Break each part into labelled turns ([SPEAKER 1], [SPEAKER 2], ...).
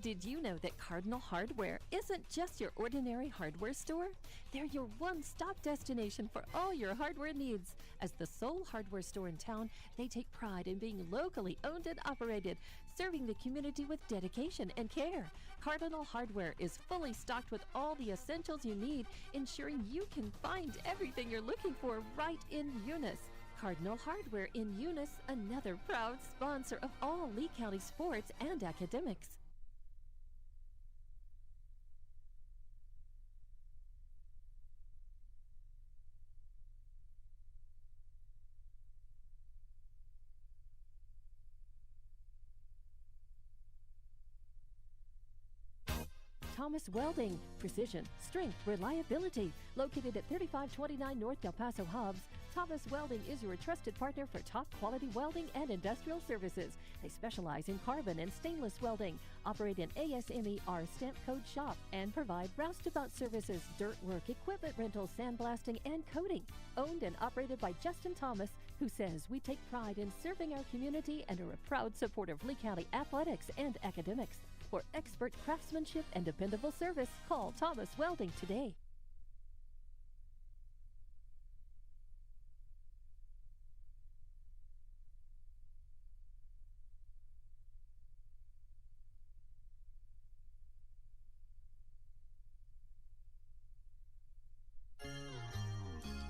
[SPEAKER 1] Did you know that Cardinal Hardware isn't just your ordinary hardware store? They're your one-stop destination for all your hardware needs. As the sole hardware store in town, they take pride in being locally owned and operated, serving the community with dedication and care. Cardinal Hardware is fully stocked with all the essentials you need, ensuring you can find everything you're looking for right in Eunice. Cardinal Hardware in Eunice, another proud sponsor of all Lee County sports and academics. Thomas Welding, precision, strength, reliability. Located at 3529 North Del Paso Hobbs, Thomas Welding is your trusted partner for top quality welding and industrial services. They specialize in carbon and stainless welding, operate an ASME R stamp code shop, and provide roustabout services, dirt work, equipment rental, sandblasting, and coating. Owned and operated by Justin Thomas, who says we take pride in serving our community and are a proud supporter of Lee County athletics and academics. For expert craftsmanship and dependable service, call Thomas Welding today.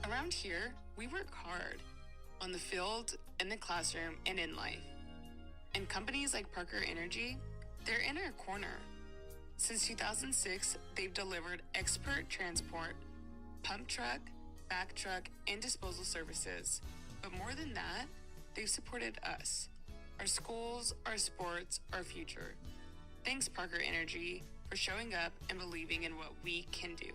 [SPEAKER 2] Around here, we work hard on the field, in the classroom, and in life. And companies like Parker Energy, they're in our corner. Since 2006, they've delivered expert transport, pump truck, back truck, and disposal services. But more than that, they've supported us, our schools, our sports, our future. Thanks, Parker Energy, for showing up and believing in what we can do.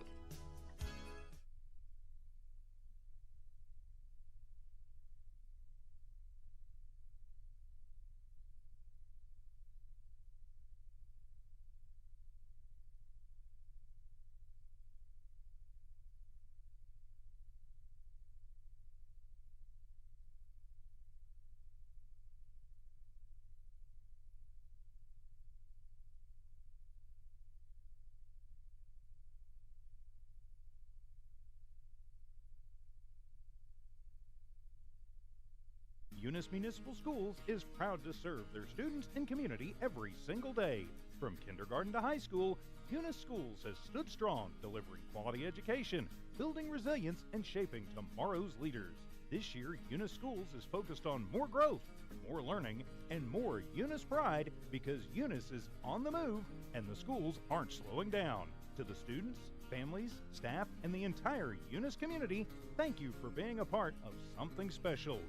[SPEAKER 3] Eunice Municipal Schools is proud to serve their students and community every single day. From kindergarten to high school, Eunice Schools has stood strong, delivering quality education, building resilience, and shaping tomorrow's leaders. This year, Eunice Schools is focused on more growth, more learning, and more Eunice pride because Eunice is on the move and the schools aren't slowing down. To the students, families, staff, and the entire Eunice community, thank you for being a part of something special.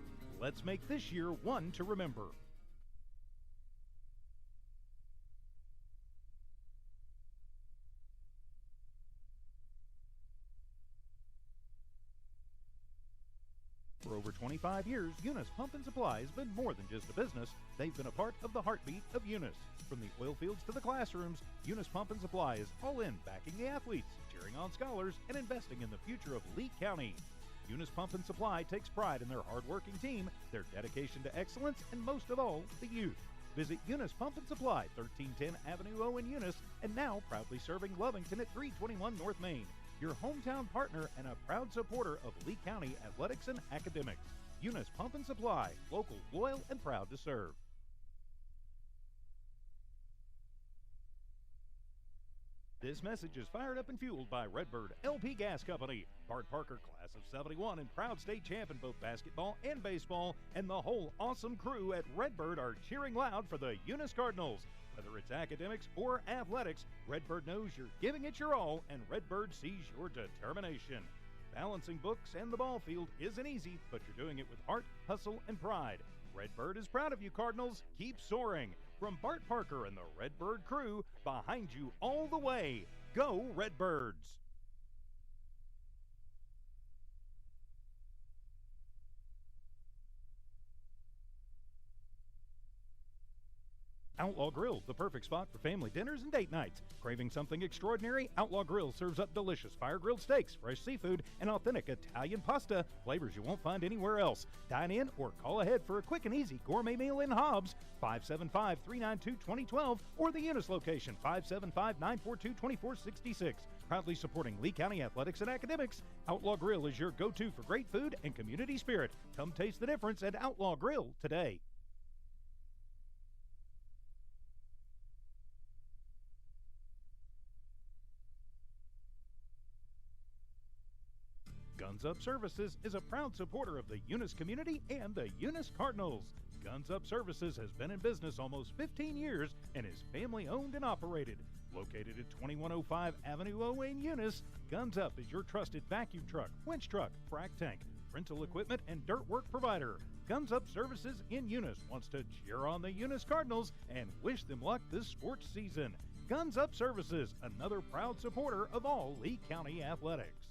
[SPEAKER 3] Let's make this year one to remember. For over 25 years, Eunice Pump and Supply has been more than just a business. They've been a part of the heartbeat of Eunice. From the oil fields to the classrooms, Eunice Pump and Supply is all in backing the athletes, cheering on scholars, and investing in the future of Lee County. Eunice Pump and Supply takes pride in their hard-working team, their dedication to excellence, and most of all, the youth. Visit Eunice Pump and Supply, 1310 Avenue O in Eunice, and now proudly serving Lovington at 321 North Main. Your hometown partner and a proud supporter of Lee County athletics and academics. Eunice Pump and Supply, local, loyal, and proud to serve. This message is fired up and fueled by Redbird LP Gas Company. Bart Parker, class of 71 and proud state champ in both basketball and baseball, and the whole awesome crew at Redbird are cheering loud for the Eunice Cardinals. Whether it's academics or athletics, Redbird knows you're giving it your all, and Redbird sees your determination. Balancing books and the ball field isn't easy, but you're doing it with heart, hustle, and pride. Redbird is proud of you, Cardinals. Keep soaring. From Bart Parker and the Redbird crew, behind you all the way. Go Redbirds! Outlaw Grill, the perfect spot for family dinners and date nights. Craving something extraordinary? Outlaw Grill serves up delicious fire-grilled steaks, fresh seafood, and authentic Italian pasta, flavors you won't find anywhere else. Dine in or call ahead for a quick and easy gourmet meal in Hobbs, 575-392-2012, or the Eunice location, 575-942-2466. Proudly supporting Lee County athletics and academics, Outlaw Grill is your go-to for great food and community spirit. Come taste the difference at Outlaw Grill today. Guns Up Services is a proud supporter of the Eunice community and the Eunice Cardinals. Guns Up Services has been in business almost 15 years and is family owned and operated. Located at 2105 Avenue O in Eunice, Guns Up is your trusted vacuum truck, winch truck, frac tank, rental equipment, and dirt work provider. Guns Up Services in Eunice wants to cheer on the Eunice Cardinals and wish them luck this sports season. Guns Up Services, another proud supporter of all Lee County athletics.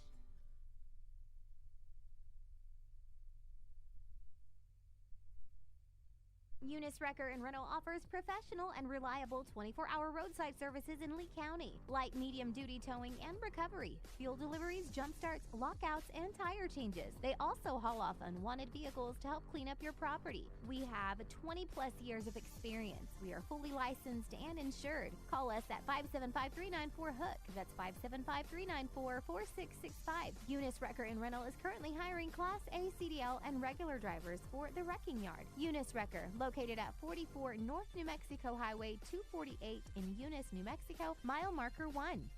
[SPEAKER 4] Eunice Wrecker and Rental offers professional and reliable 24-hour roadside services in Lee County. Light, medium-duty towing and recovery, fuel deliveries, jump starts, lockouts, and tire changes. They also haul off unwanted vehicles to help clean up your property. We have 20-plus years of experience. We are fully licensed and insured. Call us at 575-394-HOOK. That's 575-394-4665. Eunice Wrecker and Rental is currently hiring Class A CDL and regular drivers for the wrecking yard. Eunice Wrecker, located at 44 North New Mexico Highway 248 in Eunice, New Mexico, mile marker 1.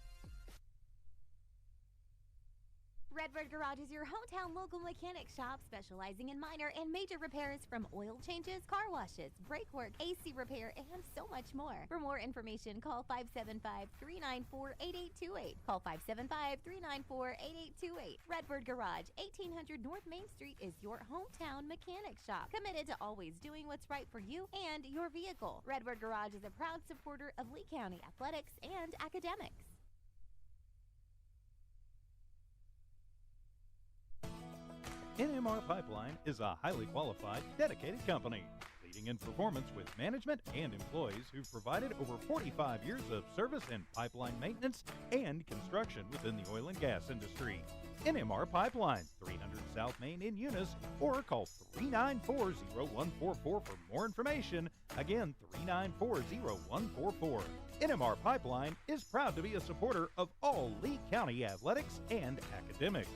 [SPEAKER 4] Redbird Garage is your hometown local mechanic shop specializing in minor and major repairs from oil changes, car washes, brake work, AC repair, and so much more. For more information, call 575-394-8828. Call 575-394-8828. Redbird Garage, 1800 North Main Street is your hometown mechanic shop, committed to always doing what's right for you and your vehicle. Redbird Garage is a proud supporter of Lee County athletics and academics.
[SPEAKER 3] NMR Pipeline is a highly qualified, dedicated company, leading in performance with management and employees who've provided over 45 years of service in pipeline maintenance and construction within the oil and gas industry. NMR Pipeline, 300 South Main in Eunice, or call 394-0144 for more information. Again, 394-0144. NMR Pipeline is proud to be a supporter of all Lee County athletics and academics.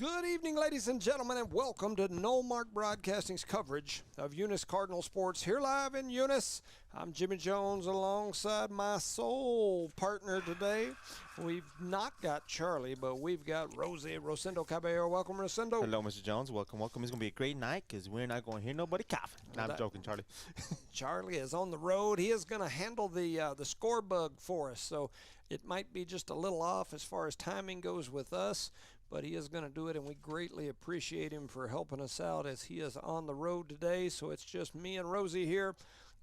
[SPEAKER 5] Good evening, ladies and gentlemen, and welcome to Nomark Broadcasting's coverage of Eunice Cardinal Sports here live in Eunice. I'm Jimmy Jones alongside my sole partner today. We've not got Charlie, but we've got Rosie Rosendo Caballero. Welcome, Rosendo.
[SPEAKER 6] Hello, Mr. Jones. Welcome. It's going to be a great night because we're not going to hear nobody coughing. No, I'm joking, Charlie.
[SPEAKER 5] Charlie is on the road. He is going to handle the score bug for us, so it might be just a little off as far as timing goes with us, but he is going to do it, and we greatly appreciate him for helping us out as he is on the road today. So it's just me and Rosie here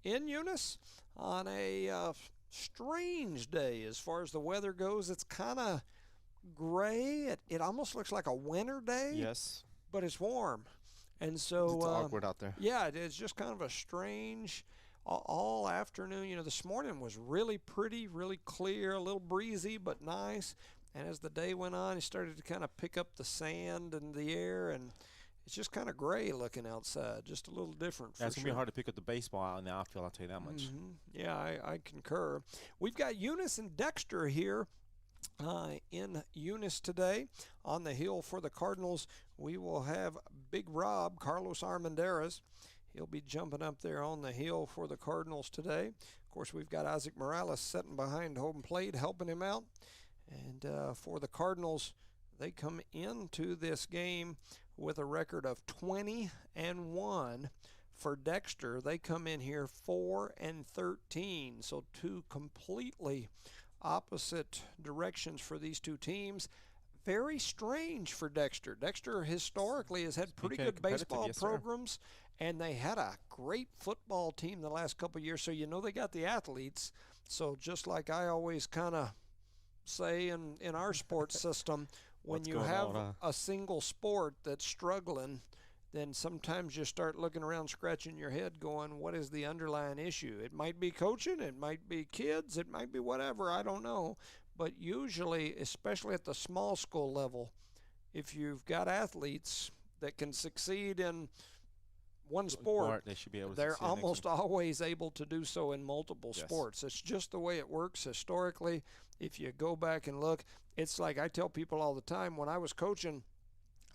[SPEAKER 5] in Eunice on a strange day as far as the weather goes. It's kind of gray. It almost looks like a winter day.
[SPEAKER 6] Yes.
[SPEAKER 5] But it's warm. And so
[SPEAKER 6] it's awkward out there.
[SPEAKER 5] Yeah, it's just kind of a strange all afternoon. You know, this morning was really pretty, really clear, a little breezy, but nice. And as the day went on, it started to kind of pick up the sand and the air, and it's just kind of gray looking outside, just a little different.
[SPEAKER 6] It's going to be hard to pick up the baseball out in the outfield, I'll tell you that much.
[SPEAKER 5] Mm-hmm. Yeah, I concur. We've got Eunice and Dexter here in Eunice today. On the hill for the Cardinals, we will have Big Rob, Carlos Armendariz. He'll be jumping up there on the hill for the Cardinals today. Of course, we've got Isaac Morales sitting behind home plate, helping him out. And for the Cardinals, they come into this game with a record of 20-1. For Dexter, they come in here 4-13. So two completely opposite directions for these two teams. Very strange for Dexter. Dexter historically has had pretty good baseball programs, and they had a great football team the last couple of years. So you know they got the athletes. So just like I always kind of say in our sports system, when you have a single sport that's struggling, then sometimes you start looking around, scratching your head, going, what is the underlying issue? It might be coaching, it might be kids, it might be whatever, I don't know. But usually, especially at the small school level, if you've got athletes that can succeed in one sport,
[SPEAKER 6] they should be able to
[SPEAKER 5] they're almost always able to do so in multiple sports. It's just the way it works historically. If you go back and look, it's like I tell people all the time, when I was coaching,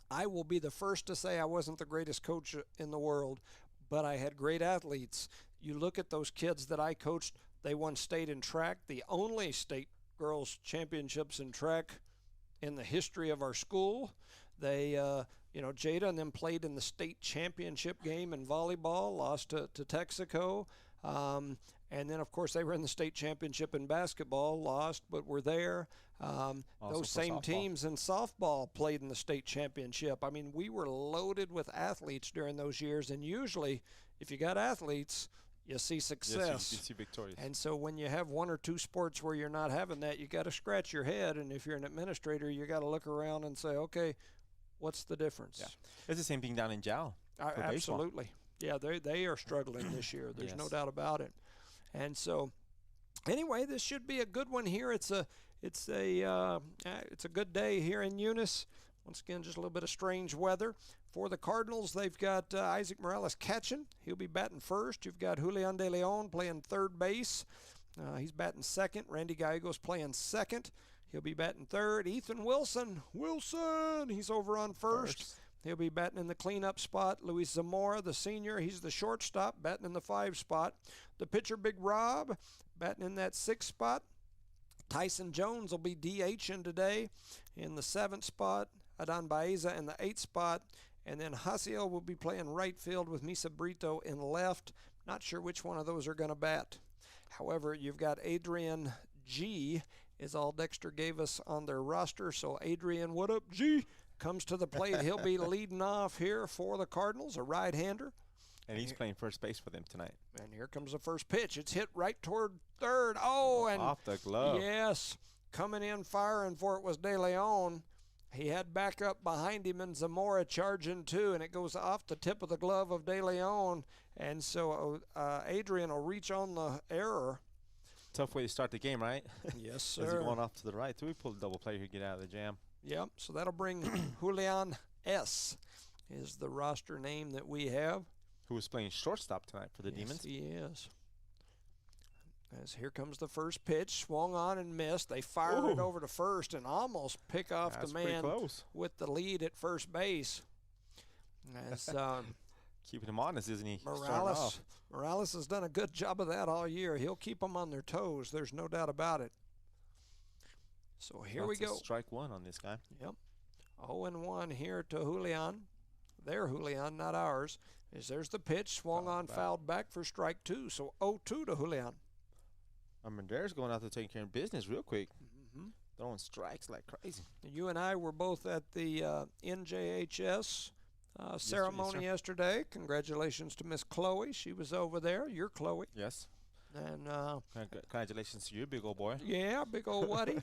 [SPEAKER 5] I will be the first to say I wasn't the greatest coach in the world, but I had great athletes. You look at those kids that I coached, they won state in track, the only state girls championships in track in the history of our school. They, Jada and them played in the state championship game in volleyball, lost to Texaco. And then, of course, they were in the state championship in basketball, lost, but were there. Those same teams in softball played in the state championship. I mean, we were loaded with athletes during those years, and usually if you got athletes, you see success.
[SPEAKER 6] Yes, you see victorious.
[SPEAKER 5] And so when you have one or two sports where you're not having that, you got to scratch your head, and if you're an administrator, you got to look around and say, okay, what's the difference?
[SPEAKER 6] Yeah. It's the same thing down in Jow.
[SPEAKER 5] Absolutely. Yeah, they are struggling this year. There's no doubt about it. And so, anyway, this should be a good one here. It's a good day here in Eunice. Once again, just a little bit of strange weather. For the Cardinals, they've got Isaac Morales catching. He'll be batting first. You've got Julian De Leon playing third base. He's batting second. Randy Gallegos playing second. He'll be batting third. Ethan Wilson, he's over on first. He'll be batting in the cleanup spot. Luis Zamora, the senior, he's the shortstop, batting in the 5 spot. The pitcher, Big Rob, batting in that 6 spot. Tyson Jones will be DHing today in the 7th spot. Adan Baeza in the 8th spot. And then Hasiel will be playing right field with Misa Brito in left. Not sure which one of those are going to bat. However, you've got Adrian G. is all Dexter gave us on their roster. So Adrian, what up, G? Comes to the plate. He'll be leading off here for the Cardinals, a right-hander.
[SPEAKER 6] And he's playing first base for them tonight.
[SPEAKER 5] And here comes the first pitch. It's hit right toward third. Oh, and
[SPEAKER 6] off the glove.
[SPEAKER 5] Yes, coming in firing for it was De Leon. He had backup behind him and Zamora charging too, and it goes off the tip of the glove of De Leon. And so Adrian will reach on the error.
[SPEAKER 6] Tough way to start the game, right?
[SPEAKER 5] Yes, sir.
[SPEAKER 6] As he's going off to the right. So we pull a double play here, get out of the jam.
[SPEAKER 5] Yep, so that'll bring Julian S. is the roster name that we have.
[SPEAKER 6] Who was playing shortstop tonight for the Demons.
[SPEAKER 5] He is. As here comes the first pitch, swung on and missed. They fire it over to first and almost pick off the man with the lead at first base. As
[SPEAKER 6] keeping him honest, isn't he?
[SPEAKER 5] Morales has done a good job of that all year. He'll keep them on their toes. There's no doubt about it. So here we go.
[SPEAKER 6] Strike one on this guy.
[SPEAKER 5] Yep. 0-1 here to Julian. Their Julian, not ours. There's the pitch, swung on, fouled back for strike two. So 0-2 to Julian.
[SPEAKER 6] Menderes going out there taking care of business real quick. Throwing strikes like crazy.
[SPEAKER 5] You and I were both at the NJHS ceremony yesterday. Congratulations to Miss Chloe. She was over there. You're Chloe.
[SPEAKER 6] Yes.
[SPEAKER 5] And
[SPEAKER 6] congratulations to you, big old boy.
[SPEAKER 5] Yeah, big old Waddy,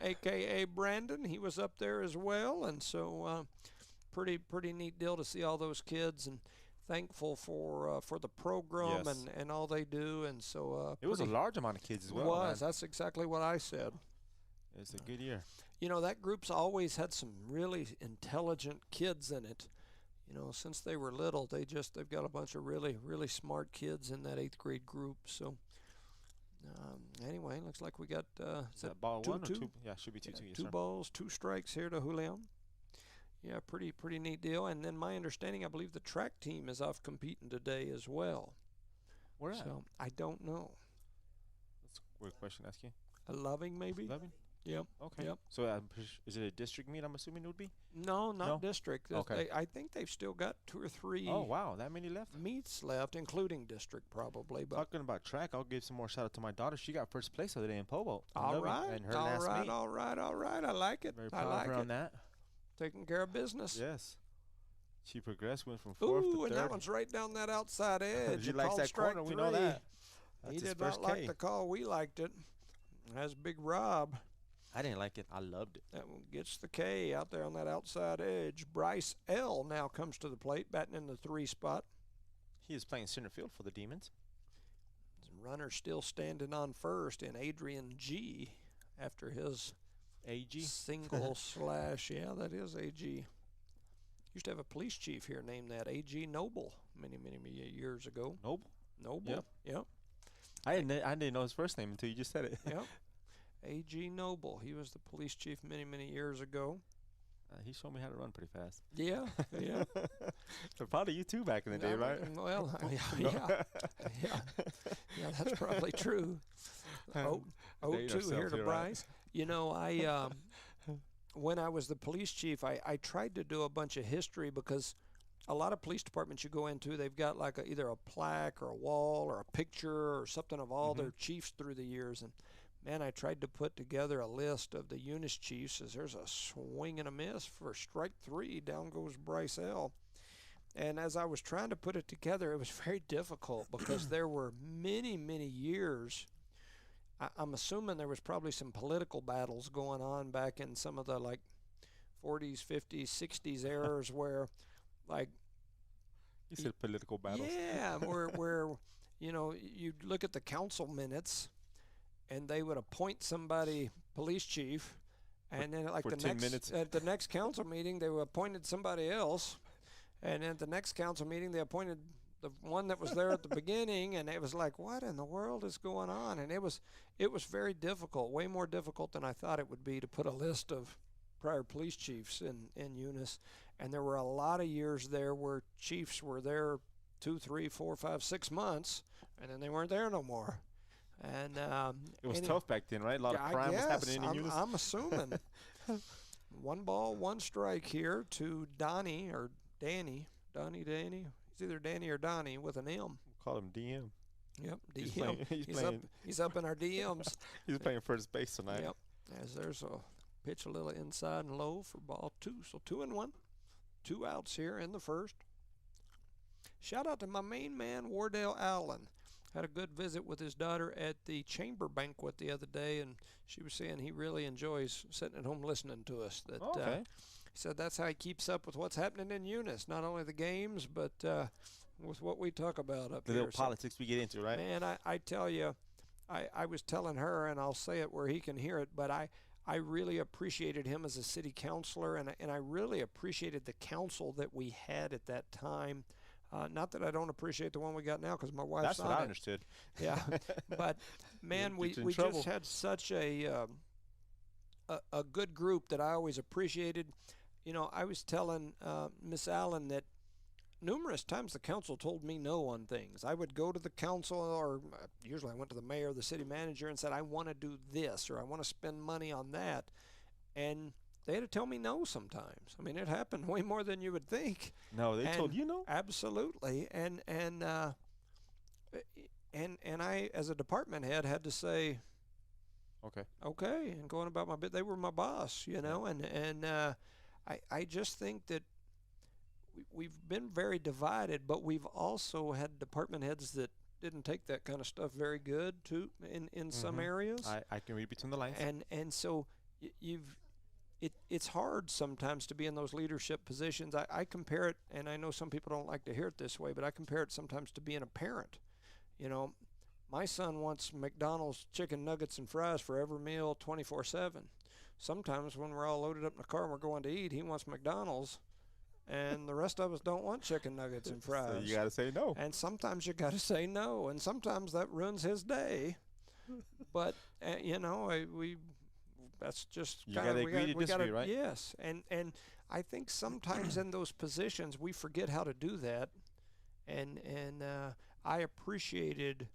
[SPEAKER 5] a.k.a. Brandon. He was up there as well. And so pretty neat deal to see all those kids, and thankful for the program and all they do. And so
[SPEAKER 6] it was a large amount of kids as well.
[SPEAKER 5] It was. Man. That's exactly what I said.
[SPEAKER 6] It's a good year.
[SPEAKER 5] You know, that group's always had some really intelligent kids in it. You know, since they were little, they've got a bunch of really smart kids in that 8th grade group. So anyway, looks like we got
[SPEAKER 6] is that ball two, 1 or 2? Yeah, should be 2-2. Yes,
[SPEAKER 5] 2 balls, 2 strikes here to Julian. Yeah, pretty neat deal. And then my understanding, I believe the track team is off competing today as well.
[SPEAKER 6] Where at?
[SPEAKER 5] So I don't know.
[SPEAKER 6] That's a weird question to ask you.
[SPEAKER 5] Loving, maybe?
[SPEAKER 6] Loving?
[SPEAKER 5] Yep.
[SPEAKER 6] Okay.
[SPEAKER 5] Yep.
[SPEAKER 6] So is it a district meet, I'm assuming it would be?
[SPEAKER 5] No, not district.
[SPEAKER 6] Okay.
[SPEAKER 5] I think they've still got 2 or 3
[SPEAKER 6] oh, wow, that many left?
[SPEAKER 5] Meets left, including district probably. But
[SPEAKER 6] talking about track, I'll give some more shout out to my daughter. She got first place the other day in Pobo.
[SPEAKER 5] All right.
[SPEAKER 6] And her last meet.
[SPEAKER 5] All right. I like it.
[SPEAKER 6] Very proud of her on that.
[SPEAKER 5] Taking care of business.
[SPEAKER 6] Yes. She progressed, went from 4th to 3rd.
[SPEAKER 5] And that one's right down that outside edge.
[SPEAKER 6] She likes that corner, we know that. That's
[SPEAKER 5] he did not like the call. We liked it. That's Big Rob.
[SPEAKER 6] I didn't like it. I loved it.
[SPEAKER 5] That one gets the K out there on that outside edge. Bryce L. now comes to the plate, batting in the 3 spot.
[SPEAKER 6] He is playing center field for the Demons.
[SPEAKER 5] Runner still standing on first in Adrian G. after his
[SPEAKER 6] AG
[SPEAKER 5] single slash. Yeah, that is AG. Used to have a police chief here named that A.G. Noble many years ago. Noble. Yep.
[SPEAKER 6] I didn't know his first name until you just said it.
[SPEAKER 5] Yep. A.G. Noble. He was the police chief many years ago.
[SPEAKER 6] He showed me how to run pretty fast.
[SPEAKER 5] Yeah.
[SPEAKER 6] So probably you too back in the day, right?
[SPEAKER 5] Well, yeah, that's probably true. 0-2 here to Bryce. Right. You know, I when I was the police chief, I tried to do a bunch of history because a lot of police departments you go into, they've got like either a plaque or a wall or a picture or something of all their chiefs through the years. And man, I tried to put together a list of the Eunice chiefs as there's a swing and a miss for strike 3. Down goes Bryce L. And as I was trying to put it together, it was very difficult because there were many years. I'm assuming there was probably some political battles going on back in some of the like 40s, 50s, 60s eras where like
[SPEAKER 6] you said political battles.
[SPEAKER 5] Yeah, where you know, you'd look at the council minutes and they would appoint somebody police chief, and then like at the next council meeting they appointed somebody else, and at the next council meeting they appointed the one that was there at the beginning, and it was like, what in the world is going on? And it was very difficult, way more difficult than I thought it would be to put a list of prior police chiefs in Eunice. And there were a lot of years there where chiefs were there 2, 3, 4, 5, 6 months, and then they weren't there no more. And
[SPEAKER 6] it was tough back then, right? A lot of crime was happening in Eunice.
[SPEAKER 5] I'm assuming. 1 ball, 1 strike here to Donnie or Danny. Danny. It's either Danny or Donnie with an M.
[SPEAKER 6] We'll call him DM.
[SPEAKER 5] Yep, DM. He's up in our DMs.
[SPEAKER 6] He's playing first base tonight.
[SPEAKER 5] Yep. As there's a pitch a little inside and low for ball 2. So 2-1. 2 outs here in the first. Shout out to my main man, Wardell Allen. Had a good visit with his daughter at the chamber banquet the other day, and she was saying he really enjoys sitting at home listening to us. That he said that's how he keeps up with what's happening in Eunice, not only the games, but with what we talk about up
[SPEAKER 6] here. The little politics we get into, right?
[SPEAKER 5] Man, I tell you, I was telling her, and I'll say it where he can hear it, but I really appreciated him as a city councilor, and I really appreciated the council that we had at that time. Not that I don't appreciate the one we got now, because my wife's
[SPEAKER 6] That's
[SPEAKER 5] on
[SPEAKER 6] what I
[SPEAKER 5] it.
[SPEAKER 6] understood.
[SPEAKER 5] Yeah, but man, we
[SPEAKER 6] Gets in trouble.
[SPEAKER 5] just had such a good group that I always appreciated. You know, I was telling Miss Allen that numerous times the council told me no on things. I would go to the council, or usually I went to the mayor or the city manager and said, I want to do this, or I want to spend money on that. And they had to tell me no sometimes. I mean, it happened way more than you would think.
[SPEAKER 6] No, they told you no?
[SPEAKER 5] Absolutely. And I, as a department head, had to say, okay, and going about my bit. They were my boss, you know, and I just think that we've been very divided, but we've also had department heads that didn't take that kind of stuff very good too in some areas.
[SPEAKER 6] I can read between the lines.
[SPEAKER 5] And so it's hard sometimes to be in those leadership positions. I compare it, and I know some people don't like to hear it this way, but I compare it sometimes to being a parent. You know, my son wants McDonald's chicken nuggets and fries for every meal 24/7. Sometimes when we're all loaded up in the car and we're going to eat, he wants McDonald's, and the rest of us don't want chicken nuggets and fries.
[SPEAKER 6] So you got to say no.
[SPEAKER 5] And sometimes you got to say no, and sometimes that ruins his day. But you know, that's just
[SPEAKER 6] you got to agree to disagree, right?
[SPEAKER 5] Yes, and I think sometimes in those positions we forget how to do that, and I appreciated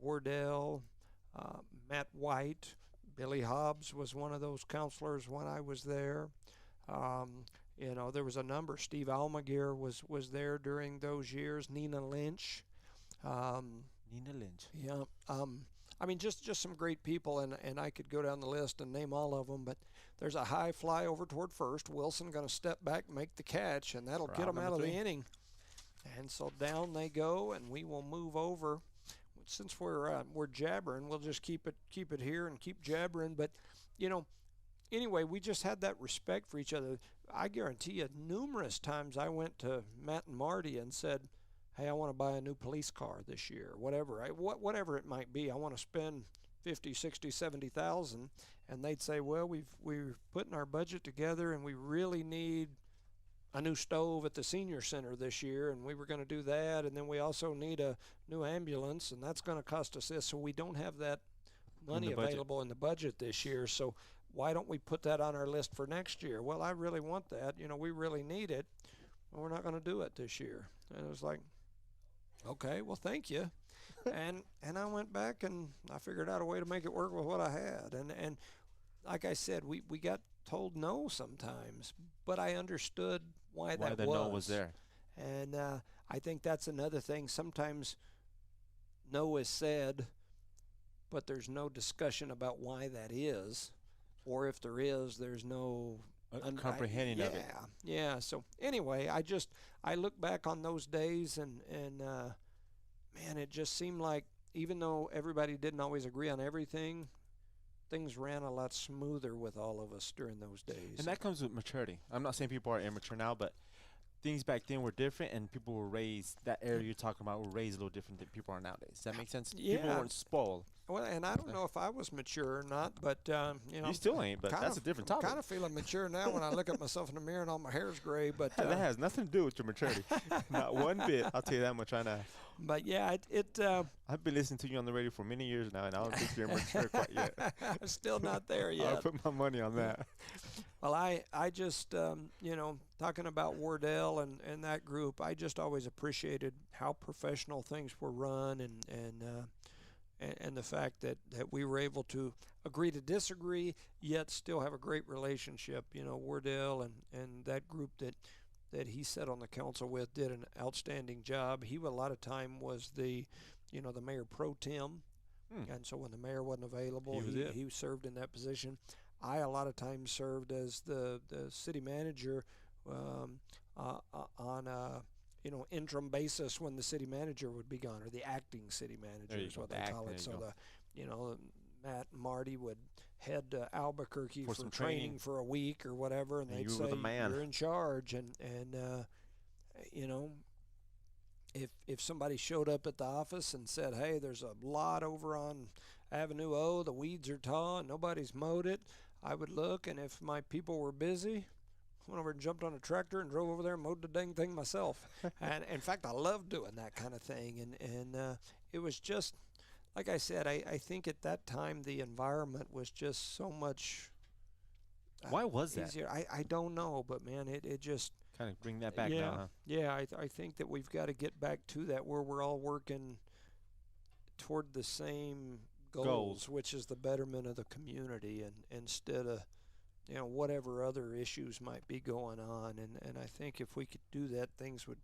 [SPEAKER 5] Wardell, Matt White, Billy Hobbs was one of those counselors when I was there. You know, there was a number. Steve Almaguer was there during those years. Nina Lynch.
[SPEAKER 6] Nina Lynch.
[SPEAKER 5] Yeah. I mean, just some great people, and I could go down the list and name all of them, but there's a high fly over toward first. Wilson going to step back, make the catch, and that'll get them out of the inning. And so down they go, and we will move over. Since we're jabbering, we'll just keep it here and keep jabbering. But, you know, anyway, we just had that respect for each other. I guarantee you, numerous times I went to Matt and Marty and said, hey, I want to buy a new police car this year, whatever. Whatever it might be. I want to spend 50, 60, 70,000. And they'd say, well, we're putting our budget together, and we really need a new stove at the senior center this year, and we were going to do that, and then we also need a new ambulance, and that's going to cost us this. So we don't have that money available in the budget this year. So why don't we put that on our list for next year? Well, I really want that. You know, we really need it. Well, we're not going to do it this year. And it was like, okay, well, thank you. and I went back and I figured out a way to make it work with what I had. And like I said, we got told no sometimes, but I understood why that
[SPEAKER 6] the no was there.
[SPEAKER 5] And I think that's another thing. Sometimes no is said, but there's no discussion about why that is, or if there is, there's no
[SPEAKER 6] comprehending of it.
[SPEAKER 5] Yeah. So anyway, I look back on those days, and man, it just seemed like even though everybody didn't always agree on everything, things ran a lot smoother with all of us during those days.
[SPEAKER 6] And that comes with maturity. I'm not saying people are immature now, but things back then were different, and people were raised, that era you're talking about, were raised a little different than people are nowadays. Does that make sense?
[SPEAKER 5] Yeah.
[SPEAKER 6] People weren't spoiled.
[SPEAKER 5] Well, and I don't know if I was mature or not, but, you know.
[SPEAKER 6] You still ain't, but that's a different topic.
[SPEAKER 5] I'm kind of feeling mature now when I look at myself in the mirror and all my hair's gray. But
[SPEAKER 6] that has nothing to do with your maturity. Not one bit. I'll tell you that much right now.
[SPEAKER 5] But, yeah,
[SPEAKER 6] I've been listening to you on the radio for many years now, and I don't think you're mature quite yet.
[SPEAKER 5] I'm still not there yet.
[SPEAKER 6] I'll put my money on that.
[SPEAKER 5] Well, I just, you know, talking about Wardell and that group, I just always appreciated how professional things were run, and the fact that we were able to agree to disagree, yet still have a great relationship. You know, Wardell and that group that he sat on the council with did an outstanding job. He, a lot of time, was the mayor pro tem. And so when the mayor wasn't available, he served in that position. I, a lot of times, served as the city manager on a interim basis when the city manager would be gone, or the acting city manager is what they call it. So Matt and Marty would head to Albuquerque for
[SPEAKER 6] some
[SPEAKER 5] training for a week or whatever, and they'd say, you're in charge. And you know, if somebody showed up at the office and said, hey, there's a lot over on Avenue O, the weeds are tall and nobody's mowed it, I would look, and if my people were busy, went over and jumped on a tractor and drove over there and mowed the dang thing myself. And in fact, I love doing that kind of thing. And it was just, like I said, I think at that time the environment was just so much
[SPEAKER 6] Why was that?
[SPEAKER 5] easier. I don't know, but man, it just
[SPEAKER 6] Kind of bring that back
[SPEAKER 5] yeah,
[SPEAKER 6] now, huh?
[SPEAKER 5] yeah. I think that we've got to get back to that where we're all working toward the same goals, which is the betterment of the community, and instead of whatever other issues might be going on. And I think if we could do that, things would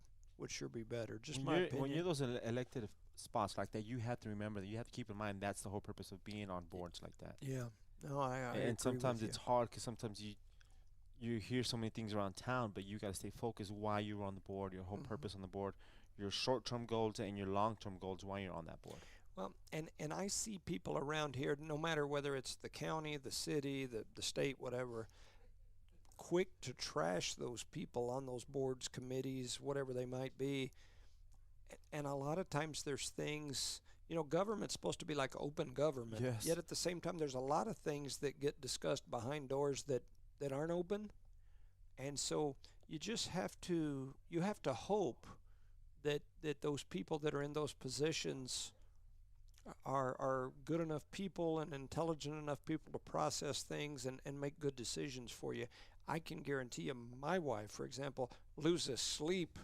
[SPEAKER 5] sure be better. Just my opinion.
[SPEAKER 6] When you're those elected spots like that, you have to remember that you have to keep in mind that's the whole purpose of being on boards like that.
[SPEAKER 5] Yeah. No, I agree
[SPEAKER 6] And sometimes
[SPEAKER 5] with
[SPEAKER 6] it's
[SPEAKER 5] you.
[SPEAKER 6] hard because sometimes you hear so many things around town, but you got to stay focused why you're on the board, your whole purpose on the board, your short-term goals and your long-term goals while you're on that board.
[SPEAKER 5] Well, and I see people around here, no matter whether it's the county, the city, the state, whatever, quick to trash those people on those boards, committees, whatever they might be. And a lot of times there's things, government's supposed to be like open government.
[SPEAKER 6] Yes.
[SPEAKER 5] Yet at the same time, there's a lot of things that get discussed behind doors that aren't open. And so you just have to hope that those people that are in those positions are good enough people and intelligent enough people to process things and make good decisions for you. I can guarantee you, my wife, for example, loses sleep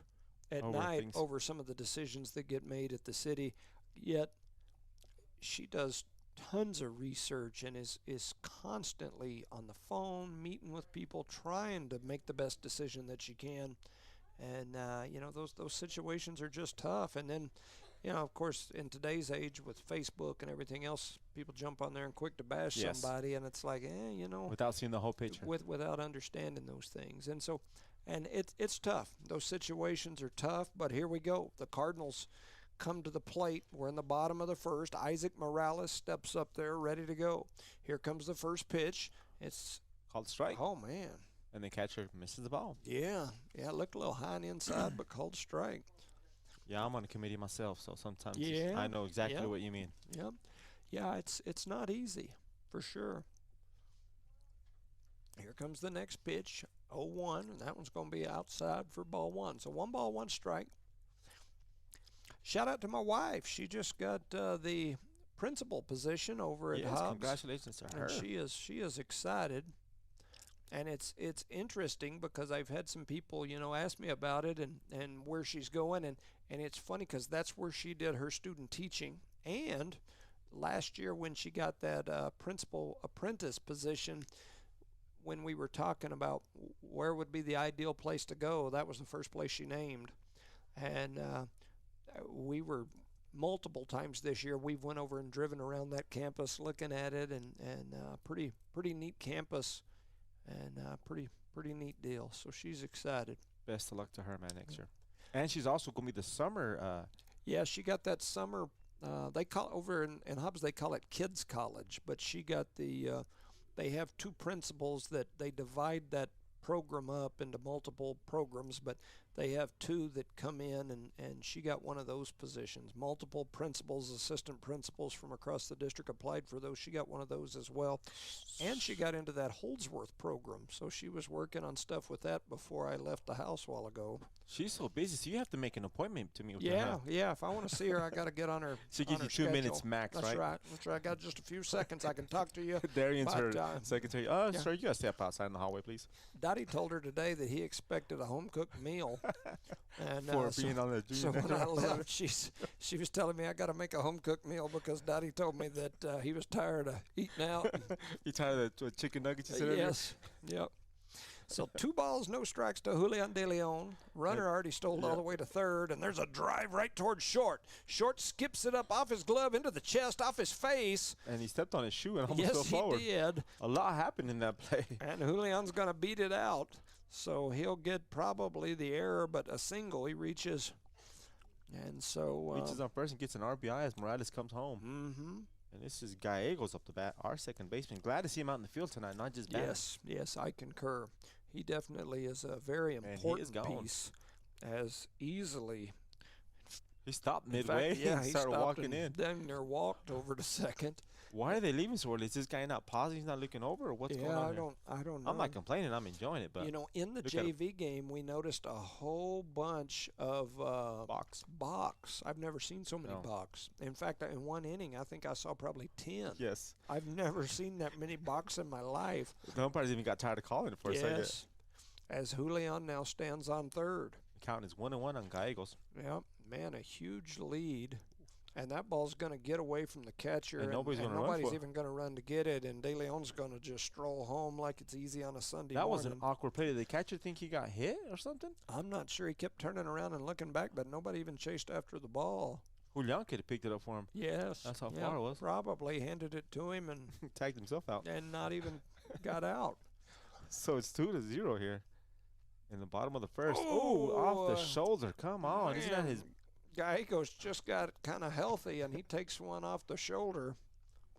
[SPEAKER 5] at night over some of the decisions that get made at the city, yet she does tons of research and is constantly on the phone, meeting with people, trying to make the best decision that she can. And those situations are just tough. And then, of course, in today's age with Facebook and everything else, people jump on there and quick to bash somebody, and it's like,
[SPEAKER 6] without seeing the whole picture,
[SPEAKER 5] without understanding those things. And so, and it's tough. Those situations are tough. But here we go. The Cardinals come to the plate. We're in the bottom of the first. Isaac Morales steps up there, ready to go. Here comes the first pitch. It's
[SPEAKER 6] called strike.
[SPEAKER 5] Oh man!
[SPEAKER 6] And the catcher misses the ball.
[SPEAKER 5] Yeah, it looked a little high on the inside, but called strike.
[SPEAKER 6] Yeah, I'm on a committee myself, so sometimes
[SPEAKER 5] Yeah,
[SPEAKER 6] I know exactly what you mean.
[SPEAKER 5] Yep. Yeah, it's not easy, for sure. Here comes the next pitch, 0-1, and that one's going to be outside for ball one. So 1 ball, 1 strike. Shout out to my wife. She just got the principal position over at Hobbs.
[SPEAKER 6] Congratulations to her.
[SPEAKER 5] And she is excited. And it's interesting because I've had some people, ask me about it and where she's going. And it's funny because that's where she did her student teaching. And last year when she got that principal apprentice position, when we were talking about where would be the ideal place to go, that was the first place she named. And we were multiple times this year, we've went over and driven around that campus looking at it, and pretty neat campus. And pretty neat deal. So she's excited.
[SPEAKER 6] Best of luck to her, man, next year. And she's also going to be the summer.
[SPEAKER 5] Yeah, she got that summer. They call over in Hobbs, they call it kids college. But she got the. They have 2 principals that they divide that program up into multiple programs, but they have 2 that come in, and she got one of those positions. Multiple principals, assistant principals from across the district applied for those. She got one of those as well. And she got into that Holdsworth program, so she was working on stuff with that before I left the house a while ago.
[SPEAKER 6] She's so busy, so you have to make an appointment to meet with her.
[SPEAKER 5] Yeah. If I want to see her, I got to get on her.
[SPEAKER 6] She gives you 2 minutes max,
[SPEAKER 5] That's
[SPEAKER 6] right?
[SPEAKER 5] That's right. I got just a few seconds. I can talk to you.
[SPEAKER 6] Darian's her
[SPEAKER 5] But,
[SPEAKER 6] secretary.
[SPEAKER 5] yeah.
[SPEAKER 6] Sir, you got to step outside in the hallway, please.
[SPEAKER 5] Dottie told her today that he expected a home-cooked meal. And,
[SPEAKER 6] For being on the
[SPEAKER 5] so
[SPEAKER 6] junior.
[SPEAKER 5] when I left, she was telling me I got to make a home-cooked meal because Dottie told me that he was tired of eating out.
[SPEAKER 6] You tired of the chicken nuggets you said earlier?
[SPEAKER 5] Yes. Yep. So 2 balls, no strikes to Julian De Leon. Runner already stole all the way to third, and there's a drive right towards short. Short skips it up off his glove into the chest, off his face.
[SPEAKER 6] And he stepped on his shoe and almost fell
[SPEAKER 5] Yes,
[SPEAKER 6] forward.
[SPEAKER 5] he did.
[SPEAKER 6] A lot happened in that play.
[SPEAKER 5] And Julian's going to beat it out. So he'll get probably the error, but a single he reaches. And so
[SPEAKER 6] Reaches on first and gets an RBI as Morales comes home.
[SPEAKER 5] Mm-hmm.
[SPEAKER 6] And this is Gallegos up the bat, our second baseman. Glad to see him out in the field tonight, not just batting.
[SPEAKER 5] Yes, I concur. He definitely is a very important piece, as easily.
[SPEAKER 6] He stopped
[SPEAKER 5] In
[SPEAKER 6] midway
[SPEAKER 5] fact, yeah,
[SPEAKER 6] and
[SPEAKER 5] he
[SPEAKER 6] started
[SPEAKER 5] stopped
[SPEAKER 6] walking
[SPEAKER 5] and
[SPEAKER 6] in.
[SPEAKER 5] Then walked over to second.
[SPEAKER 6] Why are they leaving so early? Is this guy not pausing? He's not looking over, or what's going on here?
[SPEAKER 5] I don't know.
[SPEAKER 6] I'm not complaining. I'm enjoying it, but
[SPEAKER 5] You know, in the
[SPEAKER 6] look at him.
[SPEAKER 5] JV game, we noticed a whole bunch of box. I've never seen so many
[SPEAKER 6] No.
[SPEAKER 5] box. In fact, in one inning, I think I saw probably 10.
[SPEAKER 6] Yes.
[SPEAKER 5] I've never seen that many box in my life.
[SPEAKER 6] The umpires even got tired of calling it for a second.
[SPEAKER 5] Yes. As Julian now stands on third.
[SPEAKER 6] The count is 1-1 on Gallegos.
[SPEAKER 5] Yep, man, a huge lead. And that ball's going to get away from the catcher.
[SPEAKER 6] And nobody's gonna run
[SPEAKER 5] nobody's
[SPEAKER 6] for it.
[SPEAKER 5] even going to run to get it. And De Leon's going to just stroll home like it's easy on a Sunday
[SPEAKER 6] That
[SPEAKER 5] morning.
[SPEAKER 6] was an awkward play. Did the catcher think he got hit or something?
[SPEAKER 5] I'm not sure. He kept turning around and looking back, but nobody even chased after the ball.
[SPEAKER 6] Julian could have picked it up for him.
[SPEAKER 5] Yes.
[SPEAKER 6] That's how
[SPEAKER 5] yeah,
[SPEAKER 6] far it was.
[SPEAKER 5] Probably handed it to him and,
[SPEAKER 6] Tagged himself out.
[SPEAKER 5] and not even got out.
[SPEAKER 6] So it's 2-0 here. In the bottom of the first.
[SPEAKER 5] Oh,
[SPEAKER 6] Oh, off the shoulder. Come on. Isn't that
[SPEAKER 5] Man,
[SPEAKER 6] his...
[SPEAKER 5] Gallegos just got kind of healthy, and he takes one off the shoulder.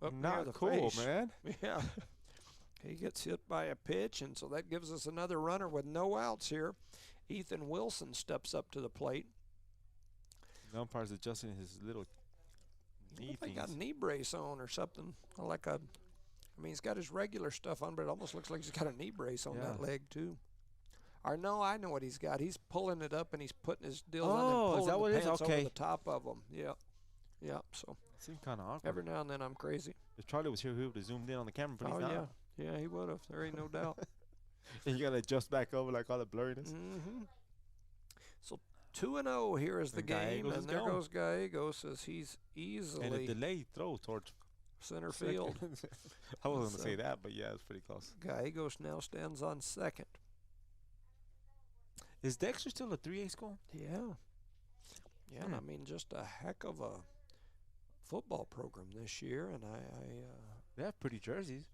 [SPEAKER 5] Up near
[SPEAKER 6] Not
[SPEAKER 5] the
[SPEAKER 6] cool,
[SPEAKER 5] face.
[SPEAKER 6] man.
[SPEAKER 5] Yeah. He gets hit by a pitch, and so that gives us another runner with no outs here. Ethan Wilson steps up to the plate.
[SPEAKER 6] The umpire's adjusting his little knee
[SPEAKER 5] He got a
[SPEAKER 6] things.
[SPEAKER 5] knee brace on or something. I mean, he's got his regular stuff on, but it almost looks like he's got a knee brace on that
[SPEAKER 6] Yeah.
[SPEAKER 5] leg, too. Or no, I know what he's got. He's pulling it up, and he's putting his deals
[SPEAKER 6] Oh,
[SPEAKER 5] on and
[SPEAKER 6] is
[SPEAKER 5] pulling
[SPEAKER 6] that
[SPEAKER 5] the
[SPEAKER 6] what it is?
[SPEAKER 5] pants
[SPEAKER 6] Okay.
[SPEAKER 5] over the top of them. Yeah. Yeah, so
[SPEAKER 6] Seemed kind of awkward.
[SPEAKER 5] every now and then I'm crazy.
[SPEAKER 6] If Charlie was here, he would have zoomed in on the camera, but he's
[SPEAKER 5] yeah.
[SPEAKER 6] not.
[SPEAKER 5] Yeah, he would have. There ain't no doubt.
[SPEAKER 6] And you got to adjust back over like all the blurriness.
[SPEAKER 5] Mm-hmm. So 2-0 here is the
[SPEAKER 6] And
[SPEAKER 5] game,
[SPEAKER 6] Gallegos
[SPEAKER 5] and
[SPEAKER 6] is
[SPEAKER 5] there
[SPEAKER 6] gone.
[SPEAKER 5] goes Gallegos as he's
[SPEAKER 6] And a
[SPEAKER 5] easily
[SPEAKER 6] delayed throw towards
[SPEAKER 5] center
[SPEAKER 6] second.
[SPEAKER 5] field.
[SPEAKER 6] I wasn't going to
[SPEAKER 5] So-
[SPEAKER 6] say that, but yeah, it's pretty close.
[SPEAKER 5] Gallegos now stands on second.
[SPEAKER 6] Is Dexter still a 3A school?
[SPEAKER 5] Yeah. Yeah, and I mean, just a heck of a football program this year, and
[SPEAKER 6] They have pretty jerseys.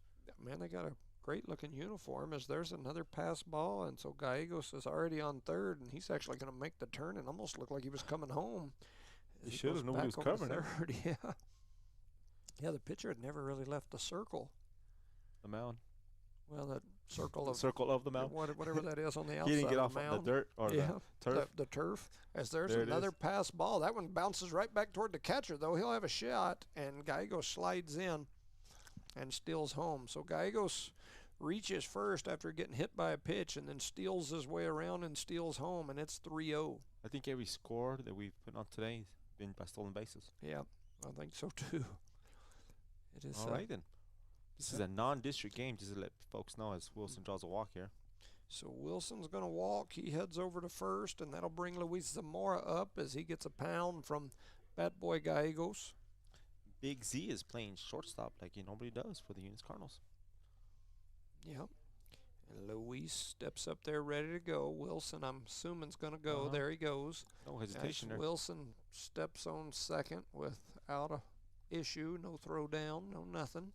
[SPEAKER 5] man, they got a great looking uniform. As there's another pass ball, and so Gallegos is already on third, and he's actually going to make the turn and almost look like he was coming home.
[SPEAKER 6] He
[SPEAKER 5] as
[SPEAKER 6] should
[SPEAKER 5] goes
[SPEAKER 6] have. Nobody was
[SPEAKER 5] back over
[SPEAKER 6] covering it.
[SPEAKER 5] third. Yeah. Yeah, the pitcher had never really left the circle.
[SPEAKER 6] The mound.
[SPEAKER 5] Well, that circle of
[SPEAKER 6] Circle of the mound.
[SPEAKER 5] whatever that is on the outside.
[SPEAKER 6] He didn't get
[SPEAKER 5] of
[SPEAKER 6] off
[SPEAKER 5] the
[SPEAKER 6] on
[SPEAKER 5] mound.
[SPEAKER 6] the dirt or
[SPEAKER 5] Yeah,
[SPEAKER 6] the turf.
[SPEAKER 5] The turf. As there's
[SPEAKER 6] There it
[SPEAKER 5] another
[SPEAKER 6] is.
[SPEAKER 5] pass ball. That one bounces right back toward the catcher, though. He'll have a shot, and Gallegos slides in and steals home. So Gallegos reaches first after getting hit by a pitch and then steals his way around and steals home, and it's 3-0.
[SPEAKER 6] I think every score that we've put on today has been by stolen bases.
[SPEAKER 5] Yeah, I think so, too. It is.
[SPEAKER 6] All right, then. This is a non-district game, just to let folks know as Wilson draws a walk here.
[SPEAKER 5] So Wilson's going to walk. He heads over to first, and that'll bring Luis Zamora up as he gets a pound from Bat Boy Gallegos.
[SPEAKER 6] Big Z is playing shortstop like he normally does for the Eunice Cardinals.
[SPEAKER 5] Yep. And Luis steps up there ready to go. Wilson, I'm assuming, is going to go.
[SPEAKER 6] Uh-huh.
[SPEAKER 5] There he goes.
[SPEAKER 6] No
[SPEAKER 5] As
[SPEAKER 6] hesitation there.
[SPEAKER 5] Wilson steps on second without a issue. No throw down, no nothing.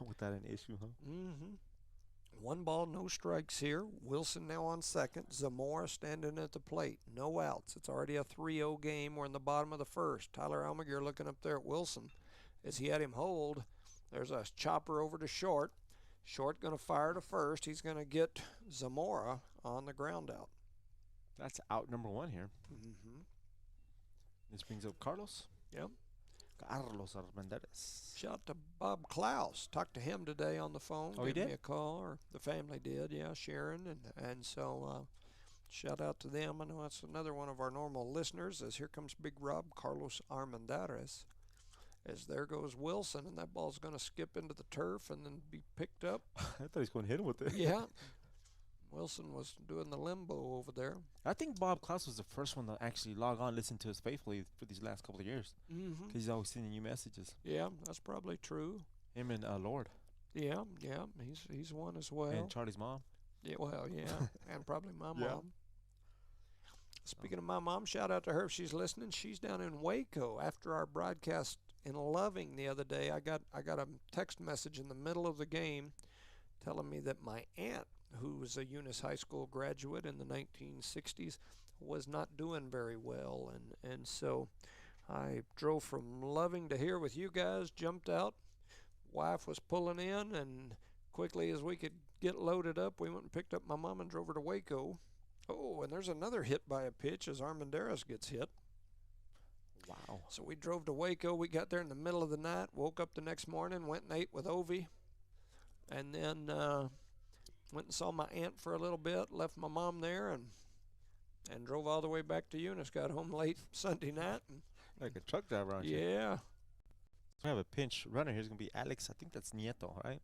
[SPEAKER 6] Without an issue, huh?
[SPEAKER 5] Mm-hmm. 1 ball, no strikes here. Wilson now on second. Zamora standing at the plate. No outs. It's already a 3-0 game. We're in the bottom of the first. Tyler Almaguer looking up there at Wilson. As he had him hold, there's a chopper over to short. Short going to fire to first. He's going to get Zamora on the ground out.
[SPEAKER 6] That's out number 1 here.
[SPEAKER 5] Mm-hmm.
[SPEAKER 6] This brings up Carlos.
[SPEAKER 5] Yep.
[SPEAKER 6] Carlos Armendariz.
[SPEAKER 5] Shout out to Bob Klaus. Talked to him today on the phone.
[SPEAKER 6] Oh, he
[SPEAKER 5] Gave me
[SPEAKER 6] did?
[SPEAKER 5] a call, or the family did. Yeah, Sharon, and so shout out to them. I know that's another one of our normal listeners. As here comes Big Rob, Carlos Armendariz. As there goes Wilson, and that ball's going to skip into the turf and then be picked up.
[SPEAKER 6] I thought he was going to hit him with it.
[SPEAKER 5] Yeah. Wilson was doing the limbo over there.
[SPEAKER 6] I think Bob Klaus was the first one to actually log on and listen to us faithfully for these last couple of years.
[SPEAKER 5] Mm-hmm.
[SPEAKER 6] Because he's always sending you messages.
[SPEAKER 5] Yeah, that's probably true.
[SPEAKER 6] Him and Lord.
[SPEAKER 5] Yeah, he's one as well.
[SPEAKER 6] And Charlie's mom.
[SPEAKER 5] Yeah, well, yeah, and probably my
[SPEAKER 6] Yeah.
[SPEAKER 5] mom. Speaking of my mom, shout out to her if she's listening. She's down in Waco. After our broadcast in Loving the other day, I got a text message in the middle of the game telling me that my aunt, who was a Eunice High School graduate in the 1960s, was not doing very well, and so I drove from Loving to here with you guys, jumped out. Wife was pulling in, and quickly as we could get loaded up, we went and picked up my mom and drove her to Waco. Oh, and there's another hit by a pitch as Armendariz gets hit.
[SPEAKER 6] Wow.
[SPEAKER 5] So we drove to Waco. We got there in the middle of the night, woke up the next morning, went and ate with Ovi, and then went and saw my aunt for a little bit, left my mom there, and drove all the way back to Eunice. Got home late Sunday night.
[SPEAKER 6] Like a truck driver, aren't you?
[SPEAKER 5] Yeah.
[SPEAKER 6] We have a pinch runner here. It's going to be Alex. I think that's Nieto, right?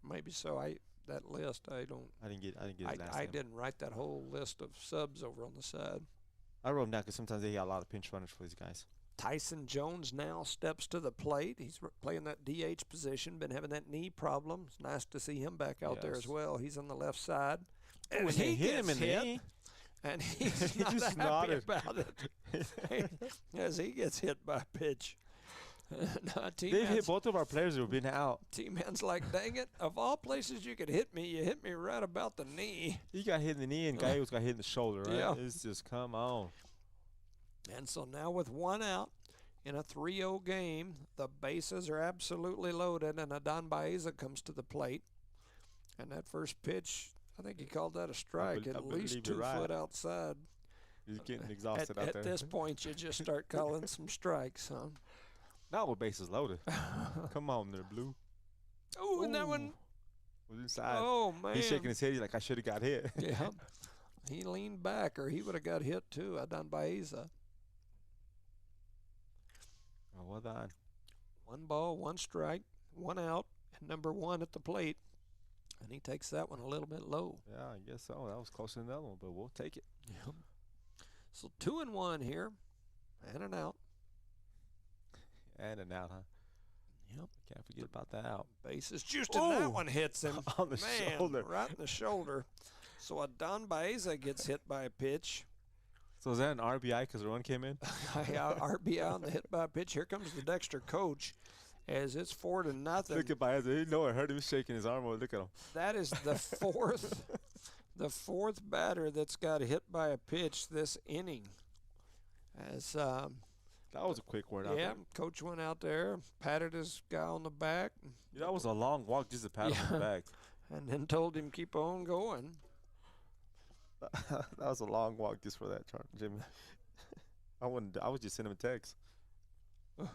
[SPEAKER 5] Maybe so. That list, I don't.
[SPEAKER 6] I didn't get his last
[SPEAKER 5] I
[SPEAKER 6] name.
[SPEAKER 5] didn't write that whole list of subs over on the side.
[SPEAKER 6] I wrote them down because sometimes they got a lot of pinch runners for these guys.
[SPEAKER 5] Tyson Jones now steps to the plate. He's playing that DH position, been having that knee problem. It's nice to see him back out there as well. He's on the left side. And he
[SPEAKER 6] hit him in the knee.
[SPEAKER 5] And he's
[SPEAKER 6] He
[SPEAKER 5] not
[SPEAKER 6] just
[SPEAKER 5] happy
[SPEAKER 6] nodded.
[SPEAKER 5] about it as he gets hit by a pitch.
[SPEAKER 6] They've hit both of our players who have been out.
[SPEAKER 5] T-Man's like, dang it, of all places you could hit me, you hit me right about the knee.
[SPEAKER 6] He got hit in the knee and Gallegos got hit in the shoulder, right?
[SPEAKER 5] Yeah.
[SPEAKER 6] It's just, come on.
[SPEAKER 5] And so now with one out in a 3-0 game, the bases are absolutely loaded, and Adon Baeza comes to the plate. And that first pitch, I think he called that a strike, at least 2 foot outside.
[SPEAKER 6] He's getting exhausted out there.
[SPEAKER 5] At this point, you just start calling some strikes, huh?
[SPEAKER 6] Not with bases loaded. Come on there, Blue.
[SPEAKER 5] Oh, and that one
[SPEAKER 6] was inside.
[SPEAKER 5] Oh, man.
[SPEAKER 6] He's shaking his head. He's like, I should have got hit.
[SPEAKER 5] Yeah. He leaned back, or he would have got hit too. Adon Baeza.
[SPEAKER 6] Oh, well done.
[SPEAKER 5] 1 ball, 1 strike, 1 out, and number 1 at the plate. And he takes that one a little bit low.
[SPEAKER 6] Yeah, I guess so. That was closer than the other one, but we'll take it.
[SPEAKER 5] Yeah. So 2-1 here, and an out.
[SPEAKER 6] And an out, huh?
[SPEAKER 5] Yep.
[SPEAKER 6] Can't forget about that out.
[SPEAKER 5] Bases juiced, and that one hits him.
[SPEAKER 6] On the shoulder.
[SPEAKER 5] Right in the shoulder. So Adon Baeza gets hit by a pitch.
[SPEAKER 6] So is that an RBI because the run came in?
[SPEAKER 5] RBI on the hit by a pitch. Here comes the Dexter coach as it's 4-0.
[SPEAKER 6] Look at Baeza. He know I heard him shaking his arm. Look at him.
[SPEAKER 5] That is the fourth batter that's got hit by a pitch this inning. As
[SPEAKER 6] that was a quick word out
[SPEAKER 5] yeah,
[SPEAKER 6] there.
[SPEAKER 5] coach went out there, patted his guy on the back.
[SPEAKER 6] That was a long walk just to pat him on the back.
[SPEAKER 5] And then told him keep on going.
[SPEAKER 6] That was a long walk just for that, Jimmy. I was just sending him a text. So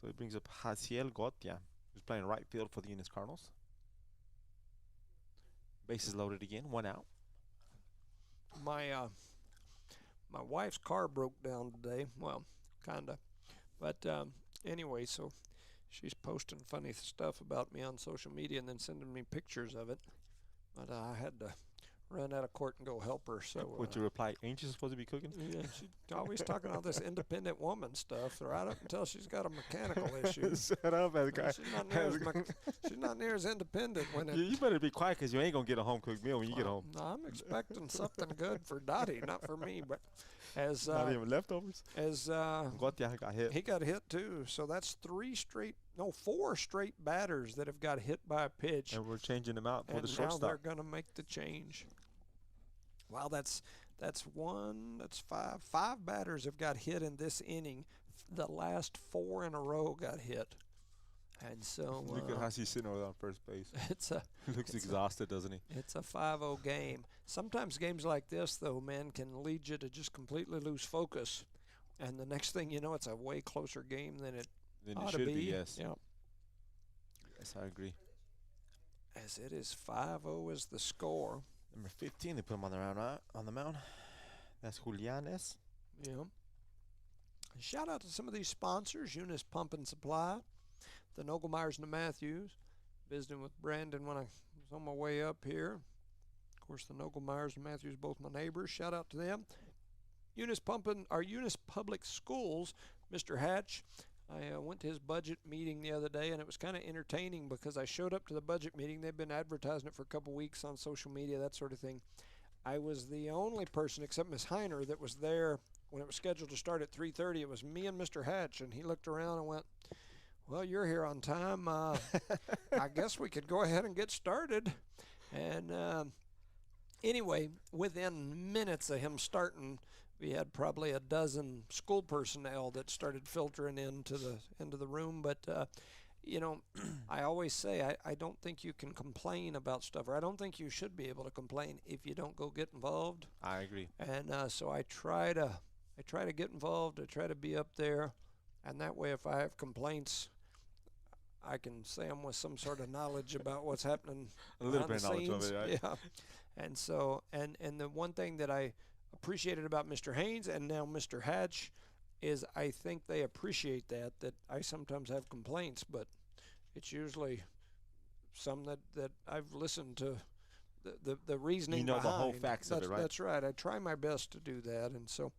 [SPEAKER 6] he brings up Haciel Gotia, who's playing right field for the Eunice Cardinals. Bases loaded again, 1 out.
[SPEAKER 5] My wife's car broke down today. Well, kinda, but anyway, so she's posting funny stuff about me on social media and then sending me pictures of it. But I had to run out of court and go help her. So
[SPEAKER 6] Would you reply, ain't you supposed to be cooking?
[SPEAKER 5] yeah, she's always talking all this independent woman stuff right up until she's got a mechanical issue.
[SPEAKER 6] Shut up, as a guy.
[SPEAKER 5] She's not near as independent when it.
[SPEAKER 6] You better be quiet because you ain't going to get a home-cooked meal when you get home.
[SPEAKER 5] No, I'm expecting something good for Dottie, not for me. But as
[SPEAKER 6] not even leftovers.
[SPEAKER 5] As
[SPEAKER 6] Gotia got hit.
[SPEAKER 5] he got hit too. So that's 4 straight batters that have got hit by a pitch.
[SPEAKER 6] And we're changing them out for
[SPEAKER 5] And
[SPEAKER 6] the
[SPEAKER 5] now
[SPEAKER 6] shortstop.
[SPEAKER 5] they're going to make the change. Wow, that's 5. 5 batters have got hit in this inning. The last 4 in a row got hit. And so
[SPEAKER 6] look at how he's sitting over there on first base. He looks exhausted, doesn't he?
[SPEAKER 5] It's a 5-0 game. Sometimes games like this, though, man, can lead you to just completely lose focus. And the next thing you know, it's a way closer game than it ought to be.
[SPEAKER 6] Yes.
[SPEAKER 5] Yeah.
[SPEAKER 6] Yes, I agree.
[SPEAKER 5] As it is 5-0 is the score.
[SPEAKER 6] Number 15, they put him on the mound. That's Julianes.
[SPEAKER 5] Yeah. Shout out to some of these sponsors: Eunice Pump and Supply, the Nogelmeyers and the Matthews. Visiting with Brandon when I was on my way up here. Of course, the Nogelmeyers and Matthews, both my neighbors. Shout out to them. Eunice Public Schools, Mr. Hatch. I went to his budget meeting the other day, and it was kind of entertaining because I showed up to the budget meeting. They've been advertising it for a couple weeks on social media, that sort of thing. I was the only person, except Miss Heiner, that was there when it was scheduled to start at 3:30. It was me and Mr. Hatch, and he looked around and went, well, you're here on time. I guess we could go ahead and get started. And anyway, within minutes of him starting, we had probably a dozen school personnel that started filtering into the room. But I always say I don't think you can complain about stuff, or I don't think you should be able to complain if you don't go get involved.
[SPEAKER 6] I agree.
[SPEAKER 5] And so I try to I try to get involved. I try to be up there, and that way, if I have complaints, I can say them with some sort of knowledge about what's happening.
[SPEAKER 6] A little
[SPEAKER 5] behind
[SPEAKER 6] bit of
[SPEAKER 5] the
[SPEAKER 6] knowledge of
[SPEAKER 5] scenes.
[SPEAKER 6] it, right?
[SPEAKER 5] Yeah, and so and the one thing that I appreciated about Mr. Haynes and now Mr. Hatch is I think they appreciate that I sometimes have complaints, but it's usually some that I've listened to the reasoning
[SPEAKER 6] You know
[SPEAKER 5] behind.
[SPEAKER 6] the whole facts of it, right?
[SPEAKER 5] That's right. I try my best to do that, and so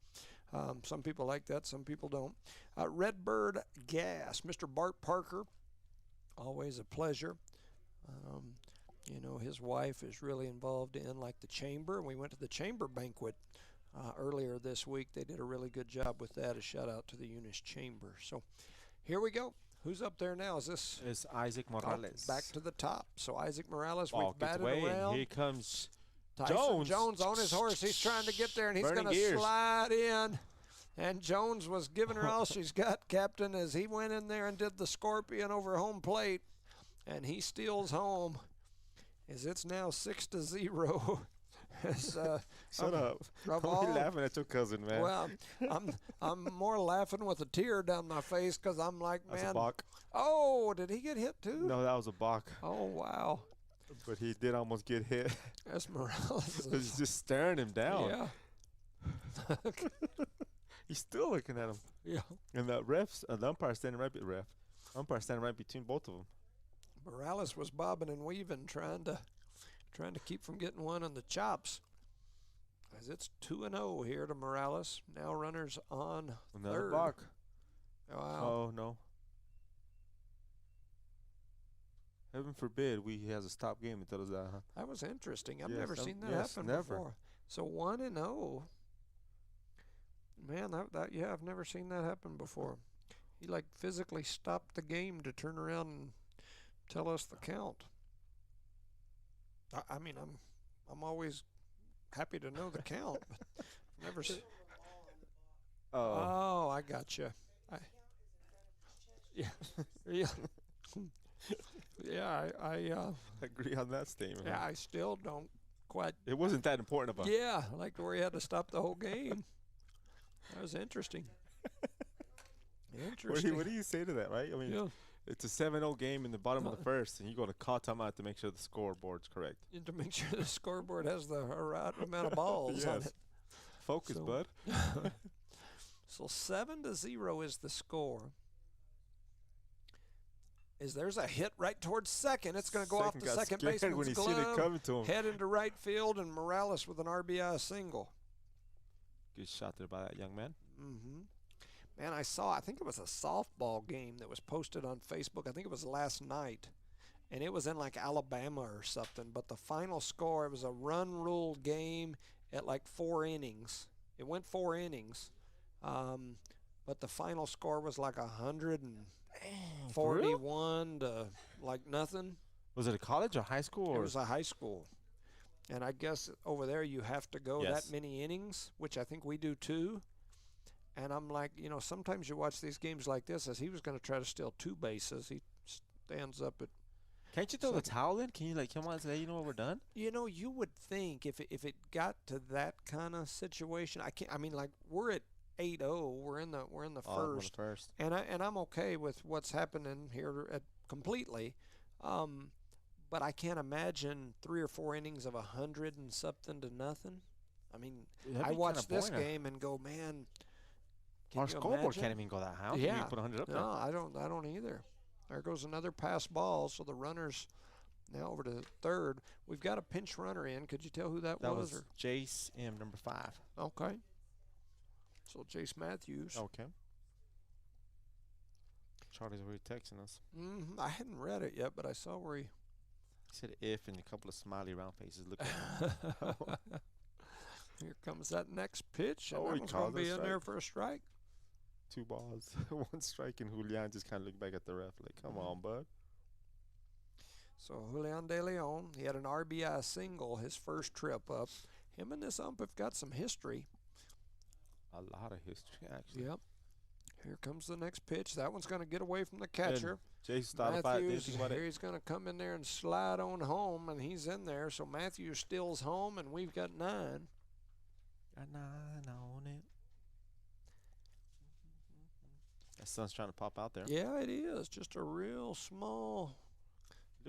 [SPEAKER 5] some people like that, some people don't. Redbird Gas, Mr. Bart Parker, always a pleasure. His wife is really involved in like the chamber, and we went to the chamber banquet earlier this week. They did a really good job with that. A shout out to the Eunice Chamber. So here we go. Who's up there now? Is this?
[SPEAKER 6] It's Isaac Morales.
[SPEAKER 5] Back to the top. So Isaac Morales,
[SPEAKER 6] Ball
[SPEAKER 5] we've
[SPEAKER 6] gets
[SPEAKER 5] batted
[SPEAKER 6] away,
[SPEAKER 5] around.
[SPEAKER 6] and here comes
[SPEAKER 5] Tyson
[SPEAKER 6] Jones.
[SPEAKER 5] on his horse. He's trying to get there, and he's
[SPEAKER 6] Burning
[SPEAKER 5] going to
[SPEAKER 6] gears.
[SPEAKER 5] slide in. And Jones was giving her all she's got, Captain, as he went in there and did the scorpion over home plate. And he steals home. As it's now 6-0.
[SPEAKER 6] Shut up. Don't be laughing at your cousin, man.
[SPEAKER 5] Well, I'm more laughing with a tear down my face because I'm like,
[SPEAKER 6] That's
[SPEAKER 5] man.
[SPEAKER 6] a balk.
[SPEAKER 5] Oh, did he get hit too?
[SPEAKER 6] No, that was a balk.
[SPEAKER 5] Oh, wow.
[SPEAKER 6] But he did almost get hit.
[SPEAKER 5] That's Morales.
[SPEAKER 6] He's just staring him down.
[SPEAKER 5] Yeah.
[SPEAKER 6] He's still looking at him.
[SPEAKER 5] Yeah.
[SPEAKER 6] And the umpire standing umpire standing right between both of them.
[SPEAKER 5] Morales was bobbing and weaving, trying to keep from getting one on the chops. As it's 2-0 here to Morales. Now runners on
[SPEAKER 6] Another
[SPEAKER 5] third.
[SPEAKER 6] balk.
[SPEAKER 5] Wow.
[SPEAKER 6] Oh, no. Heaven forbid he has a stop game and tell us that, huh?
[SPEAKER 5] That was interesting. I've
[SPEAKER 6] Yes,
[SPEAKER 5] never seen that
[SPEAKER 6] yes,
[SPEAKER 5] happen
[SPEAKER 6] never.
[SPEAKER 5] before. So 1-0. Man, I've never seen that happen before. He like physically stopped the game to turn around and tell us the count. I mean, I'm always happy to know the count, but never. Oh, I gotcha. Yeah, yeah, yeah. I
[SPEAKER 6] agree on that statement.
[SPEAKER 5] Yeah, I still don't quite.
[SPEAKER 6] It wasn't that important of a.
[SPEAKER 5] Yeah, like where he had to stop the whole game. That was interesting. Interesting.
[SPEAKER 6] What do you say to that, right? I mean,
[SPEAKER 5] Yeah.
[SPEAKER 6] it's a 7-0 game in the bottom of the first, and you go to call timeout to make sure the scoreboard's correct.
[SPEAKER 5] And to make sure the scoreboard has the right amount of balls on
[SPEAKER 6] Yes.
[SPEAKER 5] it.
[SPEAKER 6] Focus,
[SPEAKER 5] So-
[SPEAKER 6] bud.
[SPEAKER 5] So 7-0 is the score. There's a hit right towards second. It's going to go off the
[SPEAKER 6] got
[SPEAKER 5] second
[SPEAKER 6] scared
[SPEAKER 5] baseman's
[SPEAKER 6] when he
[SPEAKER 5] glove.
[SPEAKER 6] seen it coming to him.
[SPEAKER 5] Head into right field, and Morales with an RBI single.
[SPEAKER 6] Good shot there by that young man.
[SPEAKER 5] Mm-hmm. Man, I think it was a softball game that was posted on Facebook. I think it was last night. And it was in like Alabama or something. But the final score, it was a run-ruled game at like 4 innings. It went 4 innings. But the final score was like 141 to like nothing.
[SPEAKER 6] Was it a college or high school?
[SPEAKER 5] It
[SPEAKER 6] Or
[SPEAKER 5] was a high school. And I guess over there you have to go
[SPEAKER 6] Yes.
[SPEAKER 5] that many innings, which I think we do too. And I'm like, sometimes you watch these games like this, as he was going to try to steal 2 bases. He stands up at.
[SPEAKER 6] Can't you throw the towel in? Can you come on and say, we're done?
[SPEAKER 5] You would think if it got to that kind of situation, we're at 8-0. We're in the first.
[SPEAKER 6] First.
[SPEAKER 5] And I'm okay with what's happening here completely. But I can't imagine 3 or 4 innings of 100 and something to nothing. I mean, I watched this game and go, man.
[SPEAKER 6] Our
[SPEAKER 5] Can you
[SPEAKER 6] scoreboard
[SPEAKER 5] imagine?
[SPEAKER 6] can't even go that high.
[SPEAKER 5] Yeah.
[SPEAKER 6] You put 100 up there.
[SPEAKER 5] No, I don't either. There goes another pass ball. So the runner's now over to third. We've got a pinch runner in. Could you tell who that was?
[SPEAKER 6] was Jace M, number 5.
[SPEAKER 5] Okay. So Jace Matthews.
[SPEAKER 6] Okay. Charlie's already texting us.
[SPEAKER 5] I hadn't read it yet, but I saw where he.
[SPEAKER 6] He said if and a couple of smiley round faces. Look at him.
[SPEAKER 5] Here comes that next pitch. And
[SPEAKER 6] Oh,
[SPEAKER 5] that
[SPEAKER 6] he
[SPEAKER 5] one's going
[SPEAKER 6] called
[SPEAKER 5] to be
[SPEAKER 6] a
[SPEAKER 5] in there
[SPEAKER 6] strike.
[SPEAKER 5] for a strike.
[SPEAKER 6] 2 balls, 1 strike, and Julian just kind of looked back at the ref like, come on, bud.
[SPEAKER 5] So Julian De Leon, he had an RBI single his first trip up. Him and this ump have got some history.
[SPEAKER 6] A lot of history, actually.
[SPEAKER 5] Yep. Here comes the next pitch. That one's going to get away from the catcher.
[SPEAKER 6] Jace thought about it. Didn't
[SPEAKER 5] Matthews,
[SPEAKER 6] think about
[SPEAKER 5] here
[SPEAKER 6] it.
[SPEAKER 5] he's going to come in there and slide on home, and he's in there. So Matthews steals home, and we've got 9.
[SPEAKER 6] Got 9 on it. That sun's trying to pop out there.
[SPEAKER 5] Yeah, it is. Just a real small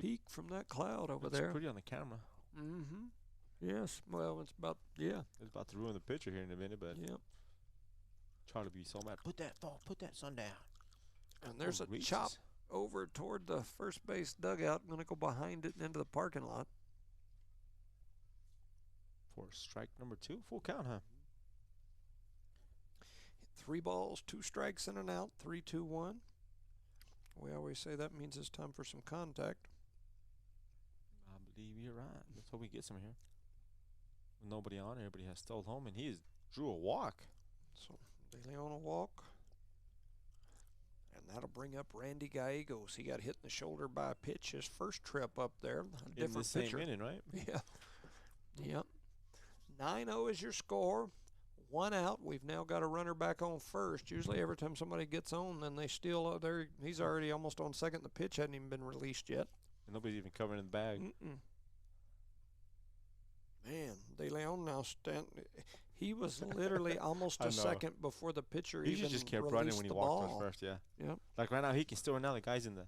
[SPEAKER 5] peak from that cloud over
[SPEAKER 6] Looks
[SPEAKER 5] there.
[SPEAKER 6] pretty on the camera.
[SPEAKER 5] Mm-hmm. Yes. Well, it's about, yeah.
[SPEAKER 6] It's about to ruin the picture here in a minute, but
[SPEAKER 5] Yep.
[SPEAKER 6] Charlie be so mad. Put that sun down.
[SPEAKER 5] And there's a
[SPEAKER 6] reaches.
[SPEAKER 5] chop over toward the first base dugout. I'm going to go behind it and into the parking lot.
[SPEAKER 6] For strike number 2. Full count, huh?
[SPEAKER 5] 3 balls, 2 strikes and an out. 3-2-1. We always say that means it's time for some contact.
[SPEAKER 6] I believe you're right. Let's hope we get some here. With nobody on, everybody has stole home, and he drew a walk.
[SPEAKER 5] So De Leon will walk. And that'll bring up Randy Gallegos. He got hit in the shoulder by a pitch his first trip up there. A
[SPEAKER 6] In
[SPEAKER 5] different
[SPEAKER 6] the same
[SPEAKER 5] pitcher.
[SPEAKER 6] inning, right?
[SPEAKER 5] Yeah. Yep. 9-0 is your score. 1 out. We've now got a runner back on first. Usually every time somebody gets on, then they steal there. He's already almost on second. The pitch hadn't even been released yet.
[SPEAKER 6] And nobody's even covering the bag.
[SPEAKER 5] Man, De Leon now he was literally almost
[SPEAKER 6] I
[SPEAKER 5] a
[SPEAKER 6] know.
[SPEAKER 5] second before the pitcher
[SPEAKER 6] He
[SPEAKER 5] even
[SPEAKER 6] just kept
[SPEAKER 5] released
[SPEAKER 6] running when he
[SPEAKER 5] the
[SPEAKER 6] walked
[SPEAKER 5] ball.
[SPEAKER 6] on first, yeah.
[SPEAKER 5] Yep.
[SPEAKER 6] Like right now, he can still run now. The guy's in the.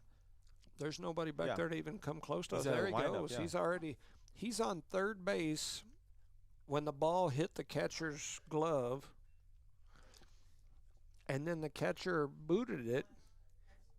[SPEAKER 5] There's nobody back
[SPEAKER 6] Yeah.
[SPEAKER 5] there to even come close to us.
[SPEAKER 6] He's at a
[SPEAKER 5] There he
[SPEAKER 6] windup,
[SPEAKER 5] goes.
[SPEAKER 6] yeah.
[SPEAKER 5] He's on third base when the ball hit the catcher's glove, and then the catcher booted it,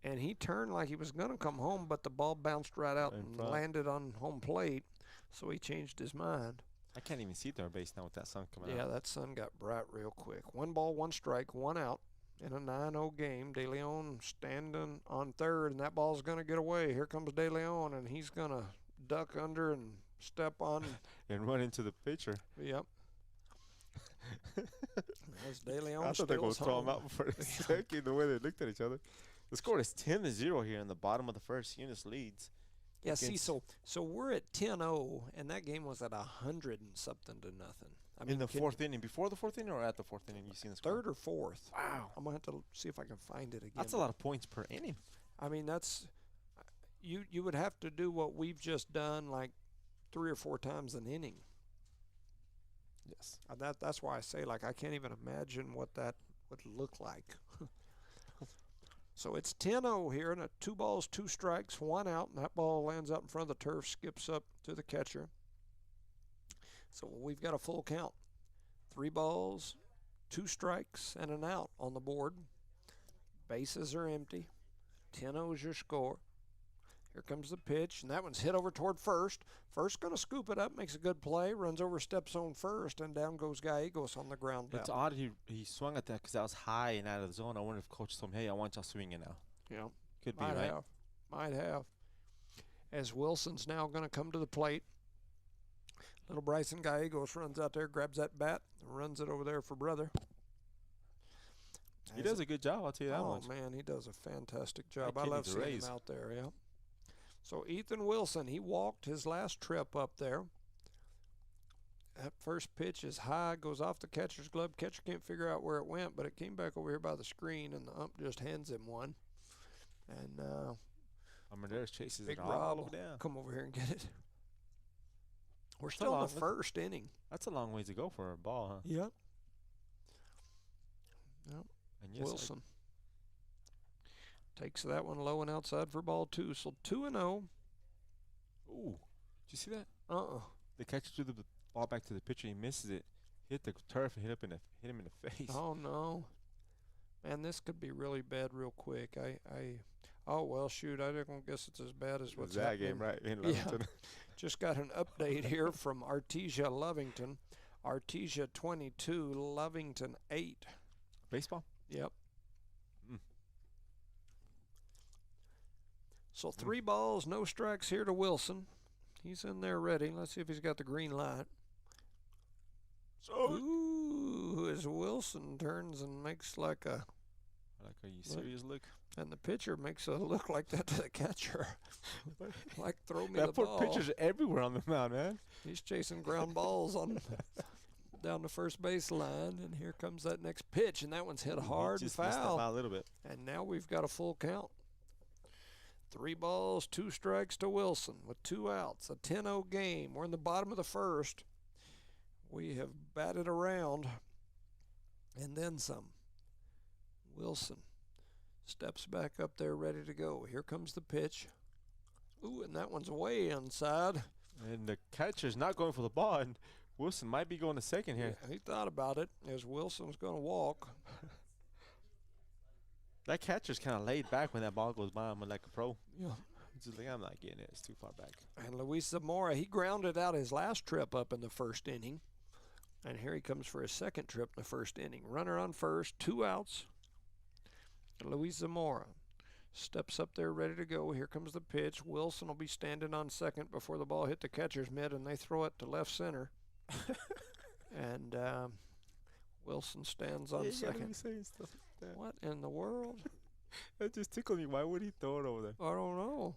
[SPEAKER 5] and he turned like he was going to come home, but the ball bounced right out
[SPEAKER 6] In
[SPEAKER 5] and
[SPEAKER 6] front.
[SPEAKER 5] landed on home plate, so he changed his mind.
[SPEAKER 6] I can't even see third base now with that sun coming
[SPEAKER 5] Yeah,
[SPEAKER 6] out.
[SPEAKER 5] that sun got bright real quick. 1 ball, 1 strike, 1 out in a 9-0 game. De Leon standing on third, and that ball's going to get away. Here comes De Leon, and he's going to duck under and step on.
[SPEAKER 6] And run into the pitcher.
[SPEAKER 5] Yep. As De Leon
[SPEAKER 6] I thought they were going
[SPEAKER 5] steals
[SPEAKER 6] to throw him
[SPEAKER 5] home.
[SPEAKER 6] out for a second, the way they looked at each other. The score is 10-0 here in the bottom of the first. Eunice leads.
[SPEAKER 5] Yeah, see,
[SPEAKER 6] against-
[SPEAKER 5] so we're at 10-0, and that game was at 100 and something to nothing. I mean,
[SPEAKER 6] in the fourth inning. Before the fourth inning or at the fourth inning? You seen the score?
[SPEAKER 5] third or fourth.
[SPEAKER 6] Wow.
[SPEAKER 5] I'm going to have to see if I can find it again.
[SPEAKER 6] That's a lot of points per inning.
[SPEAKER 5] I mean, that's you would have to do what we've just done like 3 or 4 times an inning.
[SPEAKER 6] Yes.
[SPEAKER 5] That's why I say, like, I can't even imagine what that would look like. So it's 10-0 here, and 2 balls, 2 strikes, 1 out, and that ball lands out in front of the turf, skips up to the catcher. So we've got a full count. 3 balls, 2 strikes, and an out on the board. Bases are empty. 10-0 is your score. Here comes the pitch, and that one's hit over toward first. First going to scoop it up, makes a good play, runs over, steps on first, and down goes Gallegos on the ground
[SPEAKER 6] It's
[SPEAKER 5] out.
[SPEAKER 6] odd he swung at that because that was high and out of the zone. I wonder if coach told him, hey, I want y'all swinging now.
[SPEAKER 5] Yeah,
[SPEAKER 6] Could be,
[SPEAKER 5] might
[SPEAKER 6] right?
[SPEAKER 5] have. Might have. As Wilson's now going to come to the plate. Little Bryson Gallegos runs out there, grabs that bat, and runs it over there for brother.
[SPEAKER 6] He does a good job, I'll tell you that much.
[SPEAKER 5] Oh, man, he does a fantastic job. I
[SPEAKER 6] kid
[SPEAKER 5] love
[SPEAKER 6] needs a
[SPEAKER 5] seeing him
[SPEAKER 6] raise.
[SPEAKER 5] out there, yeah. So Ethan Wilson, he walked his last trip up there. That first pitch is high, goes off the catcher's glove. Catcher can't figure out where it went, but it came back over here by the screen, and the ump just hands him one. And
[SPEAKER 6] Amadeus chases
[SPEAKER 5] Big
[SPEAKER 6] it all
[SPEAKER 5] Rob
[SPEAKER 6] over
[SPEAKER 5] will
[SPEAKER 6] down.
[SPEAKER 5] come over here and get it. We're
[SPEAKER 6] That's a
[SPEAKER 5] still in
[SPEAKER 6] long-
[SPEAKER 5] the first inning.
[SPEAKER 6] That's a long ways to go for a ball, huh?
[SPEAKER 5] Yep.
[SPEAKER 6] And yes,
[SPEAKER 5] Wilson takes that one low and outside for ball 2. So 2-0.
[SPEAKER 6] Ooh, did you see that? The catcher threw the ball back to the pitcher. He misses it. Hit the turf and hit him in the face.
[SPEAKER 5] Oh no. Man, this could be really bad real quick. Oh well, shoot. I don't guess it's as bad as
[SPEAKER 6] It was
[SPEAKER 5] what's
[SPEAKER 6] that
[SPEAKER 5] happening.
[SPEAKER 6] game, right? In
[SPEAKER 5] Yeah.
[SPEAKER 6] Lovington.
[SPEAKER 5] Just got an update here from Artesia Lovington. Artesia 22, Lovington 8.
[SPEAKER 6] Baseball?
[SPEAKER 5] Yep.
[SPEAKER 6] Mm.
[SPEAKER 5] So 3 balls, no strikes here to Wilson. He's in there ready. Let's see if he's got the green light. Ooh, as Wilson turns and makes like a,
[SPEAKER 6] Like, are you serious, look?
[SPEAKER 5] and the pitcher makes a look like that to the catcher. Like, throw me
[SPEAKER 6] That
[SPEAKER 5] the
[SPEAKER 6] poor
[SPEAKER 5] ball.
[SPEAKER 6] pitcher's everywhere on the mound, man.
[SPEAKER 5] He's chasing ground balls on down the first base line, and here comes that next pitch, and that one's hit hard
[SPEAKER 6] He
[SPEAKER 5] and
[SPEAKER 6] just missed that
[SPEAKER 5] foul.
[SPEAKER 6] foul a little bit.
[SPEAKER 5] And now we've got a full count. 3 balls, 2 strikes to Wilson with 2 outs. A 10-0 game. We're in the bottom of the first. We have batted around and then some. Wilson Steps back up there, ready to go. Here comes the pitch. Ooh, and that one's way inside.
[SPEAKER 6] And the catcher's not going for the ball, and Wilson might be going to second here.
[SPEAKER 5] Yeah, he thought about it as Wilson's going to walk.
[SPEAKER 6] That catcher's kind of laid back when that ball goes by him like a pro.
[SPEAKER 5] Yeah.
[SPEAKER 6] He's just like, I'm not getting it. It's too far back.
[SPEAKER 5] And Luis Zamora, he grounded out his last trip up in the first inning. And here he comes for his second trip in the first inning. Runner on first, 2 outs. Luis Zamora steps up there ready to go. Here comes the pitch. Wilson will be standing on second before the ball hit the catcher's mitt, and they throw it to left center. And Wilson stands on second.
[SPEAKER 6] Stuff like that.
[SPEAKER 5] What in the world?
[SPEAKER 6] That just tickled me. Why would he throw it over there?
[SPEAKER 5] I don't know.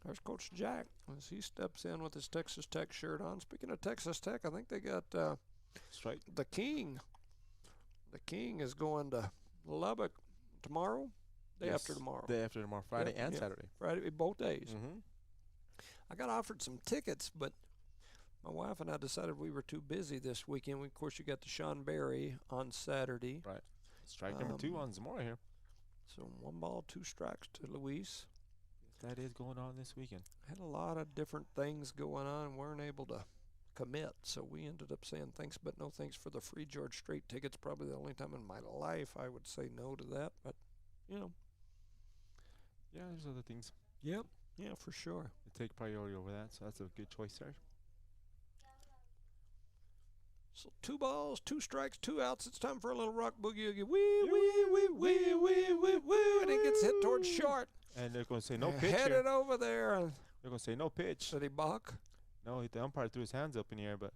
[SPEAKER 5] There's Coach Jack as he steps in with his Texas Tech shirt on. Speaking of Texas Tech, I think they got
[SPEAKER 6] Strike.
[SPEAKER 5] the King. The King is going to Lubbock tomorrow. Day after tomorrow.
[SPEAKER 6] Day after tomorrow. Friday and Saturday.
[SPEAKER 5] Friday, both days.
[SPEAKER 6] Mm-hmm.
[SPEAKER 5] I got offered some tickets, but my wife and I decided we were too busy this weekend. Of course, you got the Sean Berry on Saturday.
[SPEAKER 6] Right. Strike number 2 on Zamora here.
[SPEAKER 5] So 1 ball, 2 strikes to Luis.
[SPEAKER 6] That is going on this weekend.
[SPEAKER 5] Had a lot of different things going on. Weren't able to commit, so we ended up saying thanks, but no thanks for the free George Strait tickets. Probably the only time in my life I would say no to that, but, you know.
[SPEAKER 6] Yeah, there's other things.
[SPEAKER 5] Yep. Yeah, for sure.
[SPEAKER 6] They take priority over that, so that's a good choice there.
[SPEAKER 5] So 2 balls, 2 strikes, 2 outs. It's time for a little rock boogie oogie. Wee, wee, wee, wee, wee, wee, wee. And he gets hit towards short.
[SPEAKER 6] And they're going to say no pitch here.
[SPEAKER 5] Headed over there.
[SPEAKER 6] They're going to say no pitch.
[SPEAKER 5] Did he balk?
[SPEAKER 6] No, the umpire threw his hands up in the air, but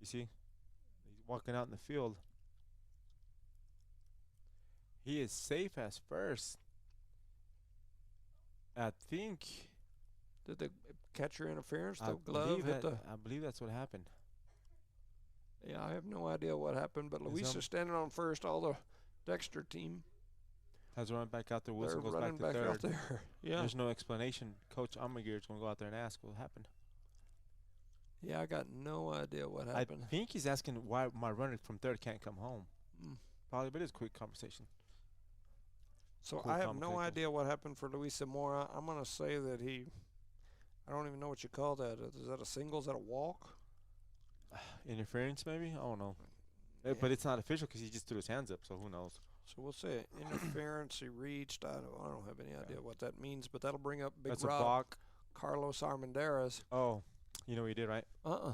[SPEAKER 6] you see, he's walking out in the field. He is safe as first. I think.
[SPEAKER 5] Did the catcher interference?
[SPEAKER 6] I
[SPEAKER 5] The glove hit the.
[SPEAKER 6] I believe that's what happened.
[SPEAKER 5] Yeah, I have no idea what happened, but Luis is standing on first. All the Dexter team.
[SPEAKER 6] Has run back out there. Wilson
[SPEAKER 5] They're
[SPEAKER 6] goes
[SPEAKER 5] running
[SPEAKER 6] back to third.
[SPEAKER 5] out there. Yeah.
[SPEAKER 6] There's no explanation. Coach Almaguer is going to go out there and ask what happened.
[SPEAKER 5] Yeah, I got no idea what happened.
[SPEAKER 6] I think he's asking why my runner from third can't come home.
[SPEAKER 5] Mm.
[SPEAKER 6] Probably, but it's a quick conversation.
[SPEAKER 5] So
[SPEAKER 6] Cool
[SPEAKER 5] I have no
[SPEAKER 6] commentator.
[SPEAKER 5] idea what happened for Luis Zamora. I'm going to say that I don't even know what you call that. Is that a single? Is that a walk?
[SPEAKER 6] Interference, maybe? I don't know.
[SPEAKER 5] Yeah.
[SPEAKER 6] But it's not official because he just threw his hands up, so who knows?
[SPEAKER 5] So we'll say interference. He reached. I don't have any idea what that means, but that'll bring up Big
[SPEAKER 6] That's
[SPEAKER 5] Rob,
[SPEAKER 6] a balk.
[SPEAKER 5] Carlos Armendariz.
[SPEAKER 6] Oh, you know what he did, right?
[SPEAKER 5] Uh-uh.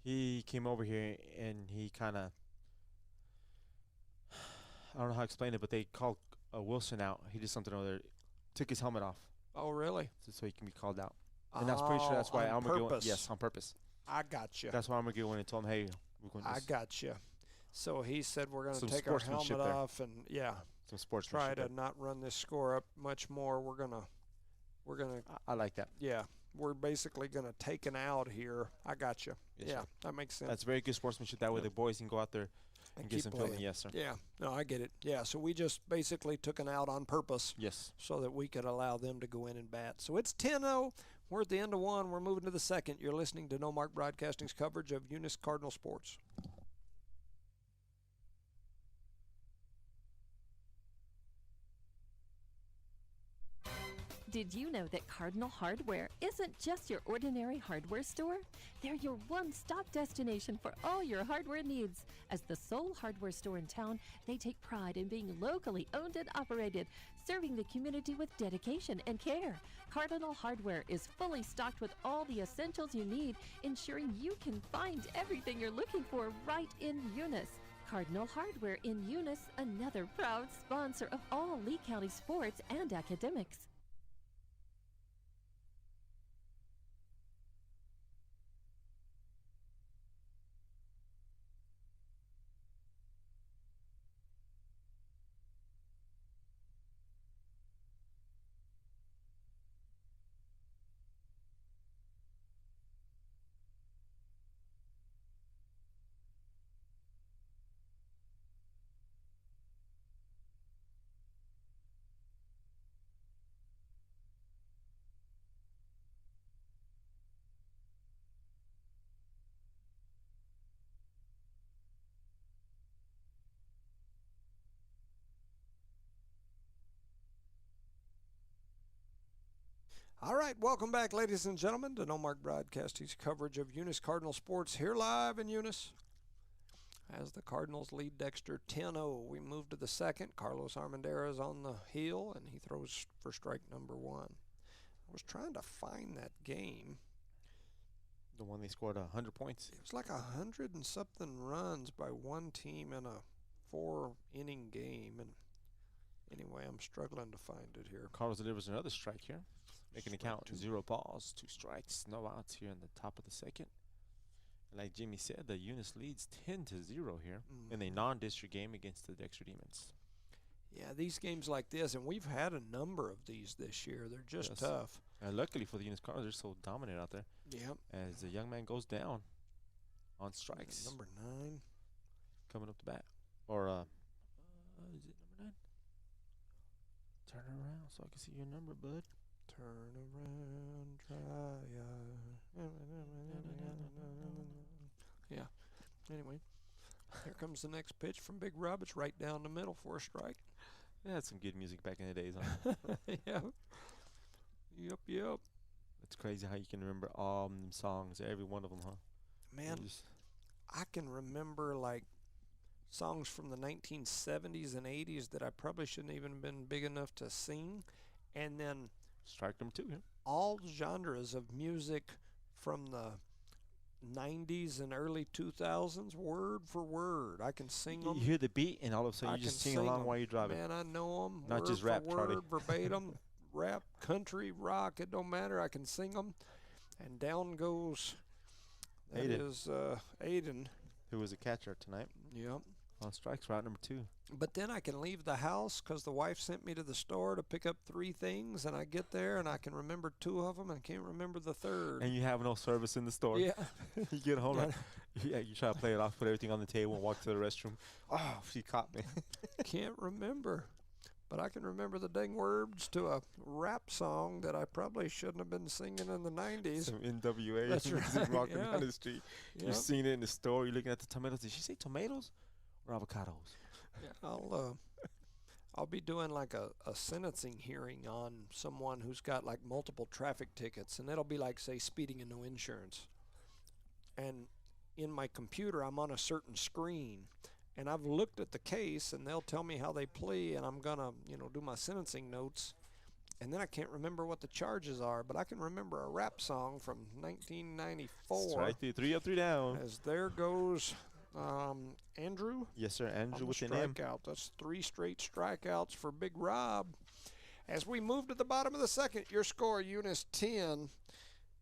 [SPEAKER 6] He came over here and he kind of, I don't know how to explain it, but they called Wilson out. He did something over there. Took his helmet off
[SPEAKER 5] Oh, really?
[SPEAKER 6] so he can be called out. And that's pretty sure that's why
[SPEAKER 5] on
[SPEAKER 6] Almaguer went.
[SPEAKER 5] purpose.
[SPEAKER 6] Yes, on purpose.
[SPEAKER 5] I got you.
[SPEAKER 6] That's why Almaguer went and told him, hey, we're going to
[SPEAKER 5] I got you. So he said we're going to
[SPEAKER 6] Some
[SPEAKER 5] take our helmet
[SPEAKER 6] sportsmanship there.
[SPEAKER 5] off and
[SPEAKER 6] some sportsmanship.
[SPEAKER 5] try to not run this score up much more. We're gonna
[SPEAKER 6] I like that.
[SPEAKER 5] we're basically gonna take an out here. I got you.
[SPEAKER 6] Yes,
[SPEAKER 5] Yeah,
[SPEAKER 6] sir.
[SPEAKER 5] that makes sense.
[SPEAKER 6] That's very good sportsmanship. That way the boys can go out there and get
[SPEAKER 5] keep
[SPEAKER 6] some
[SPEAKER 5] playing.
[SPEAKER 6] feeling. Yes, sir.
[SPEAKER 5] Yeah, no, I get it. Yeah, so we just basically took an out on purpose
[SPEAKER 6] Yes.
[SPEAKER 5] so that we could allow them to go in and bat. So it's 10-0. We're at the end of one. We're moving to the second. You're listening to No Mark Broadcasting's coverage of Eunice Cardinal Sports.
[SPEAKER 1] Did you know that Cardinal Hardware isn't just your ordinary hardware store? They're your one-stop destination for all your hardware needs. As the sole hardware store in town, they take pride in being locally owned and operated, serving the community with dedication and care. Cardinal Hardware is fully stocked with all the essentials you need, ensuring you can find everything you're looking for right in Eunice. Cardinal Hardware in Eunice, another proud sponsor of all Lee County sports and academics.
[SPEAKER 5] All right, welcome back, ladies and gentlemen, to No Mark Broadcasting's coverage of Eunice Cardinal sports here live in Eunice. As the Cardinals lead Dexter 10-0, we move to the second. Carlos Armendariz on the hill, and he throws for strike number one. I was trying to find that game.
[SPEAKER 6] The one they scored 100 points.
[SPEAKER 5] It was like 100 and something runs by one team in a 4-inning game. And anyway, I'm struggling to find it here.
[SPEAKER 6] Carlos delivers another strike here. Making it count.
[SPEAKER 5] Two.
[SPEAKER 6] 0 balls, 2 strikes, no outs here in the top of the second. Like Jimmy said, the Eunice leads 10-0 here in a non-district game against the Dexter Demons.
[SPEAKER 5] Yeah, these games like this, and we've had a number of these this year. They're just tough.
[SPEAKER 6] Luckily for the Eunice Cardinals, they're so dominant out there.
[SPEAKER 5] Yep.
[SPEAKER 6] As the young man goes down on strikes.
[SPEAKER 5] Number 9.
[SPEAKER 6] Coming up the bat. Or, is it number 9? Turn around so I can see your number, bud.
[SPEAKER 5] Turn around, try. Yeah. Anyway, here comes the next pitch from Big Rob. It's right down the middle for a strike.
[SPEAKER 6] They had some good music back in the days, huh?
[SPEAKER 5] Yeah. Yep.
[SPEAKER 6] It's crazy how you can remember all them songs, every one of them, huh?
[SPEAKER 5] Man, I can remember like songs from the 1970s and 80s that I probably shouldn't even been big enough to sing, and then
[SPEAKER 6] strike number 2 here.
[SPEAKER 5] All genres of music from the 90s and early 2000s, word for word. I can sing them.
[SPEAKER 6] You hear the beat, and all of a sudden you just sing along while you're driving.
[SPEAKER 5] Man, I know them.
[SPEAKER 6] Not
[SPEAKER 5] word
[SPEAKER 6] just rap,
[SPEAKER 5] for
[SPEAKER 6] Charlie.
[SPEAKER 5] word, verbatim, rap, country, rock. It don't matter. I can sing them. And down goes. That is Aiden,
[SPEAKER 6] who was a catcher tonight.
[SPEAKER 5] Yep.
[SPEAKER 6] On strikes, route number 2.
[SPEAKER 5] But then I can leave the house because the wife sent me to the store to pick up 3 things, and I get there and I can remember 2 of them and can't remember the third.
[SPEAKER 6] And you have no service in the store.
[SPEAKER 5] Yeah.
[SPEAKER 6] You get home, you try to play it off, put everything on the table, and walk to the restroom. Oh, she caught me.
[SPEAKER 5] Can't remember. But I can remember the dang words to a rap song that I probably shouldn't have been singing in the 90s.
[SPEAKER 6] Some NWA.
[SPEAKER 5] That's right.
[SPEAKER 6] Rocking down the street.
[SPEAKER 5] Yep.
[SPEAKER 6] You're seeing it in the store. You're looking at the tomatoes. Did she say tomatoes or avocados?
[SPEAKER 5] Yeah, I'll be doing like a sentencing hearing on someone who's got like multiple traffic tickets, and it'll be like, say, speeding and no insurance. And in my computer, I'm on a certain screen, and I've looked at the case, and they'll tell me how they plea, and I'm gonna, do my sentencing notes, and then I can't remember what the charges are, but I can remember a rap song from 1994.
[SPEAKER 6] Strike 3 up, 3 down.
[SPEAKER 5] As there goes. Andrew?
[SPEAKER 6] Yes, sir. Andrew with an
[SPEAKER 5] M. That's 3 straight strikeouts for Big Rob. As we move to the bottom of the second, your score, Eunice 10,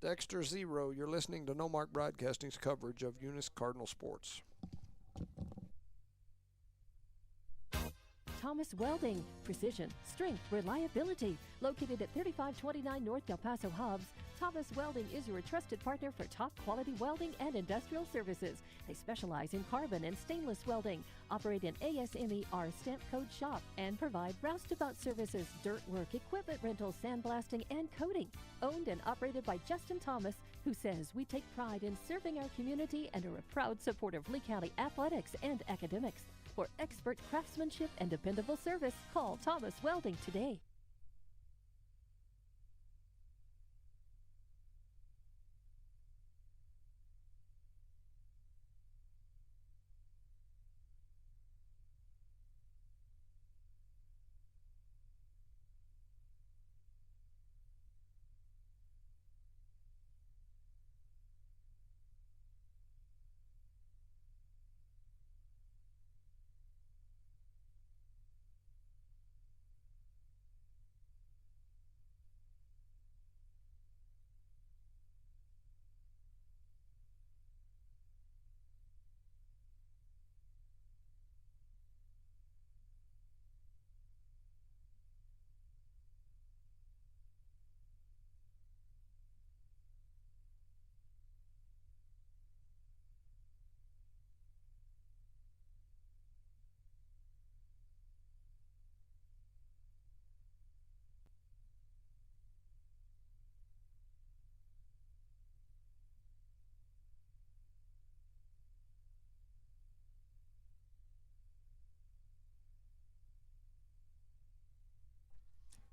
[SPEAKER 5] Dexter 0. You're listening to No Mark Broadcasting's coverage of Eunice Cardinal sports.
[SPEAKER 1] Thomas Welding, precision, strength, reliability. Located at 3529 North Del Paso Hubs, Thomas Welding is your trusted partner for top quality welding and industrial services. They specialize in carbon and stainless welding, operate an ASME-R stamp code shop, and provide roustabout services, dirt work, equipment rental, sandblasting, and coating. Owned and operated by Justin Thomas, who says we take pride in serving our community and are a proud supporter of Lee County athletics and academics. For expert craftsmanship and dependable service, call Thomas Welding today.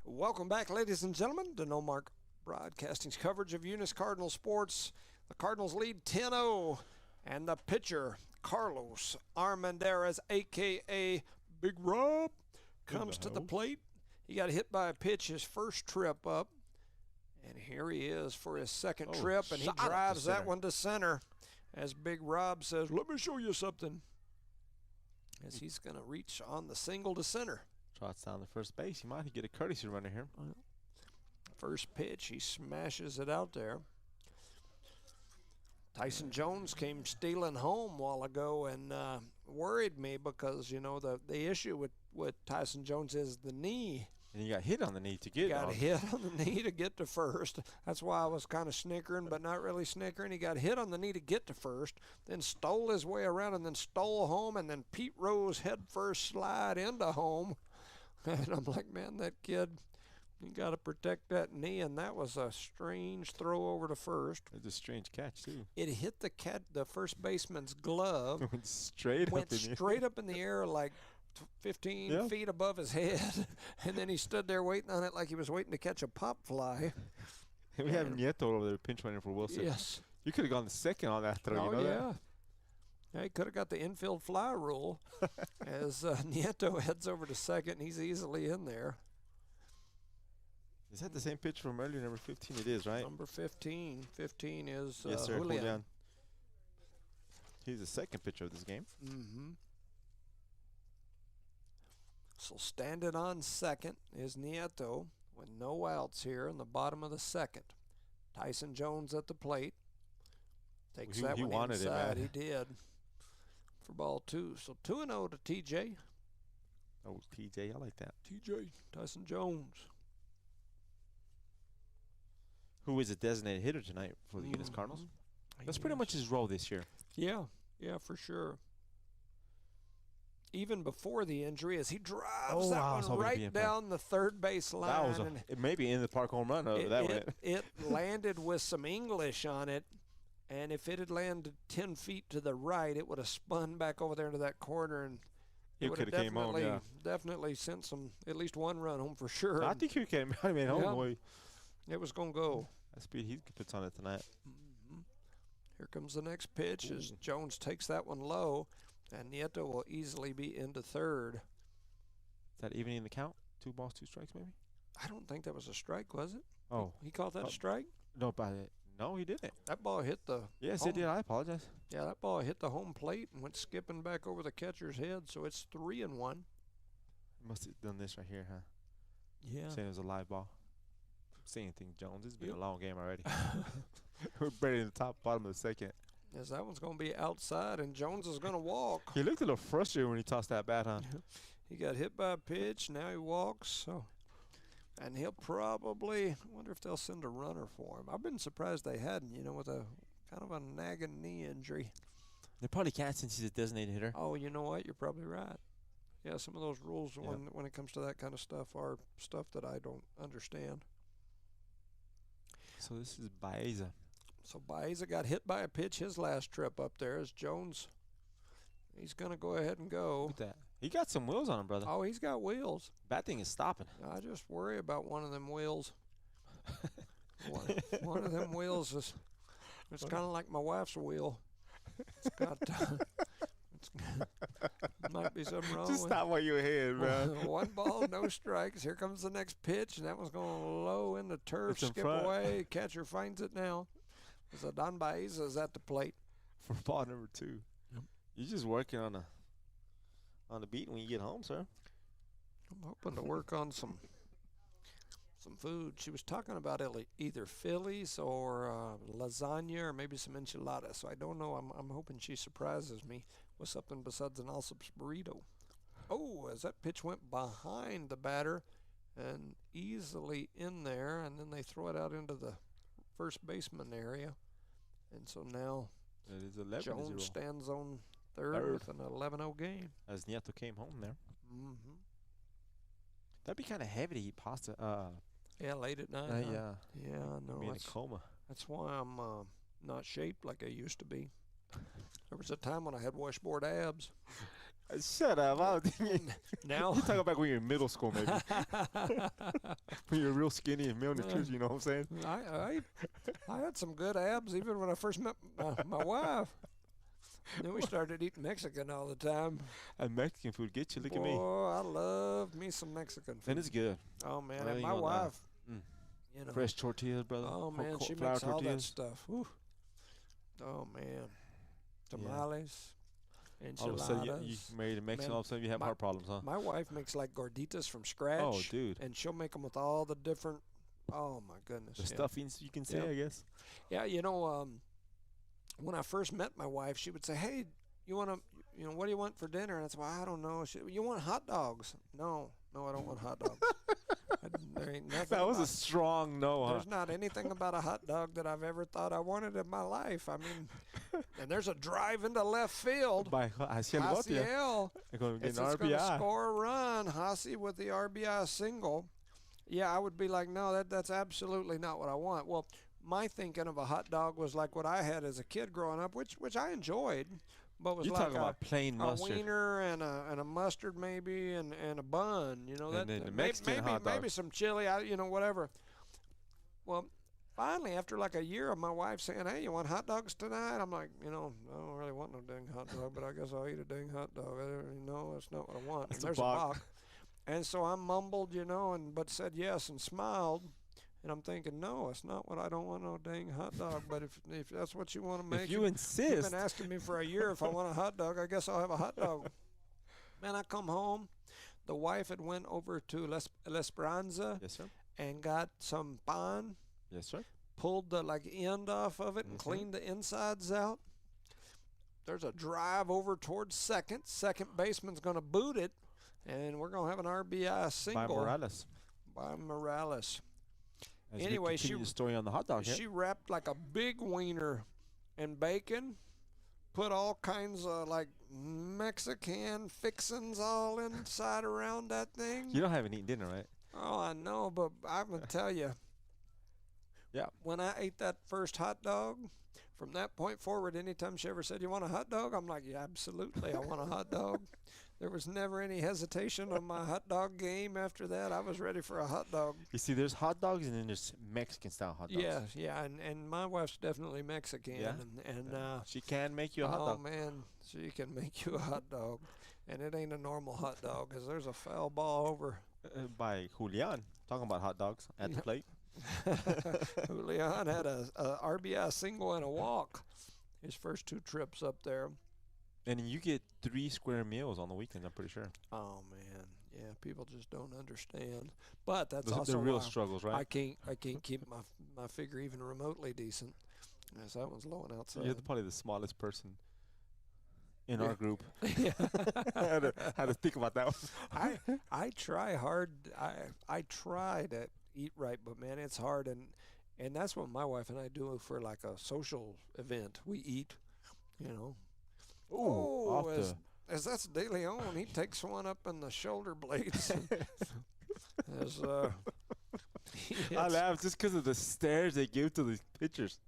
[SPEAKER 5] Welcome back, ladies and gentlemen, to No Mark Broadcasting's coverage of Eunice Cardinal sports. The Cardinals lead 10-0, and the pitcher, Carlos Armendariz, a.k.a. Big Rob, comes to the plate. He got hit by a pitch his first trip up, and here he is for his second trip, and he drives that one to center. As Big Rob says, let me show you something. As he's going to reach on the single to center.
[SPEAKER 6] Trots down the first base. He might get a courtesy runner here.
[SPEAKER 5] First pitch, he smashes it out there. Tyson Jones came stealing home a while ago and worried me because, you know, the issue with Tyson Jones is the knee.
[SPEAKER 6] And he got hit on the knee to get
[SPEAKER 5] Got hit on the knee to get to first. That's why I was kind of snickering, but not really snickering. He got hit on the knee to get to first, then stole his way around and then stole home, and then Pete Rose head first slide into home. And I'm like, man, that kid, you got to protect that knee, and that was a strange throw over to first.
[SPEAKER 6] It's a strange catch, too.
[SPEAKER 5] It hit the first baseman's glove.
[SPEAKER 6] Went straight
[SPEAKER 5] up in the air like 15 feet above his head, and then he stood there waiting on it like he was waiting to catch a pop fly.
[SPEAKER 6] We have Nieto over there pinch running for Wilson.
[SPEAKER 5] Yes.
[SPEAKER 6] You could have gone the second on that throw.
[SPEAKER 5] Oh,
[SPEAKER 6] you know
[SPEAKER 5] yeah.
[SPEAKER 6] That?
[SPEAKER 5] Yeah, he could have got the infield fly rule as Nieto heads over to second. He's easily in there.
[SPEAKER 6] Is that the same pitch from earlier, number 15? It is, right?
[SPEAKER 5] Number 15. 15 is
[SPEAKER 6] yes, sir.
[SPEAKER 5] Julian.
[SPEAKER 6] He's the second pitcher of this game.
[SPEAKER 5] Mm-hmm. So standing on second is Nieto with no outs here in the bottom of the second. Tyson Jones at the plate. Takes that one
[SPEAKER 6] wanted
[SPEAKER 5] inside.
[SPEAKER 6] It, man.
[SPEAKER 5] He did. For ball 2. So 2-0 to TJ.
[SPEAKER 6] Oh, TJ, I like that.
[SPEAKER 5] TJ, Tyson Jones.
[SPEAKER 6] Who is a designated hitter tonight for the Eunice Cardinals? That's pretty much his role this year.
[SPEAKER 5] Yeah, for sure. Even before the injury, as he drives that one right down the third base line.
[SPEAKER 6] That was it may be in the park home run.
[SPEAKER 5] It landed with some English on it, and if it had landed 10 feet to the right, it would have spun back over there into that corner, and it would have definitely sent at least one run home for sure.
[SPEAKER 6] I think he came home, boy.
[SPEAKER 5] It was going to go.
[SPEAKER 6] That speed he puts on it tonight.
[SPEAKER 5] Mm-hmm. Here comes the next pitch as Jones takes that one low, and Nieto will easily be into third.
[SPEAKER 6] Is that evening the count? 2 balls, 2 strikes, maybe?
[SPEAKER 5] I don't think that was a strike, was it?
[SPEAKER 6] Oh.
[SPEAKER 5] He called that a strike?
[SPEAKER 6] No, no, he didn't.
[SPEAKER 5] That ball hit the
[SPEAKER 6] Yes, it did. I apologize.
[SPEAKER 5] Yeah, that ball hit the home plate and went skipping back over the catcher's head, so it's 3-1.
[SPEAKER 6] Must have done this right here, huh?
[SPEAKER 5] Yeah.
[SPEAKER 6] Saying it was a live ball. Saying anything, Jones. It's been a long game already. We're barely in the bottom of the second.
[SPEAKER 5] Yes, that one's going to be outside, and Jones is going to walk.
[SPEAKER 6] He looked a little frustrated when he tossed that bat, huh?
[SPEAKER 5] He got hit by a pitch. Now he walks. So, and he'll probably, I wonder if they'll send a runner for him. I've been surprised they hadn't, with a kind of a nagging knee injury.
[SPEAKER 6] They probably can't since he's a designated hitter.
[SPEAKER 5] Oh, you know what? You're probably right. Yeah, some of those rules when it comes to that kind of stuff are stuff that I don't understand.
[SPEAKER 6] So this is Baeza.
[SPEAKER 5] So Baeza got hit by a pitch his last trip up there as Jones. He's going to go ahead and go.
[SPEAKER 6] Look at that. He got some wheels on him, brother.
[SPEAKER 5] Oh, he's got wheels.
[SPEAKER 6] That thing is stopping.
[SPEAKER 5] I just worry about one of them wheels. one of them wheels is, it's kind of like my wife's wheel. It's got, might be something wrong
[SPEAKER 6] Just
[SPEAKER 5] with
[SPEAKER 6] stop while you're ahead, man.
[SPEAKER 5] 1 ball, no strikes. Here comes the next pitch, and that one's going low in the turf. Skip away. Catcher finds it now. So Don Baeza is at the plate.
[SPEAKER 6] For ball number 2. Yep. You're just working on the beat when you get home, sir.
[SPEAKER 5] I'm hoping to work on some food. She was talking about either Phillies or lasagna or maybe some enchiladas. So I don't know. I'm hoping she surprises me with something besides an Allsup's burrito. Oh, as that pitch went behind the batter and easily in there, and then they throw it out into the first baseman area. And so now Jones stands on third with an 11-0 game.
[SPEAKER 6] As Nieto came home there.
[SPEAKER 5] Mm-hmm.
[SPEAKER 6] That'd be kind of heavy to eat pasta.
[SPEAKER 5] Yeah, late at night.
[SPEAKER 6] Yeah,
[SPEAKER 5] no.
[SPEAKER 6] In a coma.
[SPEAKER 5] That's why I'm not shaped like I used to be. There was a time when I had washboard abs.
[SPEAKER 6] Shut up.
[SPEAKER 5] Now
[SPEAKER 6] You talking about when you're in middle school, maybe. When you're real skinny and malnourished, you know what I'm saying?
[SPEAKER 5] I had some good abs even when I first met my wife. Then we started eating Mexican all the time.
[SPEAKER 6] And Mexican food gets you. Look
[SPEAKER 5] Boy,
[SPEAKER 6] at me.
[SPEAKER 5] I love me some Mexican food.
[SPEAKER 6] And it's good.
[SPEAKER 5] Oh man,
[SPEAKER 6] I
[SPEAKER 5] and
[SPEAKER 6] ain't
[SPEAKER 5] my
[SPEAKER 6] gonna lie.
[SPEAKER 5] wife, you know,
[SPEAKER 6] Fresh tortillas, brother.
[SPEAKER 5] oh man, she
[SPEAKER 6] flour
[SPEAKER 5] makes all that
[SPEAKER 6] tortillas.
[SPEAKER 5] stuff. Whew. Oh man, tamales,
[SPEAKER 6] All of a sudden, you
[SPEAKER 5] enchiladas.
[SPEAKER 6] married a Mexican,
[SPEAKER 5] Man,
[SPEAKER 6] all of a sudden you have
[SPEAKER 5] my-
[SPEAKER 6] heart problems, huh?
[SPEAKER 5] My wife makes like gorditas from scratch.
[SPEAKER 6] Oh, dude.
[SPEAKER 5] And she'll make them with all the different. Oh my goodness.
[SPEAKER 6] The
[SPEAKER 5] yeah.
[SPEAKER 6] stuffings, you can say,
[SPEAKER 5] Yeah.
[SPEAKER 6] I guess.
[SPEAKER 5] Yeah, you know, when I first met my wife, she would say, "Hey, you want to, what do you want for dinner?" And I said, "Well, I don't know." You want hot dogs? No, I don't want hot dogs. There ain't nothing.
[SPEAKER 6] That was a
[SPEAKER 5] about-
[SPEAKER 6] strong no, huh?
[SPEAKER 5] There's not anything about a hot dog that I've ever thought I wanted in my life. I mean, and there's a drive into left field.
[SPEAKER 6] By hacia el bote.
[SPEAKER 5] Haciel.
[SPEAKER 6] They're going to get
[SPEAKER 5] It's
[SPEAKER 6] an
[SPEAKER 5] going to
[SPEAKER 6] RBI.
[SPEAKER 5] score a run. Hasi with the RBI single. Yeah, I would be like, no, that's absolutely not what I want. Well, my thinking of a hot dog was like what I had as a kid growing up, which I enjoyed, but was
[SPEAKER 6] You're
[SPEAKER 5] like
[SPEAKER 6] talking about plain
[SPEAKER 5] a
[SPEAKER 6] mustard.
[SPEAKER 5] wiener and a mustard maybe and a bun. You know,
[SPEAKER 6] And then the
[SPEAKER 5] may-
[SPEAKER 6] Mexican
[SPEAKER 5] maybe
[SPEAKER 6] hot dog.
[SPEAKER 5] maybe some chili. Whatever. Well, finally, after like a year of my wife saying, "Hey, you want hot dogs tonight?" I'm like, I don't really want no dang hot dog, but I guess I'll eat a dang hot dog. That's not what I want.
[SPEAKER 6] That's
[SPEAKER 5] And
[SPEAKER 6] a
[SPEAKER 5] there's a
[SPEAKER 6] bog.
[SPEAKER 5] bog. And so I mumbled, but said yes and smiled. And I'm thinking, no, it's not what I don't want no dang hot dog. But if that's what you want to make,
[SPEAKER 6] If you
[SPEAKER 5] you've
[SPEAKER 6] insist.
[SPEAKER 5] been asking me for a year if I want a hot dog, I guess I'll have a hot dog. Man, I come home. The wife had went over to La Esperanza
[SPEAKER 6] Yes, sir.
[SPEAKER 5] and got some pan,
[SPEAKER 6] Yes, sir.
[SPEAKER 5] pulled the end off of it and
[SPEAKER 6] Mhm.
[SPEAKER 5] cleaned the insides out. There's a drive over towards second. Second baseman's going to boot it, and we're going to have an RBI
[SPEAKER 6] By
[SPEAKER 5] single
[SPEAKER 6] Morales.
[SPEAKER 5] by Morales.
[SPEAKER 6] As we
[SPEAKER 5] Anyway,
[SPEAKER 6] continue the story on the hot dog.
[SPEAKER 5] She wrapped like a big wiener in bacon, put all kinds of like Mexican fixins all inside around that thing.
[SPEAKER 6] You don't have eaten dinner, right?
[SPEAKER 5] Oh, I know, but I'm going to tell you.
[SPEAKER 6] Yeah.
[SPEAKER 5] When I ate that first hot dog, from that point forward, anytime she ever said, "You want a hot dog?" I'm like, "Yeah, absolutely, I want a hot dog." There was never any hesitation on my hot dog game after that. I was ready for a hot dog.
[SPEAKER 6] You see, there's hot dogs and then there's Mexican style hot dogs.
[SPEAKER 5] Yeah, and my wife's definitely Mexican.
[SPEAKER 6] Yeah?
[SPEAKER 5] And
[SPEAKER 6] She can make you a hot
[SPEAKER 5] oh,
[SPEAKER 6] dog.
[SPEAKER 5] man, she can make you a hot dog. And it ain't a normal hot dog because there's a foul ball over.
[SPEAKER 6] By Julian. Talking about hot dogs at the
[SPEAKER 5] Yeah.
[SPEAKER 6] plate.
[SPEAKER 5] Julian had a RBI single and a walk his first two trips up there.
[SPEAKER 6] And you get 3 square meals on the weekend, I'm pretty sure.
[SPEAKER 5] Oh man, yeah, people just don't understand. But that's
[SPEAKER 6] Those are
[SPEAKER 5] also
[SPEAKER 6] the real
[SPEAKER 5] why
[SPEAKER 6] struggles, right?
[SPEAKER 5] I can't keep my figure even remotely decent. Yes, that one's low and outside.
[SPEAKER 6] You're probably the smallest person in
[SPEAKER 5] Yeah.
[SPEAKER 6] our group.
[SPEAKER 5] Yeah.
[SPEAKER 6] I had to think about that one.
[SPEAKER 5] I try hard. I try to eat right, but man, it's hard, and that's what my wife and I do for like a social event. We eat,
[SPEAKER 6] Ooh,
[SPEAKER 5] as that's De Leon, he takes one up in the shoulder blades. as
[SPEAKER 6] I laugh just because of the stares they give to these pitchers.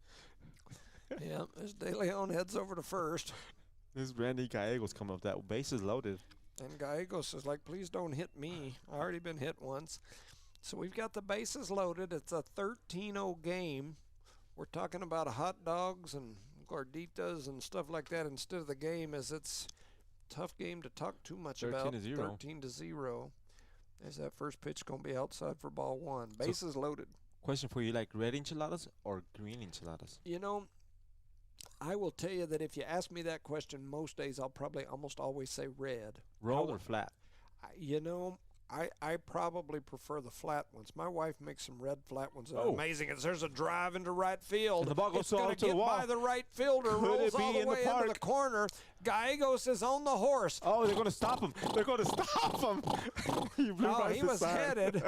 [SPEAKER 5] yeah, as De Leon heads over to first,
[SPEAKER 6] This Randy Gallegos coming up. That base is loaded.
[SPEAKER 5] and Gallegos is like, "Please don't hit me. I already been hit once." So we've got the bases loaded. It's a 13-0 game. We're talking about hot dogs and gorditas and stuff like that instead of the game, as it's a tough game to talk too much
[SPEAKER 6] 13
[SPEAKER 5] about.
[SPEAKER 6] to 0.
[SPEAKER 5] 13-0. As that first pitch going to be outside for ball one. Bases loaded.
[SPEAKER 6] Question for you, like red enchiladas or green enchiladas?
[SPEAKER 5] I will tell you that if you ask me that question most days, I'll probably almost always say red.
[SPEAKER 6] Roll or flat?
[SPEAKER 5] I probably prefer the flat ones. My wife makes some red flat ones that are
[SPEAKER 6] Oh.
[SPEAKER 5] amazing. There's a drive into right field.
[SPEAKER 6] And the ball goes
[SPEAKER 5] it's gonna
[SPEAKER 6] out to the
[SPEAKER 5] get
[SPEAKER 6] wall.
[SPEAKER 5] by the right fielder,
[SPEAKER 6] Could
[SPEAKER 5] rolls
[SPEAKER 6] it
[SPEAKER 5] all
[SPEAKER 6] be
[SPEAKER 5] the
[SPEAKER 6] in the
[SPEAKER 5] way into the
[SPEAKER 6] park?
[SPEAKER 5] corner. Gallegos is on the horse.
[SPEAKER 6] Oh, they're going to stop him. They're going to stop him. He blew
[SPEAKER 5] No,
[SPEAKER 6] right
[SPEAKER 5] he
[SPEAKER 6] the
[SPEAKER 5] was
[SPEAKER 6] side.
[SPEAKER 5] headed,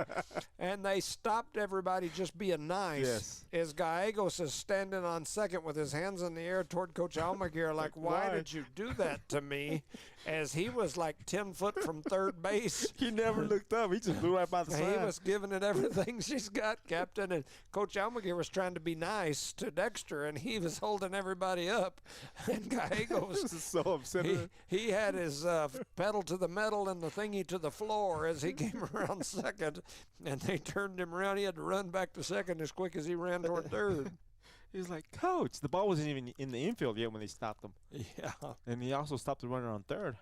[SPEAKER 5] and they stopped everybody just being nice.
[SPEAKER 6] Yes.
[SPEAKER 5] As Gallegos is standing on second with his hands in the air toward Coach Almaguer, like, why
[SPEAKER 6] Why?
[SPEAKER 5] did you do that to me? As he was like 10 foot from third base.
[SPEAKER 6] He never looked up. He just blew right by the
[SPEAKER 5] He
[SPEAKER 6] side.
[SPEAKER 5] was giving it everything she's got, Captain. And Coach Almaguer was trying to be nice to Dexter, and he was holding everybody up. And Gallegos
[SPEAKER 6] was so upset.
[SPEAKER 5] he had his pedal to the metal and the thingy to the floor as he came around second, and they turned him around. He had to run back to second as quick as he ran toward third.
[SPEAKER 6] He was like, Coach, the ball wasn't even in the infield yet when they stopped him.
[SPEAKER 5] Yeah.
[SPEAKER 6] And he also stopped the runner on third.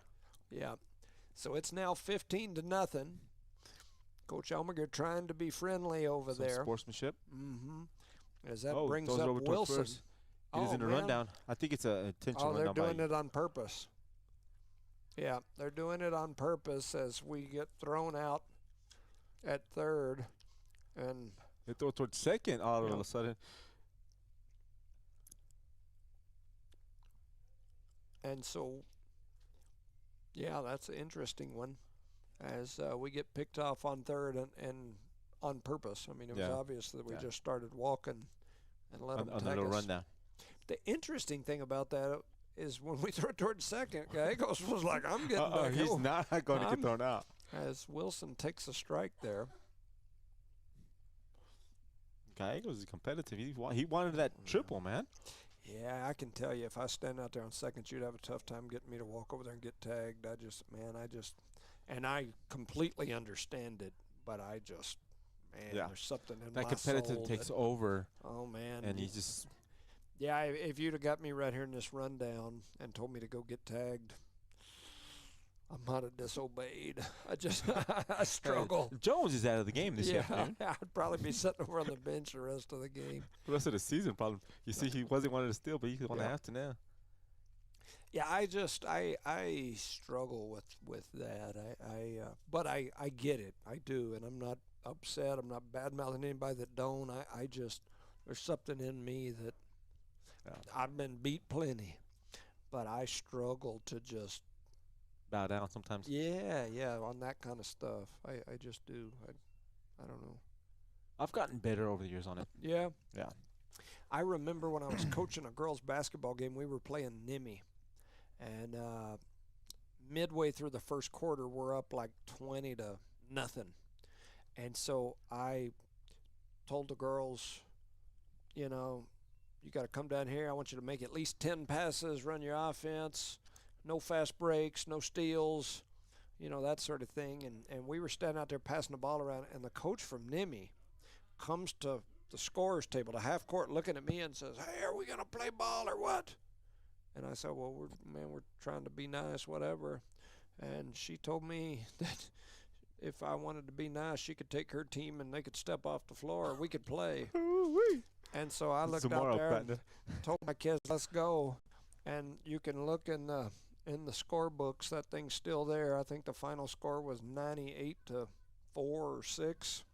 [SPEAKER 5] Yeah. So it's now 15-0. Coach Almaguer trying to be friendly over
[SPEAKER 6] Some
[SPEAKER 5] there.
[SPEAKER 6] Sportsmanship.
[SPEAKER 5] Mm-hmm. As that
[SPEAKER 6] Oh,
[SPEAKER 5] brings
[SPEAKER 6] those
[SPEAKER 5] up
[SPEAKER 6] over towards
[SPEAKER 5] Wilson.
[SPEAKER 6] first. It is in the rundown. I think it's a intentional
[SPEAKER 5] Oh, they're
[SPEAKER 6] rundown.
[SPEAKER 5] doing it on purpose. Yeah, they're doing it on purpose as we get thrown out at third. And
[SPEAKER 6] They throw it towards second all of a sudden.
[SPEAKER 5] And so, yeah, that's an interesting one as we get picked off on third and on purpose. I mean, it was obvious that we just started walking and let them
[SPEAKER 6] on the
[SPEAKER 5] tag
[SPEAKER 6] little
[SPEAKER 5] us.
[SPEAKER 6] rundown.
[SPEAKER 5] The interesting thing about that is when we throw it towards second, Gallegos was like, I'm getting back.
[SPEAKER 6] He's not going to get thrown out.
[SPEAKER 5] As Wilson takes a strike there.
[SPEAKER 6] Gallegos is competitive. He wanted that triple, man.
[SPEAKER 5] Yeah, I can tell you, if I stand out there on second, you'd have a tough time getting me to walk over there and get tagged. And I completely understand it, but there's something in my
[SPEAKER 6] that competitive
[SPEAKER 5] soul
[SPEAKER 6] takes
[SPEAKER 5] that,
[SPEAKER 6] over.
[SPEAKER 5] Oh, man.
[SPEAKER 6] And he just.
[SPEAKER 5] Yeah, if you'd have got me right here in this rundown and told me to go get tagged, I might have disobeyed. I struggle.
[SPEAKER 6] Jones is out of the game this afternoon.
[SPEAKER 5] Yeah, I'd probably be sitting over on the bench the rest of the game.
[SPEAKER 6] The rest of the season, probably. You see, he wasn't wanting to steal, but he's going to have to now.
[SPEAKER 5] Yeah, I struggle with that. But I get it. I do, and I'm not upset. I'm not bad-mouthing anybody that don't. There's something in me that I've been beat plenty, but I struggle to just
[SPEAKER 6] bow down sometimes.
[SPEAKER 5] Yeah, on that kind of stuff. I just do. I don't know.
[SPEAKER 6] I've gotten better over the years on it.
[SPEAKER 5] Yeah.
[SPEAKER 6] Yeah.
[SPEAKER 5] I remember when I was coaching a girls' basketball game, we were playing Nimmy. And midway through the first quarter, we're up like 20-0. And so I told the girls, you got to come down here. I want you to make at least 10 passes, run your offense. No fast breaks, no steals, that sort of thing. And we were standing out there passing the ball around, and the coach from Nimmy comes to the scorer's table, the half court, looking at me and says, "Hey, are we going to play ball or what?" And I said, "Well, we're trying to be nice, whatever." And she told me that if I wanted to be nice, she could take her team and they could step off the floor, or we could play. And so I looked out there and told my kids, "Let's go." And you can look in the scorebooks, that thing's still there. I think the final score was 98-4 or 6.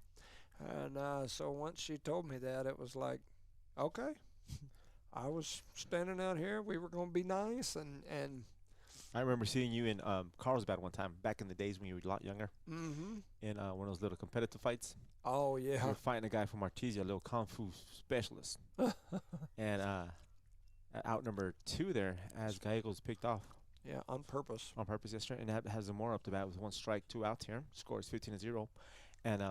[SPEAKER 5] And so once she told me that, it was like, okay. I was standing out here. We were going to be nice. And
[SPEAKER 6] I remember seeing you in Carlsbad one time, back in the days when you were a lot younger, in one of those little competitive fights.
[SPEAKER 5] Oh, yeah.
[SPEAKER 6] You were fighting a guy from Artesia, a little kung fu specialist. And out number 2 there, as Gallegos picked off.
[SPEAKER 5] Yeah, on purpose.
[SPEAKER 6] On purpose, yes, sir. And that has Zamora up to bat with 1 strike, 2 outs here. Score is 15-0. And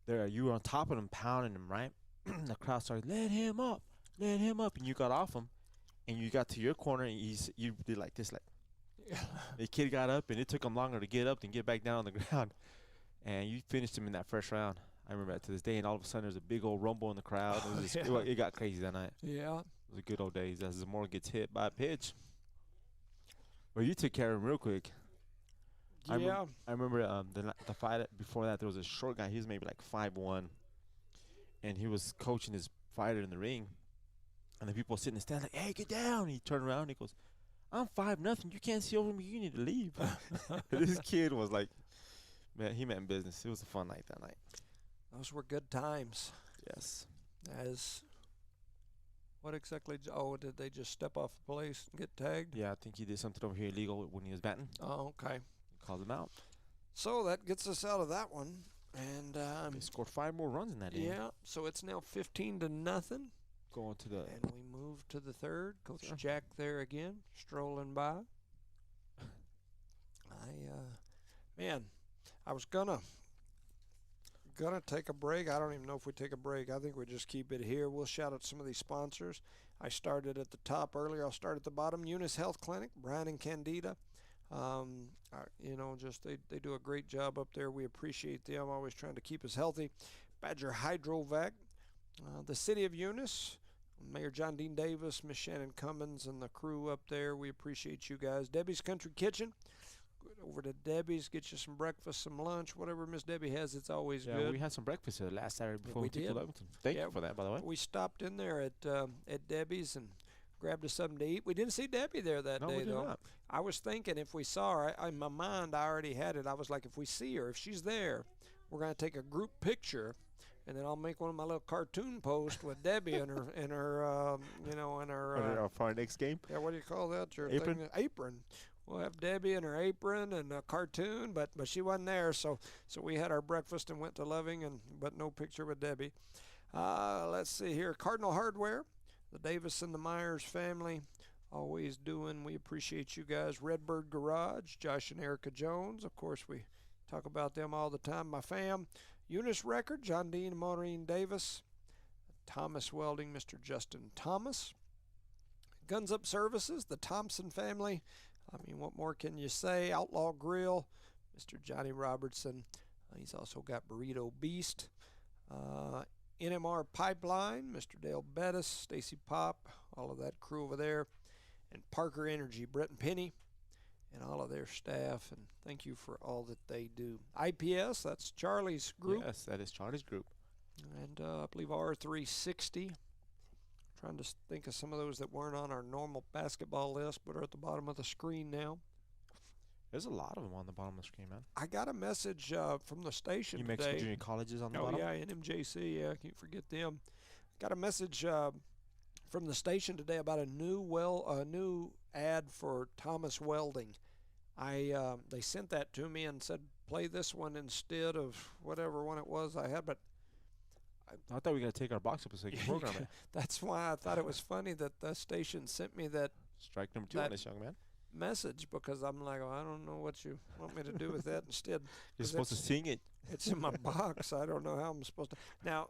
[SPEAKER 6] there you were on top of him, pounding him, right? The crowd started, let him up. And you got off him. And you got to your corner, and you did like this, like. The kid got up, and it took him longer to get up than get back down on the ground. And you finished him in that first round. I remember that to this day. And all of a sudden, there's a big old rumble in the crowd. It got crazy that night.
[SPEAKER 5] Yeah.
[SPEAKER 6] It was the good old days as Zamora gets hit by a pitch. Well, you took care of him real quick.
[SPEAKER 5] Yeah.
[SPEAKER 6] I remember the fight before that, there was a short guy. He was maybe like 5'1", and he was coaching his fighter in the ring. And the people sitting in the stand like, "Hey, get down!" And he turned around and he goes, "I'm 5-0. You can't see over me. You need to leave." This kid was like, man, he meant business. It was a fun night that night.
[SPEAKER 5] Those were good times.
[SPEAKER 6] Yes.
[SPEAKER 5] What exactly? Oh, did they just step off the place and get tagged?
[SPEAKER 6] Yeah, I think he did something over here illegal when he was batting.
[SPEAKER 5] Oh, okay.
[SPEAKER 6] Called him out.
[SPEAKER 5] So that gets us out of that one. And
[SPEAKER 6] they scored 5 more runs in that inning.
[SPEAKER 5] Yeah, so it's now 15-0.
[SPEAKER 6] Going to the.
[SPEAKER 5] And we move to the third. Coach Jack there again, strolling by. I was gonna take a break. I don't even know if we take a break. I think we just keep it here. We'll shout out some of these sponsors. I started at the top earlier. I'll start at the bottom. Eunice Health Clinic, Brian and Candida. Just they do a great job up there. We appreciate them, always trying to keep us healthy. Badger Hydrovac, the City of Eunice, Mayor John Dean Davis, Miss Shannon Cummins, and the crew up there. We appreciate you guys. Debbie's Country Kitchen. Go over to Debbie's, get you some breakfast, some lunch, whatever Miss Debbie has. It's always good.
[SPEAKER 6] Yeah, we had some breakfast last Saturday before we
[SPEAKER 5] did.
[SPEAKER 6] took Leamington. Thank you for that, by the way.
[SPEAKER 5] We stopped in there at Debbie's and grabbed us something to eat. We didn't see Debbie there that day, though.
[SPEAKER 6] Not.
[SPEAKER 5] I was thinking if we saw her, in my mind I already had it. I was like, if we see her, if she's there, we're going to take a group picture, and then I'll make one of my little cartoon posts with Debbie in her
[SPEAKER 6] for our next game.
[SPEAKER 5] Yeah, what do you call that? Your
[SPEAKER 6] Apron?
[SPEAKER 5] thing? Apron. We'll have Debbie in her apron and a cartoon, but she wasn't there, so we had our breakfast and went to Loving, but no picture with Debbie. Let's see here. Cardinal Hardware, the Davis and the Myers family, always doing. We appreciate you guys. Redbird Garage, Josh and Erica Jones. Of course, we talk about them all the time. My fam. Eunice Record, John Dean and Maureen Davis. Thomas Welding, Mr. Justin Thomas. Guns Up Services, the Thompson family. I mean, what more can you say? Outlaw Grill, Mr. Johnny Robertson. He's also got Burrito Beast. NMR Pipeline, Mr. Dale Bettis, Stacy Pop, all of that crew over there. And Parker Energy, Brett and Penny, and all of their staff. And thank you for all that they do. IPS, that's Charlie's group.
[SPEAKER 6] Yes, that is Charlie's group.
[SPEAKER 5] And I believe R360. Trying to think of some of those that weren't on our normal basketball list but are at the bottom of the screen now.
[SPEAKER 6] There's a lot of them on the bottom of the screen, man.
[SPEAKER 5] I got a message from the station
[SPEAKER 6] today. You mentioned junior colleges on the bottom?
[SPEAKER 5] Oh, yeah, NMJC. Yeah, I can't forget them. Got a message from the station today about a new ad for Thomas Welding. They sent that to me and said, play this one instead of whatever one it was I had, but
[SPEAKER 6] I thought we got to take our box up so we can program it.
[SPEAKER 5] That's why I thought it was funny that the station sent me that
[SPEAKER 6] strike number 2 on this young man
[SPEAKER 5] message, because I'm like, I don't know what you want me to do with that instead.
[SPEAKER 6] You're supposed to sing it.
[SPEAKER 5] It's in my box. I don't know how I'm supposed to. Now,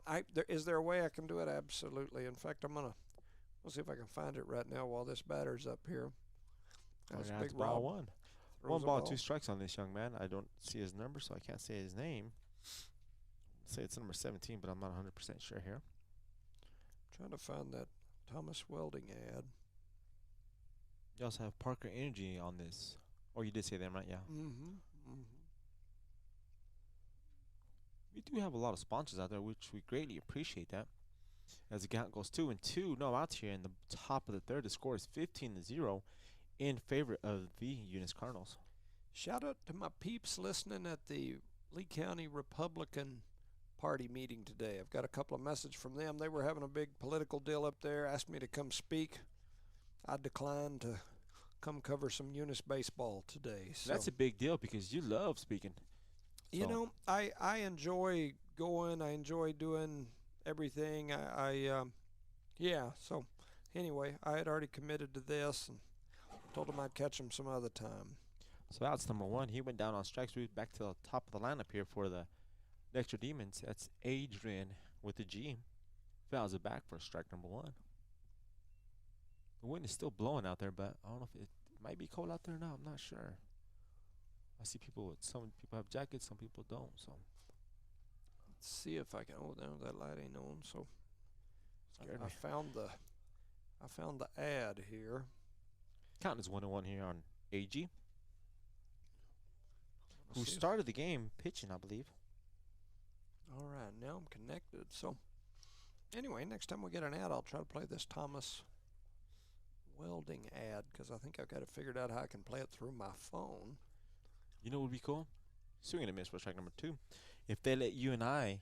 [SPEAKER 5] is there a way I can do it? Absolutely. In fact, we'll see if I can find it right now while this batter's up here.
[SPEAKER 6] That's big ball one. One ball, 2 strikes on this young man. I don't see his number, so I can't say his name. Say it's number 17, but I'm not 100% sure here.
[SPEAKER 5] Trying to find that Thomas Welding ad.
[SPEAKER 6] You also have Parker Energy on this. Oh, you did say them, right? Yeah. We do have a lot of sponsors out there, which we greatly appreciate that. As the count goes 2-2, no outs here in the top of the third. The score is 15-0 in favor of the Eunice Cardinals.
[SPEAKER 5] Shout out to my peeps listening at the Lee County Republican Party meeting today. I've got a couple of messages from them. They were having a big political deal up there, asked me to come speak. I declined to come cover some Eunice baseball today. So
[SPEAKER 6] that's a big deal because you love speaking.
[SPEAKER 5] You know, I enjoy going. I enjoy doing everything. So anyway, I had already committed to this and told them I'd catch them some other time.
[SPEAKER 6] So that's number 1. He went down on strikes. We're back to the top of the lineup here for the Dexter Demons. That's Adrian with the G. Fouls it back for strike number 1. The wind is still blowing out there, but I don't know if it might be cold out there or not. I'm not sure. I see some people have jackets, some people don't. So
[SPEAKER 5] let's see if I can. Oh, no, that light ain't on. So I found the ad here.
[SPEAKER 6] Count is 1-1 here on AG, who started the game pitching, I believe.
[SPEAKER 5] All right, now I'm connected. So anyway, next time we get an ad, I'll try to play this Thomas Welding ad because I think I've got it figured out how I can play it through my phone.
[SPEAKER 6] You know what would be cool? Swing and a miss for strike number 2. If they let you and I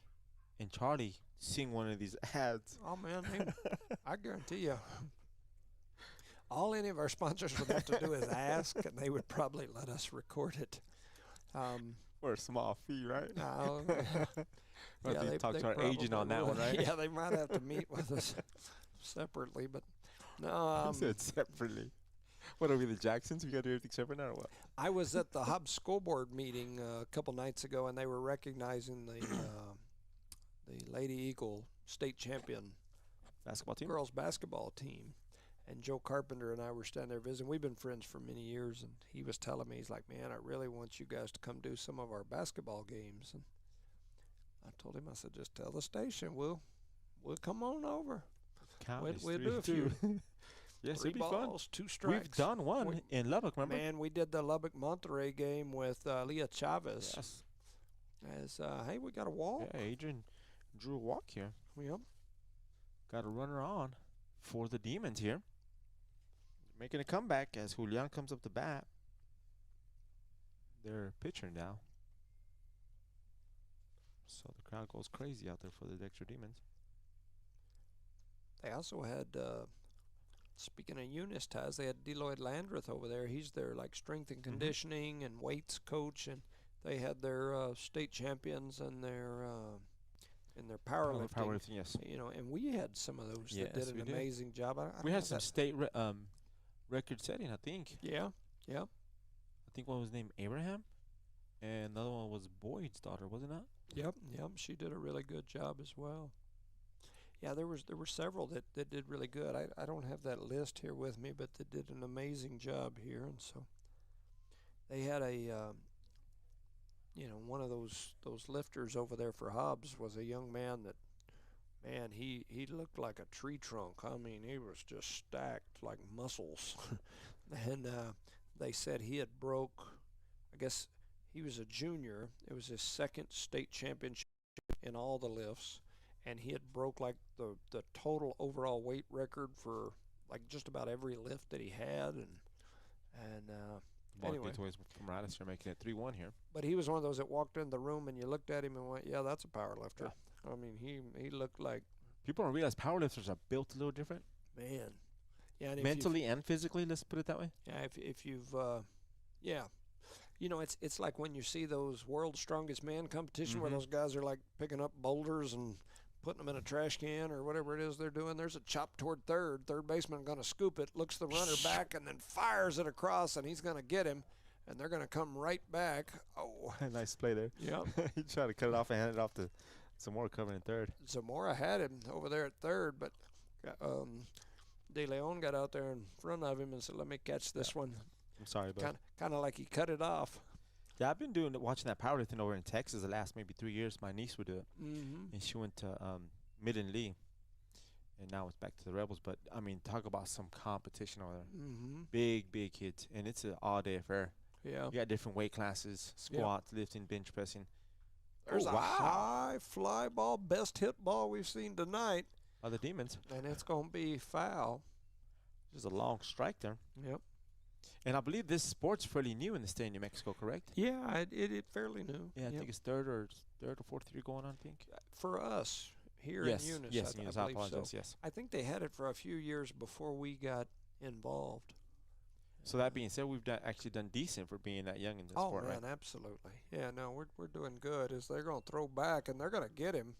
[SPEAKER 6] and Charlie sing one of these ads.
[SPEAKER 5] Oh, man, I guarantee you. All any of our sponsors would have to do is ask, and they would probably let us record it.
[SPEAKER 6] For a small fee, right?
[SPEAKER 5] No.
[SPEAKER 6] Yeah, they talk to our agent on that one, right?
[SPEAKER 5] Yeah, they might have to meet with us separately, but no.
[SPEAKER 6] He said separately. What are we, the Jacksons? We got to do everything separate now or what?
[SPEAKER 5] I was at the Hub School Board meeting a couple nights ago, and they were recognizing the Lady Eagle state champion
[SPEAKER 6] Basketball team?
[SPEAKER 5] girls basketball team. And Joe Carpenter and I were standing there visiting. We've been friends for many years, and he was telling me, he's like, man, I really want you guys to come do some of our basketball games. And I told him, I said, just tell the station, we'll come on over. We'll do a few.
[SPEAKER 6] Yes,
[SPEAKER 5] 3
[SPEAKER 6] it'd be fun.
[SPEAKER 5] balls, 2 strikes.
[SPEAKER 6] We've done one in Lubbock, remember?
[SPEAKER 5] Man, we did the Lubbock-Monterey game with Leah Chavez.
[SPEAKER 6] Yes.
[SPEAKER 5] As, hey, we got a walk.
[SPEAKER 6] Yeah, Adrian drew a walk here.
[SPEAKER 5] Yep.
[SPEAKER 6] Got a runner on for the Demons here. Making a comeback as Julian comes up to bat. They're pitching now. So the crowd goes crazy out there for the Dexter Demons.
[SPEAKER 5] They also had, speaking of Eunice ties, they had Deloyd Landreth over there. He's their like strength and conditioning and weights coach, and they had their state champions and their powerlifting.
[SPEAKER 6] Powerlifting, yes.
[SPEAKER 5] You know, and we had some of those that did an amazing job. I
[SPEAKER 6] We had some state record setting, I think.
[SPEAKER 5] Yeah, yeah.
[SPEAKER 6] I think one was named Abraham, and another one was Boyd's daughter, wasn't it?
[SPEAKER 5] Yep. She did a really good job as well. Yeah, there were several that did really good. I don't have that list here with me, but they did an amazing job here, and so they had a one of those lifters over there for Hobbs was a young man that, man, he looked like a tree trunk. I mean, he was just stacked like muscles. And they said he had broke, I guess he was a junior. It was his second state championship in all the lifts. And he had broke like the total overall weight record for like just about every lift that he had. And anyway.
[SPEAKER 6] From Radisson making it 3-1 here.
[SPEAKER 5] But he was one of those that walked in the room and you looked at him and went, yeah, that's a power lifter. Yeah. I mean, he looked like.
[SPEAKER 6] People don't realize powerlifters are built a little different.
[SPEAKER 5] Man. Yeah, and
[SPEAKER 6] mentally and physically, let's put it that way.
[SPEAKER 5] Yeah, if you've, you know, it's like when you see those World's Strongest Man competition where those guys are like picking up boulders and putting them in a trash can or whatever it is they're doing. There's a chop toward third. Third baseman going to scoop it, looks the runner back, and then fires it across, and he's going to get him, and they're going to come right back. Oh.
[SPEAKER 6] Nice play there.
[SPEAKER 5] Yeah.
[SPEAKER 6] He tried to cut it off and hand it off to Zamora covering in third.
[SPEAKER 5] Zamora had him over there at third, but De Leon got out there in front of him and said, let me catch this one.
[SPEAKER 6] I'm sorry, but
[SPEAKER 5] kind of like he cut it off.
[SPEAKER 6] Yeah, I've been watching that powerlifting over in Texas the last maybe 3 years. My niece would do it, and she went to Midland Lee, and now it's back to the Rebels. But I mean, talk about some competition over there. Big kids, and it's an all-day affair.
[SPEAKER 5] Yeah,
[SPEAKER 6] you got different weight classes: squats, lifting, bench pressing.
[SPEAKER 5] There's a high fly ball, best hit ball we've seen tonight.
[SPEAKER 6] Of the Demons,
[SPEAKER 5] and it's gonna be foul.
[SPEAKER 6] There's a long strike there.
[SPEAKER 5] Yep.
[SPEAKER 6] And I believe this sport's fairly new in the state of New Mexico, correct?
[SPEAKER 5] Yeah, it fairly new.
[SPEAKER 6] Yeah, I think it's third or fourth year going on, I think.
[SPEAKER 5] For us here in Eunice,
[SPEAKER 6] Yes,
[SPEAKER 5] I believe so.
[SPEAKER 6] Yes.
[SPEAKER 5] I think they had it for a few years before we got involved.
[SPEAKER 6] So that being said, we've actually done decent for being that young in the sport,
[SPEAKER 5] right? Oh, man, absolutely. Yeah, no, we're doing good. Is they're going to throw back, and they're going to get him.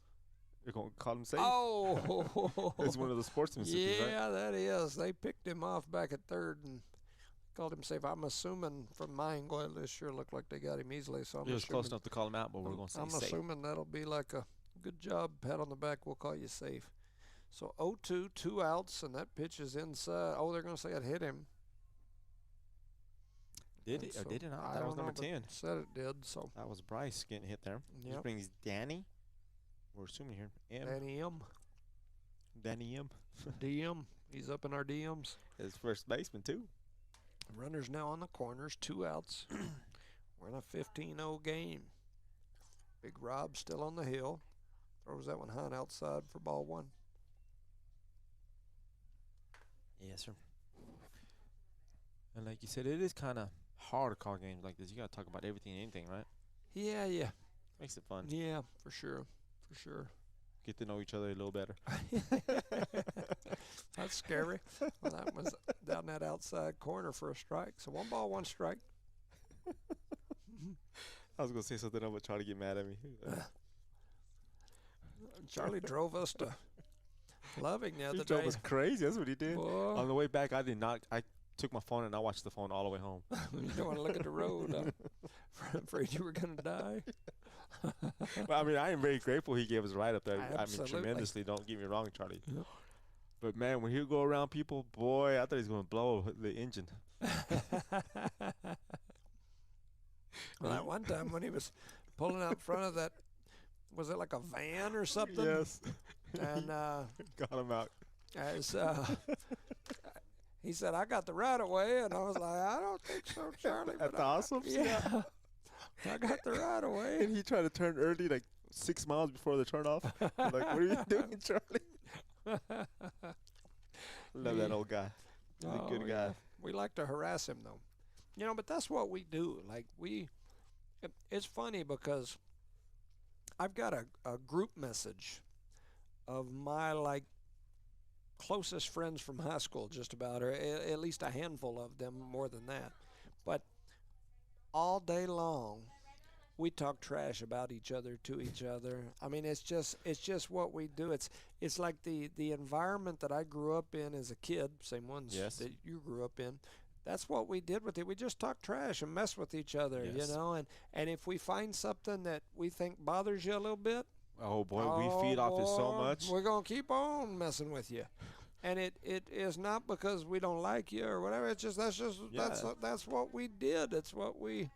[SPEAKER 6] They're going to call him safe?
[SPEAKER 5] Oh!
[SPEAKER 6] It's one of the sportsmanship, right?
[SPEAKER 5] Yeah, that is. They picked him off back at third and called him safe. I'm assuming from my angle, it sure looked like they got him easily. So
[SPEAKER 6] it was close enough to call him out, but we're going to say safe.
[SPEAKER 5] I'm assuming that'll be like a good job, pat on the back, we'll call you safe. So 0-2, 2 outs, and that pitch is inside. Oh, they're going to say it hit him.
[SPEAKER 6] Did it? Or did it not? That was number 10.
[SPEAKER 5] Said it did. So
[SPEAKER 6] that was Bryce getting hit there.
[SPEAKER 5] Yep.
[SPEAKER 6] This brings Danny. We're assuming here. Danny M.
[SPEAKER 5] DM. He's up in our DMs.
[SPEAKER 6] His first baseman, too.
[SPEAKER 5] Runners now on the corners, 2 outs. We're in a 15-0 game. Big Rob still on the hill. Throws that one high outside for ball 1.
[SPEAKER 6] Yes, sir. And like you said, it is kind of hard to call games like this. You got to talk about everything and anything, right?
[SPEAKER 5] Yeah.
[SPEAKER 6] Makes it fun.
[SPEAKER 5] Yeah, for sure.
[SPEAKER 6] Get to know each other a little better.
[SPEAKER 5] That's scary. Well, that was down that outside corner for a strike. So 1 ball, 1 strike.
[SPEAKER 6] I was going to say something, I'm going to try to get mad at me.
[SPEAKER 5] Charlie drove us to Loving the other day.
[SPEAKER 6] He drove us crazy. That's what he did.
[SPEAKER 5] Whoa.
[SPEAKER 6] On the way back, I took my phone and I watched the phone all the way home.
[SPEAKER 5] You don't want to look at the road. Afraid you were going to die.
[SPEAKER 6] Well, I mean, I am very grateful he gave us a ride up there.
[SPEAKER 5] Absolutely.
[SPEAKER 6] I mean, tremendously. Don't get me wrong, Charlie.
[SPEAKER 5] Yep.
[SPEAKER 6] But man, when he would go around people, boy, I thought he was going to blow the engine.
[SPEAKER 5] Well, that one time when he was pulling out in front of that, was it like a van or something?
[SPEAKER 6] Yes.
[SPEAKER 5] And
[SPEAKER 6] Got him out.
[SPEAKER 5] as he said, I got the right of way, and I was like, I don't think so, Charlie.
[SPEAKER 6] That's
[SPEAKER 5] but
[SPEAKER 6] awesome.
[SPEAKER 5] Yeah. I got the right of way.
[SPEAKER 6] And he tried to turn early, like 6 miles before the turnoff. I'm like, what are you doing, Charlie? Love that old guy. He's a good guy.
[SPEAKER 5] We like to harass him, though. You know, but that's what we do. Like, it's funny because I've got a group message of my, like, closest friends from high school, just about, or at least a handful of them, more than that. But all day long, we talk trash about each other to each other. I mean, it's just what we do. It's like the environment that I grew up in as a kid, same ones
[SPEAKER 6] Yes.
[SPEAKER 5] that you grew up in. That's what we did with it. We just talk trash and mess with each other,
[SPEAKER 6] Yes.
[SPEAKER 5] you know. And if we find something that we think bothers you a little bit,
[SPEAKER 6] Oh, boy, we feed off it so
[SPEAKER 5] boy,
[SPEAKER 6] much.
[SPEAKER 5] we're gonna keep on messing with you. And it is not because we don't like you or whatever. It's just that's what we did. It's what we,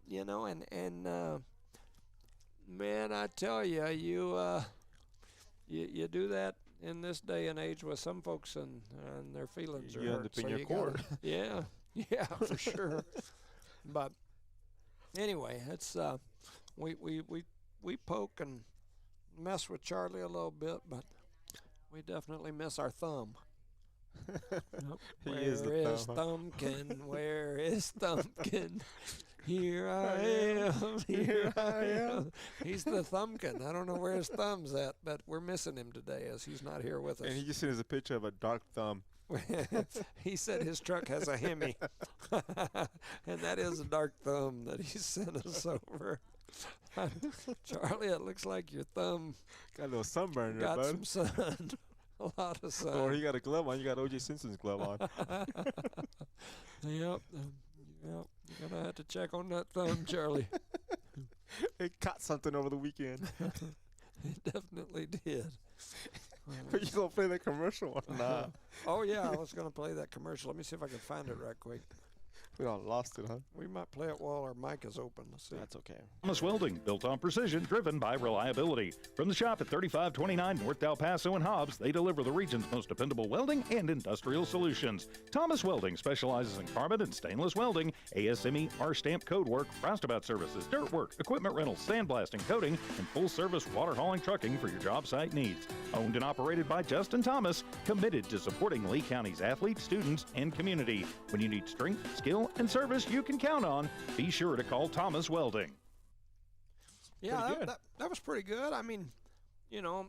[SPEAKER 5] you know. And man, I tell you, you do that in this day and age with some folks, and their feelings are
[SPEAKER 6] You end
[SPEAKER 5] hurt.
[SPEAKER 6] up in
[SPEAKER 5] So
[SPEAKER 6] your
[SPEAKER 5] you gotta-
[SPEAKER 6] court.
[SPEAKER 5] yeah, for sure. But anyway, it's we poke and mess with Charlie a little bit, but we definitely miss our thumb.
[SPEAKER 6] He
[SPEAKER 5] Where
[SPEAKER 6] is the
[SPEAKER 5] is
[SPEAKER 6] thumb,
[SPEAKER 5] Thumbkin? Where is Thumbkin? Here I am. Here I am. He's the Thumbkin. I don't know where his thumb's at, but we're missing him today as he's not here with us.
[SPEAKER 6] And he just sent us a picture of a dark thumb.
[SPEAKER 5] He said his truck has a Hemi. And that is a dark thumb that he sent us over. Charlie, it looks like your thumb
[SPEAKER 6] Got a little sunburn there,
[SPEAKER 5] got
[SPEAKER 6] bud.
[SPEAKER 5] some sun. A lot of sun.
[SPEAKER 6] Or he got a glove on. You got O.J. Simpson's glove on.
[SPEAKER 5] Yep. You're going to have to check on that thumb, Charlie.
[SPEAKER 6] It caught something over the weekend.
[SPEAKER 5] It definitely did.
[SPEAKER 6] But you gonna play that commercial or not?
[SPEAKER 5] Oh, yeah, I was going to play that commercial. Let me see if I can find it right quick.
[SPEAKER 6] We all lost it, huh?
[SPEAKER 5] We might play it while our mic is open. Let's see.
[SPEAKER 6] That's okay.
[SPEAKER 3] Thomas Welding, built on precision, driven by reliability. From the shop at 3529 North El Paso and Hobbs, they deliver the region's most dependable welding and industrial solutions. Thomas Welding specializes in carbon and stainless welding, ASME, R-stamp code work, roustabout services, dirt work, equipment rentals, sandblasting, coating, and full-service water hauling trucking for your job site needs. Owned and operated by Justin Thomas, committed to supporting Lee County's athletes, students, and community. When you need strength, skill, and service you can count on, be sure to call Thomas Welding.
[SPEAKER 5] Yeah,
[SPEAKER 6] good.
[SPEAKER 5] that was pretty good. I mean, you know,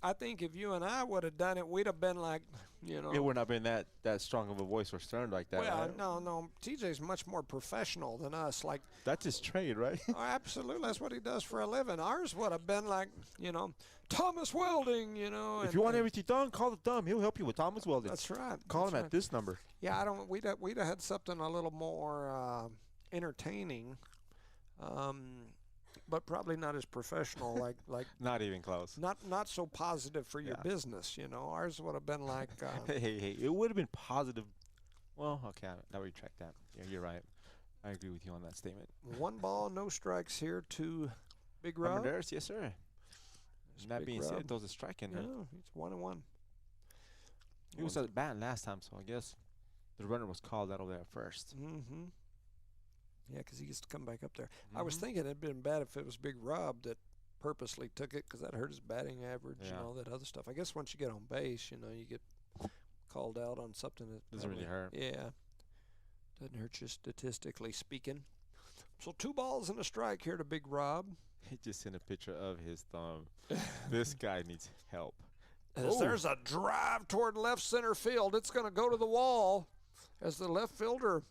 [SPEAKER 5] I think if you and I would have done it, we'd have been like, you know.
[SPEAKER 6] It would not been that strong of a voice or stern like that.
[SPEAKER 5] Well,
[SPEAKER 6] right?
[SPEAKER 5] no. TJ's much more professional than us. Like,
[SPEAKER 6] That's his trade, right?
[SPEAKER 5] oh, absolutely, that's what he does for a living. Ours would have been like, you know, Thomas Welding, you know.
[SPEAKER 6] If you want everything done, call the thumb. He'll help you with Thomas Welding.
[SPEAKER 5] That's right.
[SPEAKER 6] Call
[SPEAKER 5] that's
[SPEAKER 6] him
[SPEAKER 5] right.
[SPEAKER 6] at this number.
[SPEAKER 5] Yeah, we'd have had something a little more entertaining, but probably not as professional. like
[SPEAKER 6] Not even close.
[SPEAKER 5] not so positive for your business. You know, ours would have been like.
[SPEAKER 6] Hey, it would have been positive. Well, okay, I retract that. Yeah, you're right. I agree with you on that statement.
[SPEAKER 5] 1 ball, no strikes here to Big Rob.
[SPEAKER 6] There's, yes, sir. And that
[SPEAKER 5] Big
[SPEAKER 6] being
[SPEAKER 5] Rob.
[SPEAKER 6] said, those are striking.
[SPEAKER 5] Yeah,
[SPEAKER 6] Huh?
[SPEAKER 5] he's 1-1.
[SPEAKER 6] He was at bat last time, so I guess the runner was called out over there first.
[SPEAKER 5] Mm-hmm. Yeah, because he gets to come back up there. I was thinking it'd been bad if it was Big Rob that purposely took it because that hurt his batting average and all that other stuff. I guess once you get on base, you know, you get called out on something that
[SPEAKER 6] Doesn't really hurt.
[SPEAKER 5] Yeah, doesn't hurt you statistically speaking. So 2 balls and a strike here to Big Rob.
[SPEAKER 6] He just sent a picture of his thumb. This guy needs help.
[SPEAKER 5] As there's a drive toward left center field. It's going to go to the wall as the left fielder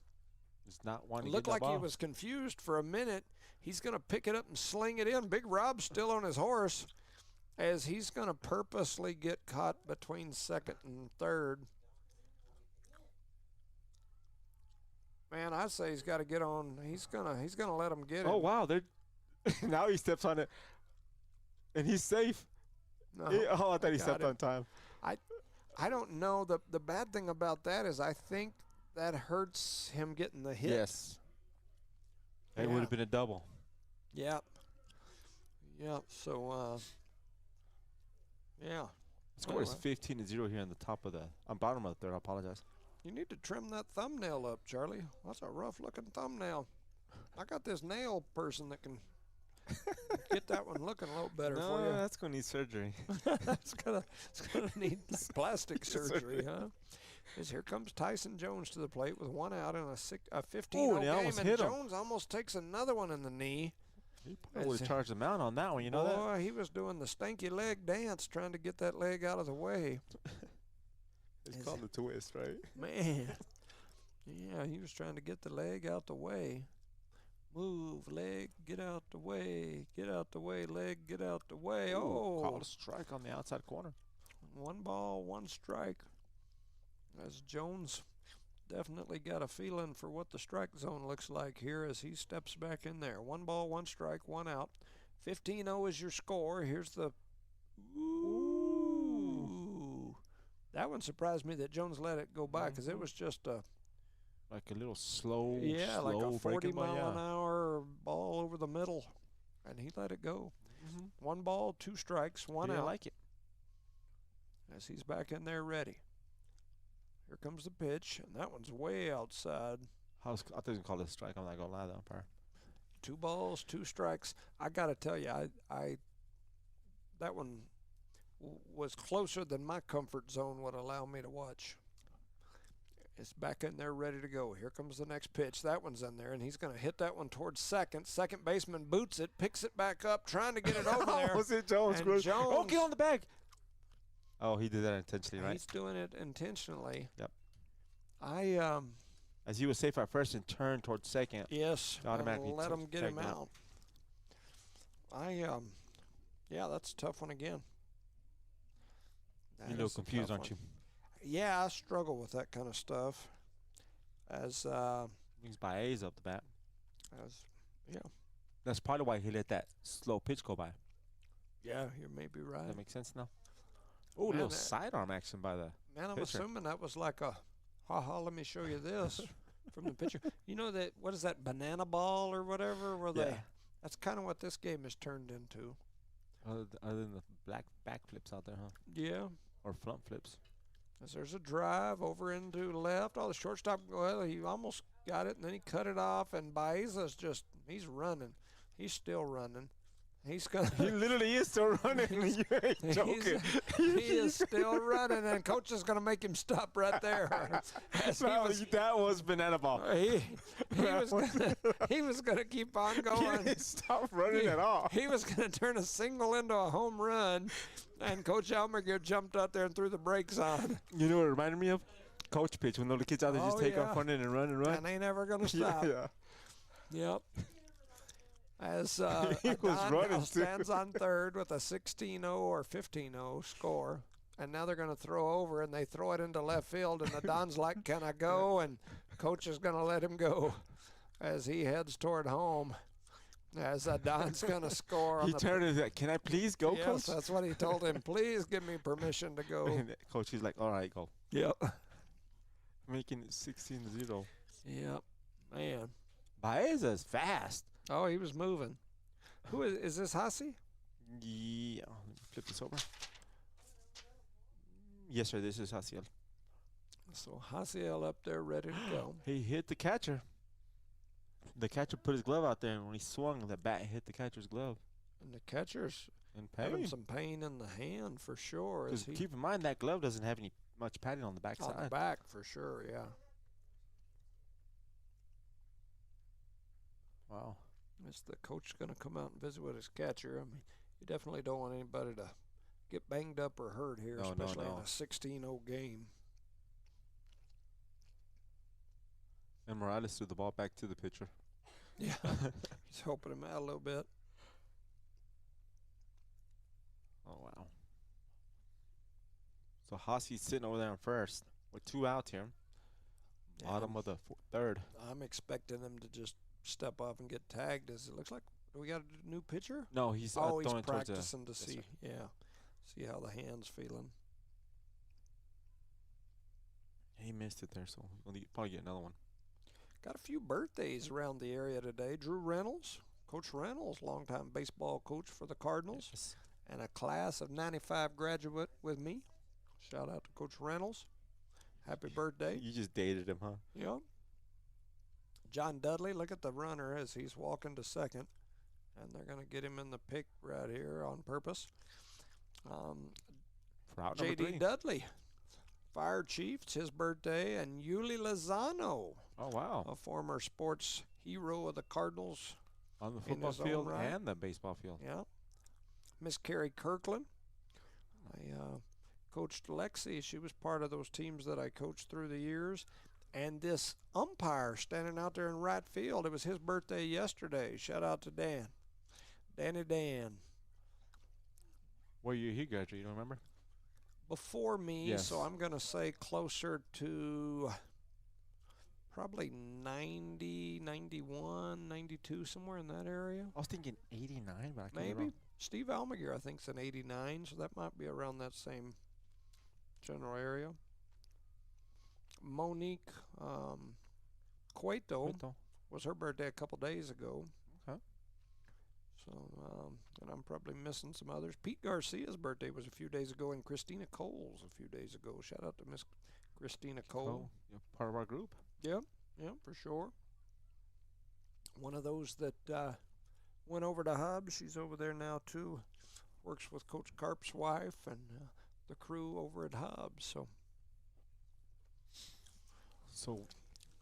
[SPEAKER 6] It's not wanting to
[SPEAKER 5] looked
[SPEAKER 6] get
[SPEAKER 5] like
[SPEAKER 6] that
[SPEAKER 5] he
[SPEAKER 6] ball.
[SPEAKER 5] was confused for a minute. He's going to pick it up and sling it in. Big Rob's still on his horse as he's going to purposely get caught between second and third. Man, I say he's got to get on. He's gonna let him get it.
[SPEAKER 6] Oh wow, they're now he steps on it, and he's safe.
[SPEAKER 5] No,
[SPEAKER 6] Oh, I thought he
[SPEAKER 5] got
[SPEAKER 6] stepped
[SPEAKER 5] him.
[SPEAKER 6] on time.
[SPEAKER 5] I don't know. The bad thing about that is I think that hurts him getting the hit.
[SPEAKER 6] Yes, it would
[SPEAKER 5] Yeah.
[SPEAKER 6] have been a double.
[SPEAKER 5] Yep. Yep. So, yeah.
[SPEAKER 6] Score is
[SPEAKER 5] Well,
[SPEAKER 6] 15-0 here on the top of the bottom of the third. I apologize.
[SPEAKER 5] you need to trim that thumbnail up, Charlie. That's a rough-looking thumbnail. I got this nail person that can get that one looking a little better for you.
[SPEAKER 6] That's gonna need surgery.
[SPEAKER 5] it's gonna need plastic surgery, huh? Here comes Tyson Jones to the plate with one out in a 15-0
[SPEAKER 6] he
[SPEAKER 5] game,
[SPEAKER 6] almost
[SPEAKER 5] and
[SPEAKER 6] hit him.
[SPEAKER 5] Jones almost takes another one in the knee.
[SPEAKER 6] He probably would have charged him out on that one. You know
[SPEAKER 5] Boy,
[SPEAKER 6] that?
[SPEAKER 5] he was doing the stanky leg dance trying to get that leg out of the way.
[SPEAKER 6] It's called the twist, right?
[SPEAKER 5] Man. Yeah, he was trying to get the leg out the way. Move, leg, get out the way. Get out the way, leg, get out the way. Oh,
[SPEAKER 6] Called a strike on the outside corner.
[SPEAKER 5] 1 ball, 1 strike. As Jones definitely got a feeling for what the strike zone looks like here as he steps back in there. 1 ball, 1 strike, 1 out. 15-0 is your score. Here's the... Ooh. That one surprised me that Jones let it go by because it was just a...
[SPEAKER 6] Like a little slow,
[SPEAKER 5] Yeah, like a 40
[SPEAKER 6] breaking ball,
[SPEAKER 5] mile an hour ball over the middle. And he let it go. 1 ball, 2 strikes, 1
[SPEAKER 6] I
[SPEAKER 5] out.
[SPEAKER 6] like it.
[SPEAKER 5] As he's back in there ready. Here comes the pitch, and that one's way outside.
[SPEAKER 6] I thought he was gonna call it a strike. I'm not gonna lie, though, umpire.
[SPEAKER 5] 2 balls, 2 strikes. I got to tell you, I that one was closer than my comfort zone would allow me to watch. It's back in there ready to go. Here comes the next pitch. That one's in there, and he's going to hit that one towards second. Second baseman boots it, picks it back up, trying to get it over there.
[SPEAKER 6] Was it Jones?
[SPEAKER 5] And Jones,
[SPEAKER 6] Oh, get on the bag. Oh, he did that intentionally, right?
[SPEAKER 5] He's doing it intentionally.
[SPEAKER 6] Yep.
[SPEAKER 5] As
[SPEAKER 6] he was safe at first and turned towards second.
[SPEAKER 5] Yes,
[SPEAKER 6] Automatically
[SPEAKER 5] let him get him
[SPEAKER 6] tagged
[SPEAKER 5] out. Yeah, that's a tough one again.
[SPEAKER 6] You're a little confused, aren't you?
[SPEAKER 5] Yeah, I struggle with that kind of stuff.
[SPEAKER 6] Brings Baez up the bat.
[SPEAKER 5] Yeah.
[SPEAKER 6] That's probably why he let that slow pitch go by.
[SPEAKER 5] Yeah, you may be right.
[SPEAKER 6] That makes sense now. Oh, a
[SPEAKER 5] Man,
[SPEAKER 6] little sidearm action by the
[SPEAKER 5] Man, I'm
[SPEAKER 6] pitcher.
[SPEAKER 5] assuming that was like a, let me show you this from the pitcher. You know that, what is that, banana ball or whatever? That's kind of what this game has turned into.
[SPEAKER 6] Other than the black backflips out there, huh?
[SPEAKER 5] Yeah.
[SPEAKER 6] Or front flips.
[SPEAKER 5] As there's a drive over into the left. Oh, the shortstop, well, he almost got it, and then he cut it off, and Baeza's he's running. He's still running. He's gonna.
[SPEAKER 6] He literally is still running. You ain't joking.
[SPEAKER 5] He is still running, and coach is gonna make him stop right there.
[SPEAKER 6] That was banana ball.
[SPEAKER 5] He was gonna keep on going.
[SPEAKER 6] He didn't stop running at all.
[SPEAKER 5] He was gonna turn a single into a home run, and Coach Almaguer jumped out there and threw the brakes on.
[SPEAKER 6] You know what it reminded me of? Coach pitch when all the kids out there just take off running and run and run.
[SPEAKER 5] And they never gonna stop.
[SPEAKER 6] Yeah.
[SPEAKER 5] Yep. As
[SPEAKER 6] He was
[SPEAKER 5] Adon
[SPEAKER 6] running
[SPEAKER 5] now
[SPEAKER 6] too.
[SPEAKER 5] stands on third with a 16-0 or 15-0 score. And now they're going to throw over, and they throw it into left field, and Adon's like, can I go? And coach is going to let him go as he heads toward home. As Adon's going to score.
[SPEAKER 6] He turned and said, can I please go,
[SPEAKER 5] yes,
[SPEAKER 6] Coach?
[SPEAKER 5] that's what he told him. Please give me permission to go.
[SPEAKER 6] And Coach is like, all right, go.
[SPEAKER 5] Yep.
[SPEAKER 6] Making it 16-0.
[SPEAKER 5] Yep. Man.
[SPEAKER 6] Baeza is fast.
[SPEAKER 5] Oh, he was moving. Who is this, Hasi?
[SPEAKER 6] Yeah. Let me flip this over. Yes, sir. This is Hasiel.
[SPEAKER 5] So Hasiel up there ready to go.
[SPEAKER 6] He hit the catcher. The catcher put his glove out there, and when he swung, the bat hit the catcher's glove.
[SPEAKER 5] And the catcher's
[SPEAKER 6] In
[SPEAKER 5] having
[SPEAKER 6] pain.
[SPEAKER 5] some pain in the hand for sure.
[SPEAKER 6] Because keep in mind, that glove doesn't have any much padding on the back
[SPEAKER 5] on the
[SPEAKER 6] side.
[SPEAKER 5] back for sure, yeah.
[SPEAKER 6] Wow.
[SPEAKER 5] Is the coach going to come out and visit with his catcher? I mean, you definitely don't want anybody to get banged up or hurt here,
[SPEAKER 6] No,
[SPEAKER 5] especially
[SPEAKER 6] no.
[SPEAKER 5] in a 16-0 game.
[SPEAKER 6] And Morales threw the ball back to the pitcher.
[SPEAKER 5] Yeah, he's helping him out a little bit.
[SPEAKER 6] Oh, wow. So Hasi's sitting over there on first with 2 out here. Bottom of the third.
[SPEAKER 5] I'm expecting them to just step off and get tagged. As it looks like, do we got a new pitcher?
[SPEAKER 6] No, he's
[SPEAKER 5] He's
[SPEAKER 6] throwing towards
[SPEAKER 5] practicing to
[SPEAKER 6] yes,
[SPEAKER 5] see.
[SPEAKER 6] sir.
[SPEAKER 5] Yeah, see how the hand's feeling.
[SPEAKER 6] He missed it there, so we'll probably get another one.
[SPEAKER 5] Got a few birthdays around the area today. Drew Reynolds, Coach Reynolds, longtime baseball coach for the Cardinals,
[SPEAKER 6] Yes.
[SPEAKER 5] and a class of '95 graduate with me. Shout out to Coach Reynolds. Happy birthday.
[SPEAKER 6] You just dated him, huh?
[SPEAKER 5] Yep. John Dudley, look at the runner as he's walking to second. And they're going to get him in the pick right here on purpose.
[SPEAKER 6] For out number
[SPEAKER 5] J.D.
[SPEAKER 6] 3.
[SPEAKER 5] Dudley, fire chief, it's his birthday. And Yuli Lozano,
[SPEAKER 6] Oh, wow.
[SPEAKER 5] a former sports hero of the Cardinals.
[SPEAKER 6] On the
[SPEAKER 5] in
[SPEAKER 6] football
[SPEAKER 5] his own
[SPEAKER 6] field
[SPEAKER 5] right.
[SPEAKER 6] and the baseball field.
[SPEAKER 5] Yeah. Miss Carrie Kirkland. I coached Lexi. She was part of those teams that I coached through the years. And this umpire standing out there in right field, it was his birthday yesterday. Shout out to Dan. Danny Dan.
[SPEAKER 6] What year he graduated, you don't remember?
[SPEAKER 5] Before me,
[SPEAKER 6] Yes.
[SPEAKER 5] so I'm going to say closer to probably 90, 91, 92, somewhere in that area.
[SPEAKER 6] I was thinking 89, but I could be
[SPEAKER 5] Maybe.
[SPEAKER 6] wrong.
[SPEAKER 5] Steve Almaguer, I think, is in 89, so that might be around that same general area. Monique Cueto
[SPEAKER 6] Cueto.
[SPEAKER 5] was her birthday a couple days ago.
[SPEAKER 6] Okay.
[SPEAKER 5] So, and I'm probably missing some others. Pete Garcia's birthday was a few days ago, and Christina Cole's a few days ago. Shout out to Miss Christina Cole.
[SPEAKER 6] You're part of our group.
[SPEAKER 5] Yeah, for sure. One of those that went over to Hub. She's over there now, too. Works with Coach Carp's wife and the crew over at Hub.
[SPEAKER 6] So,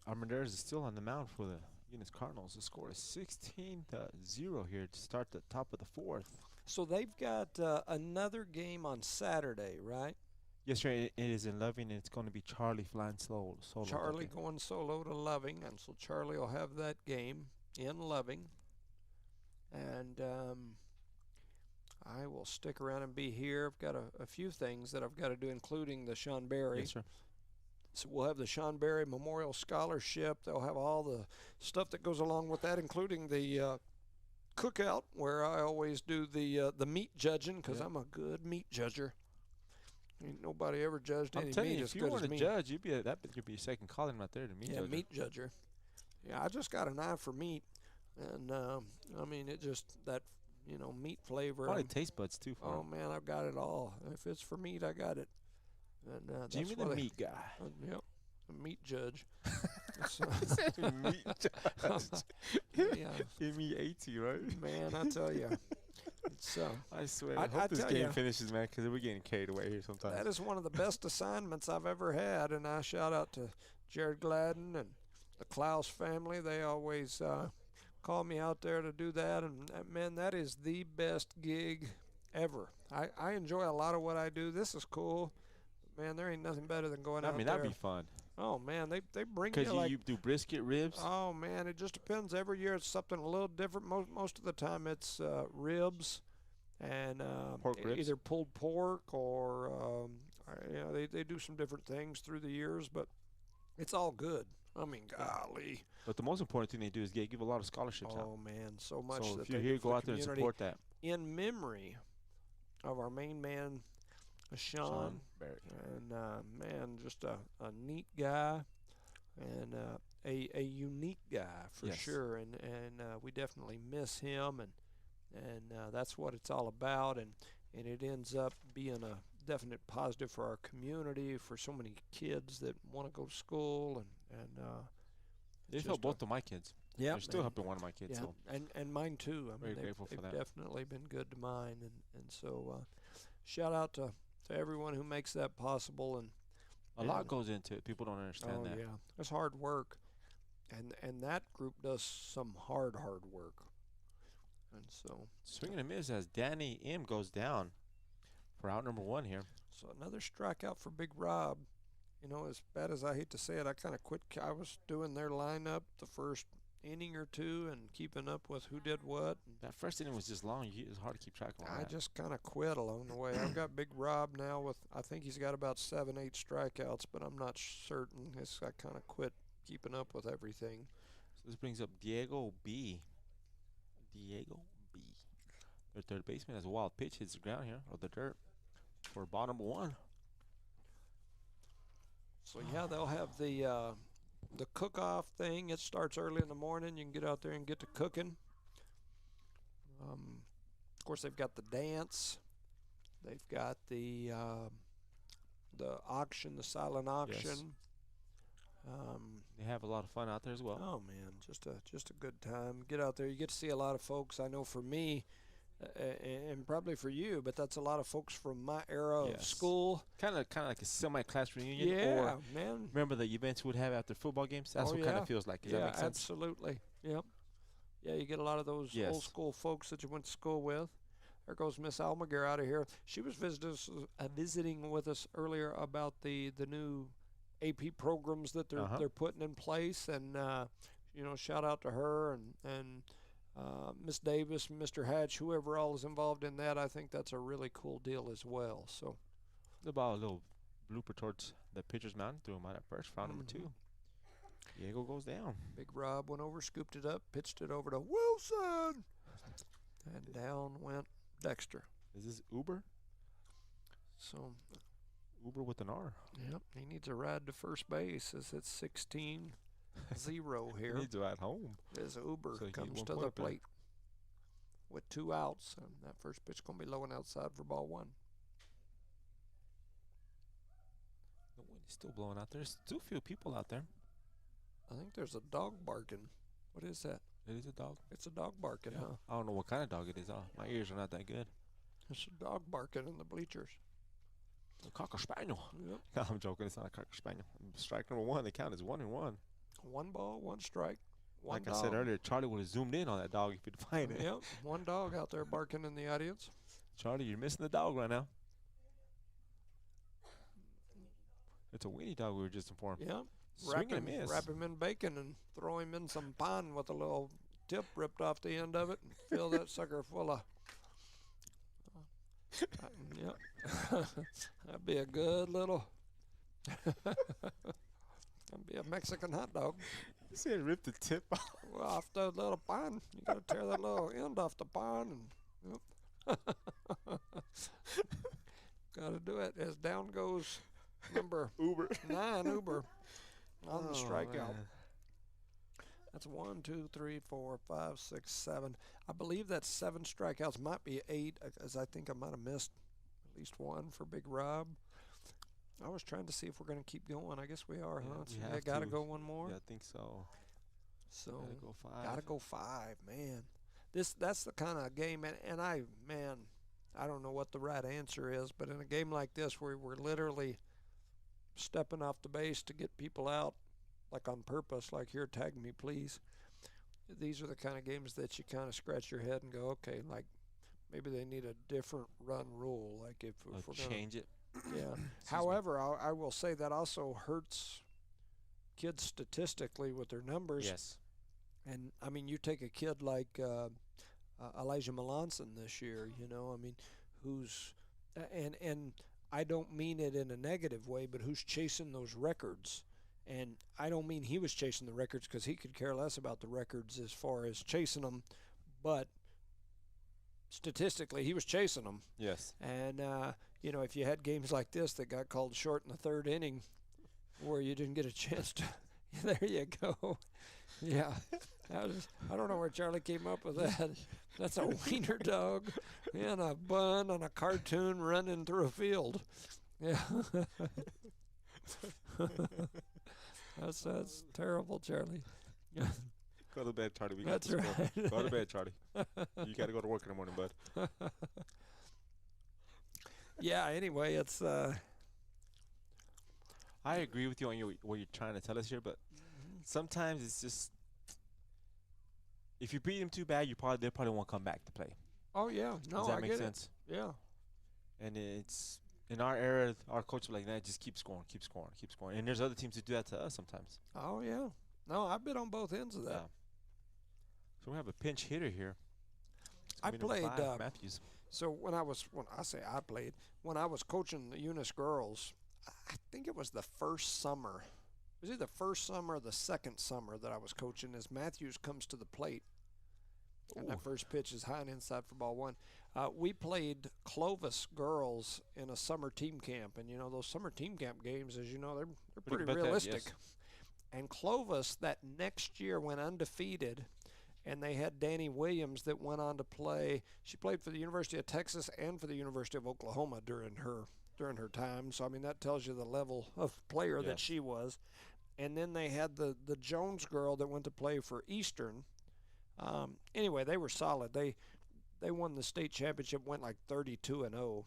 [SPEAKER 6] Armendariz is still on the mound for the Eunice Cardinals. The score is 16-0 here to start the top of the fourth.
[SPEAKER 5] So they've got another game on Saturday, right?
[SPEAKER 6] Yes, sir. It is in Loving, and it's going to be Charlie flying solo.
[SPEAKER 5] Charlie going solo to Loving, and so Charlie will have that game in Loving. And I will stick around and be here. I've got a few things that I've got to do, including the Sean Berry.
[SPEAKER 6] Yes, sir.
[SPEAKER 5] So we'll have the Sean Berry Memorial Scholarship. They'll have all the stuff that goes along with that, including the cookout, where I always do the meat judging, because I'm a good meat judger. Ain't nobody ever judged any
[SPEAKER 6] I'm telling
[SPEAKER 5] meat
[SPEAKER 6] you,
[SPEAKER 5] as
[SPEAKER 6] if you
[SPEAKER 5] good
[SPEAKER 6] want
[SPEAKER 5] as
[SPEAKER 6] to
[SPEAKER 5] me.
[SPEAKER 6] judge, that could be a second calling right there to me.
[SPEAKER 5] Yeah, meat judger. Yeah, I just got an eye for meat, and I mean it just that meat flavor.
[SPEAKER 6] Probably taste buds too for
[SPEAKER 5] Oh
[SPEAKER 6] him.
[SPEAKER 5] man, I've got it all. If it's for meat, I got it. And
[SPEAKER 6] Jimmy
[SPEAKER 5] that's
[SPEAKER 6] the
[SPEAKER 5] why
[SPEAKER 6] meat guy.
[SPEAKER 5] Yep, a meat judge.
[SPEAKER 6] meat
[SPEAKER 5] Yeah,
[SPEAKER 6] Jimmy 80, right?
[SPEAKER 5] man, I tell you, it's
[SPEAKER 6] I swear. I
[SPEAKER 5] I
[SPEAKER 6] hope this
[SPEAKER 5] tell
[SPEAKER 6] game
[SPEAKER 5] ya.
[SPEAKER 6] finishes, man, because we're getting carried away here sometimes.
[SPEAKER 5] that is one of the best assignments I've ever had. And I shout out to Jared Gladden and the Klaus family. They always call me out there to do that, and man, that is the best gig ever. I enjoy a lot of what I do. This is cool. Man, there ain't nothing better than going out there.
[SPEAKER 6] that'd be fun.
[SPEAKER 5] Oh man, they bring
[SPEAKER 6] Because
[SPEAKER 5] you like.
[SPEAKER 6] you do brisket ribs.
[SPEAKER 5] Oh man, it just depends. Every year it's something a little different. Most of the time it's ribs and
[SPEAKER 6] Pork ribs?
[SPEAKER 5] either pulled pork or they do some different things through the years, but it's all good. I mean, golly.
[SPEAKER 6] But the most important thing they do is give a lot of scholarships out.
[SPEAKER 5] Oh man, so much.
[SPEAKER 6] So
[SPEAKER 5] that
[SPEAKER 6] if you're
[SPEAKER 5] they
[SPEAKER 6] here,
[SPEAKER 5] do for
[SPEAKER 6] go
[SPEAKER 5] the
[SPEAKER 6] out there and
[SPEAKER 5] community.
[SPEAKER 6] support that.
[SPEAKER 5] In memory of our main man, Sean.
[SPEAKER 6] Berry.
[SPEAKER 5] And man, just a neat guy and a unique guy for
[SPEAKER 6] Yes.
[SPEAKER 5] sure. And we definitely miss him, and that's what it's all about. And it ends up being a definite positive for our community, for so many kids that want to go to school, and
[SPEAKER 6] They've
[SPEAKER 5] just
[SPEAKER 6] helped both of my kids.
[SPEAKER 5] yeah,
[SPEAKER 6] They're still helping one of my kids.
[SPEAKER 5] yeah,
[SPEAKER 6] So
[SPEAKER 5] and mine too. I
[SPEAKER 6] Very
[SPEAKER 5] mean,
[SPEAKER 6] grateful for
[SPEAKER 5] they've
[SPEAKER 6] that.
[SPEAKER 5] definitely been good to mine, and so shout out to everyone who makes that possible. And
[SPEAKER 6] a lot goes into it. People don't understand that.
[SPEAKER 5] yeah, it's hard work, and that group does some hard work, and so
[SPEAKER 6] Swinging and miss as Danny M goes down for out number 1 here.
[SPEAKER 5] so another strikeout for Big Rob. As bad as I hate to say it, I kind of quit. I was doing their lineup the first inning or two and keeping up with who did what. And
[SPEAKER 6] That first inning was just long. It's hard to keep track of all
[SPEAKER 5] I
[SPEAKER 6] that.
[SPEAKER 5] just kind of quit along the way. I've got Big Rob now with, I think he's got about 7, 8 strikeouts, but I'm not certain. I kind of quit keeping up with everything.
[SPEAKER 6] So this brings up Diego B. Diego B. Their third baseman has a wild pitch, hits the ground here, or the dirt, for ball number 1.
[SPEAKER 5] So yeah, they'll have the cook-off thing. It starts early in the morning. You can get out there and get to cooking. Of course, they've got the dance. They've got the auction, the silent auction.
[SPEAKER 6] They have a lot of fun out there as well.
[SPEAKER 5] Oh man, just a good time. Get out there. You get to see a lot of folks. I know for me, and probably for you, but that's a lot of folks from my era of school.
[SPEAKER 6] Kind of like a semi-class reunion.
[SPEAKER 5] Yeah,
[SPEAKER 6] or
[SPEAKER 5] man.
[SPEAKER 6] Remember the events we'd have after football games? That's what kind of feels like. Does that make sense?
[SPEAKER 5] Absolutely. Yep. Yeah, you get a lot of those old school folks that you went to school with. There goes Miss Almaguer out of here. She was visiting with us earlier about the new AP programs that they're putting in place, and shout out to her and Miss Davis, Mr. Hatch, whoever all is involved in that. I think that's a really cool deal as well. So,
[SPEAKER 6] about a little blooper towards the pitcher's mound, threw him out at first, foul number 2. Diego goes down.
[SPEAKER 5] Big Rob went over, scooped it up, pitched it over to Wilson, and down went Dexter.
[SPEAKER 6] Is this Uber?
[SPEAKER 5] So
[SPEAKER 6] Uber with an R.
[SPEAKER 5] Yep, he needs a ride to first base as it's 16-0 here.
[SPEAKER 6] He needs a ride home.
[SPEAKER 5] As Uber
[SPEAKER 6] So
[SPEAKER 5] comes to the plate with 2 outs, and that first pitch going to be low and outside for ball 1.
[SPEAKER 6] The wind is still blowing out there. There's still a few people out there.
[SPEAKER 5] I think there's a dog barking. What is that?
[SPEAKER 6] It is a dog.
[SPEAKER 5] It's a dog barking, huh?
[SPEAKER 6] I don't know what kind of dog it is. My ears are not that good.
[SPEAKER 5] It's a dog barking in the bleachers.
[SPEAKER 6] A Cocker Spaniel.
[SPEAKER 5] Yep.
[SPEAKER 6] No, I'm joking. It's not a Cocker Spaniel. Strike number 1. The count is 1-1.
[SPEAKER 5] 1 ball, 1 strike. One
[SPEAKER 6] like
[SPEAKER 5] dog.
[SPEAKER 6] I said earlier, Charlie would have zoomed in on that dog if he'd find it.
[SPEAKER 5] Yep, 1 dog out there barking in the audience.
[SPEAKER 6] Charlie, you're missing the dog right now. It's a weenie dog we were just informed.
[SPEAKER 5] Yeah.
[SPEAKER 6] Swing and miss.
[SPEAKER 5] Wrap him in bacon and throw him in some pond with a little tip ripped off the end of it and fill that sucker full of. Yep. That'd be a good little. That'd be a Mexican hot dog.
[SPEAKER 6] You said rip the tip off.
[SPEAKER 5] Well, off the little pond. You got to tear that little end off the pond. And, yep. Got to do it. As down goes number
[SPEAKER 6] Uber.
[SPEAKER 5] 9, Uber, on the strikeout.
[SPEAKER 6] Man.
[SPEAKER 5] That's 1, 2, 3, 4, 5, 6, 7. I believe that's 7 strikeouts. Might be 8, as I think I might have missed at least 1 for Big Rob. I was trying to see if we're going to keep going. I guess we are, huh? So
[SPEAKER 6] we have
[SPEAKER 5] got to
[SPEAKER 6] to
[SPEAKER 5] go 1 more.
[SPEAKER 6] Yeah, I think so.
[SPEAKER 5] So
[SPEAKER 6] gotta go 5.
[SPEAKER 5] Got to go 5, man. That's the kind of game, and I don't know what the right answer is, but in a game like this where we're literally stepping off the base to get people out, like on purpose, like here, tag me, please. These are the kind of games that you kind of scratch your head and go, okay, like maybe they need a different run rule. Like if we're
[SPEAKER 6] change it.
[SPEAKER 5] Yeah. However, I will say that also hurts kids statistically with their numbers.
[SPEAKER 6] Yes.
[SPEAKER 5] And I mean, you take a kid like Elijah Melanson this year, who's and I don't mean it in a negative way, but who's chasing those records. And I don't mean he was chasing the records because he could care less about the records as far as chasing them, but statistically he was chasing them.
[SPEAKER 6] Yes.
[SPEAKER 5] And, if you had games like this that got called short in the 3rd inning where you didn't get a chance to, there you go. Yeah. I don't know where Charlie came up with that. That's a wiener dog in a bun on a cartoon running through a field. Yeah. That's terrible, Charlie.
[SPEAKER 6] Go to bed, Charlie.
[SPEAKER 5] That's right.
[SPEAKER 6] Go to bed, Charlie. You got to go to work in the morning, bud.
[SPEAKER 5] Yeah, anyway, it's
[SPEAKER 6] I agree with you on what you're trying to tell us here, but sometimes it's just if you beat them too bad, they probably won't come back to play.
[SPEAKER 5] Oh yeah, no,
[SPEAKER 6] Does that
[SPEAKER 5] I
[SPEAKER 6] make
[SPEAKER 5] get
[SPEAKER 6] sense?
[SPEAKER 5] It. Yeah.
[SPEAKER 6] And it's in our era, our coach was like, "Nah, just keep scoring, keep scoring, keep scoring." And there's other teams who do that to us sometimes.
[SPEAKER 5] Oh yeah. No, I've been on both ends of that.
[SPEAKER 6] Yeah. So we have a pinch hitter here.
[SPEAKER 5] I played
[SPEAKER 6] Matthews.
[SPEAKER 5] So when I was coaching the Eunice girls, I think it was the first summer. was either the first summer or the second summer that I was coaching, as Matthews comes to the plate. And that first pitch is high and inside for ball one. We played Clovis girls in a summer team camp. And, you know, those summer team camp games, as you know, they're pretty realistic. Yes. And Clovis that next year went undefeated. And they had Danny Williams that went on to play. She played for the University of Texas and for the University of Oklahoma during her time. So, I mean, that tells you the level of player that she was. And then they had the Jones girl that went to play for Eastern. Anyway, they were solid. They won the state championship, went like 32-0.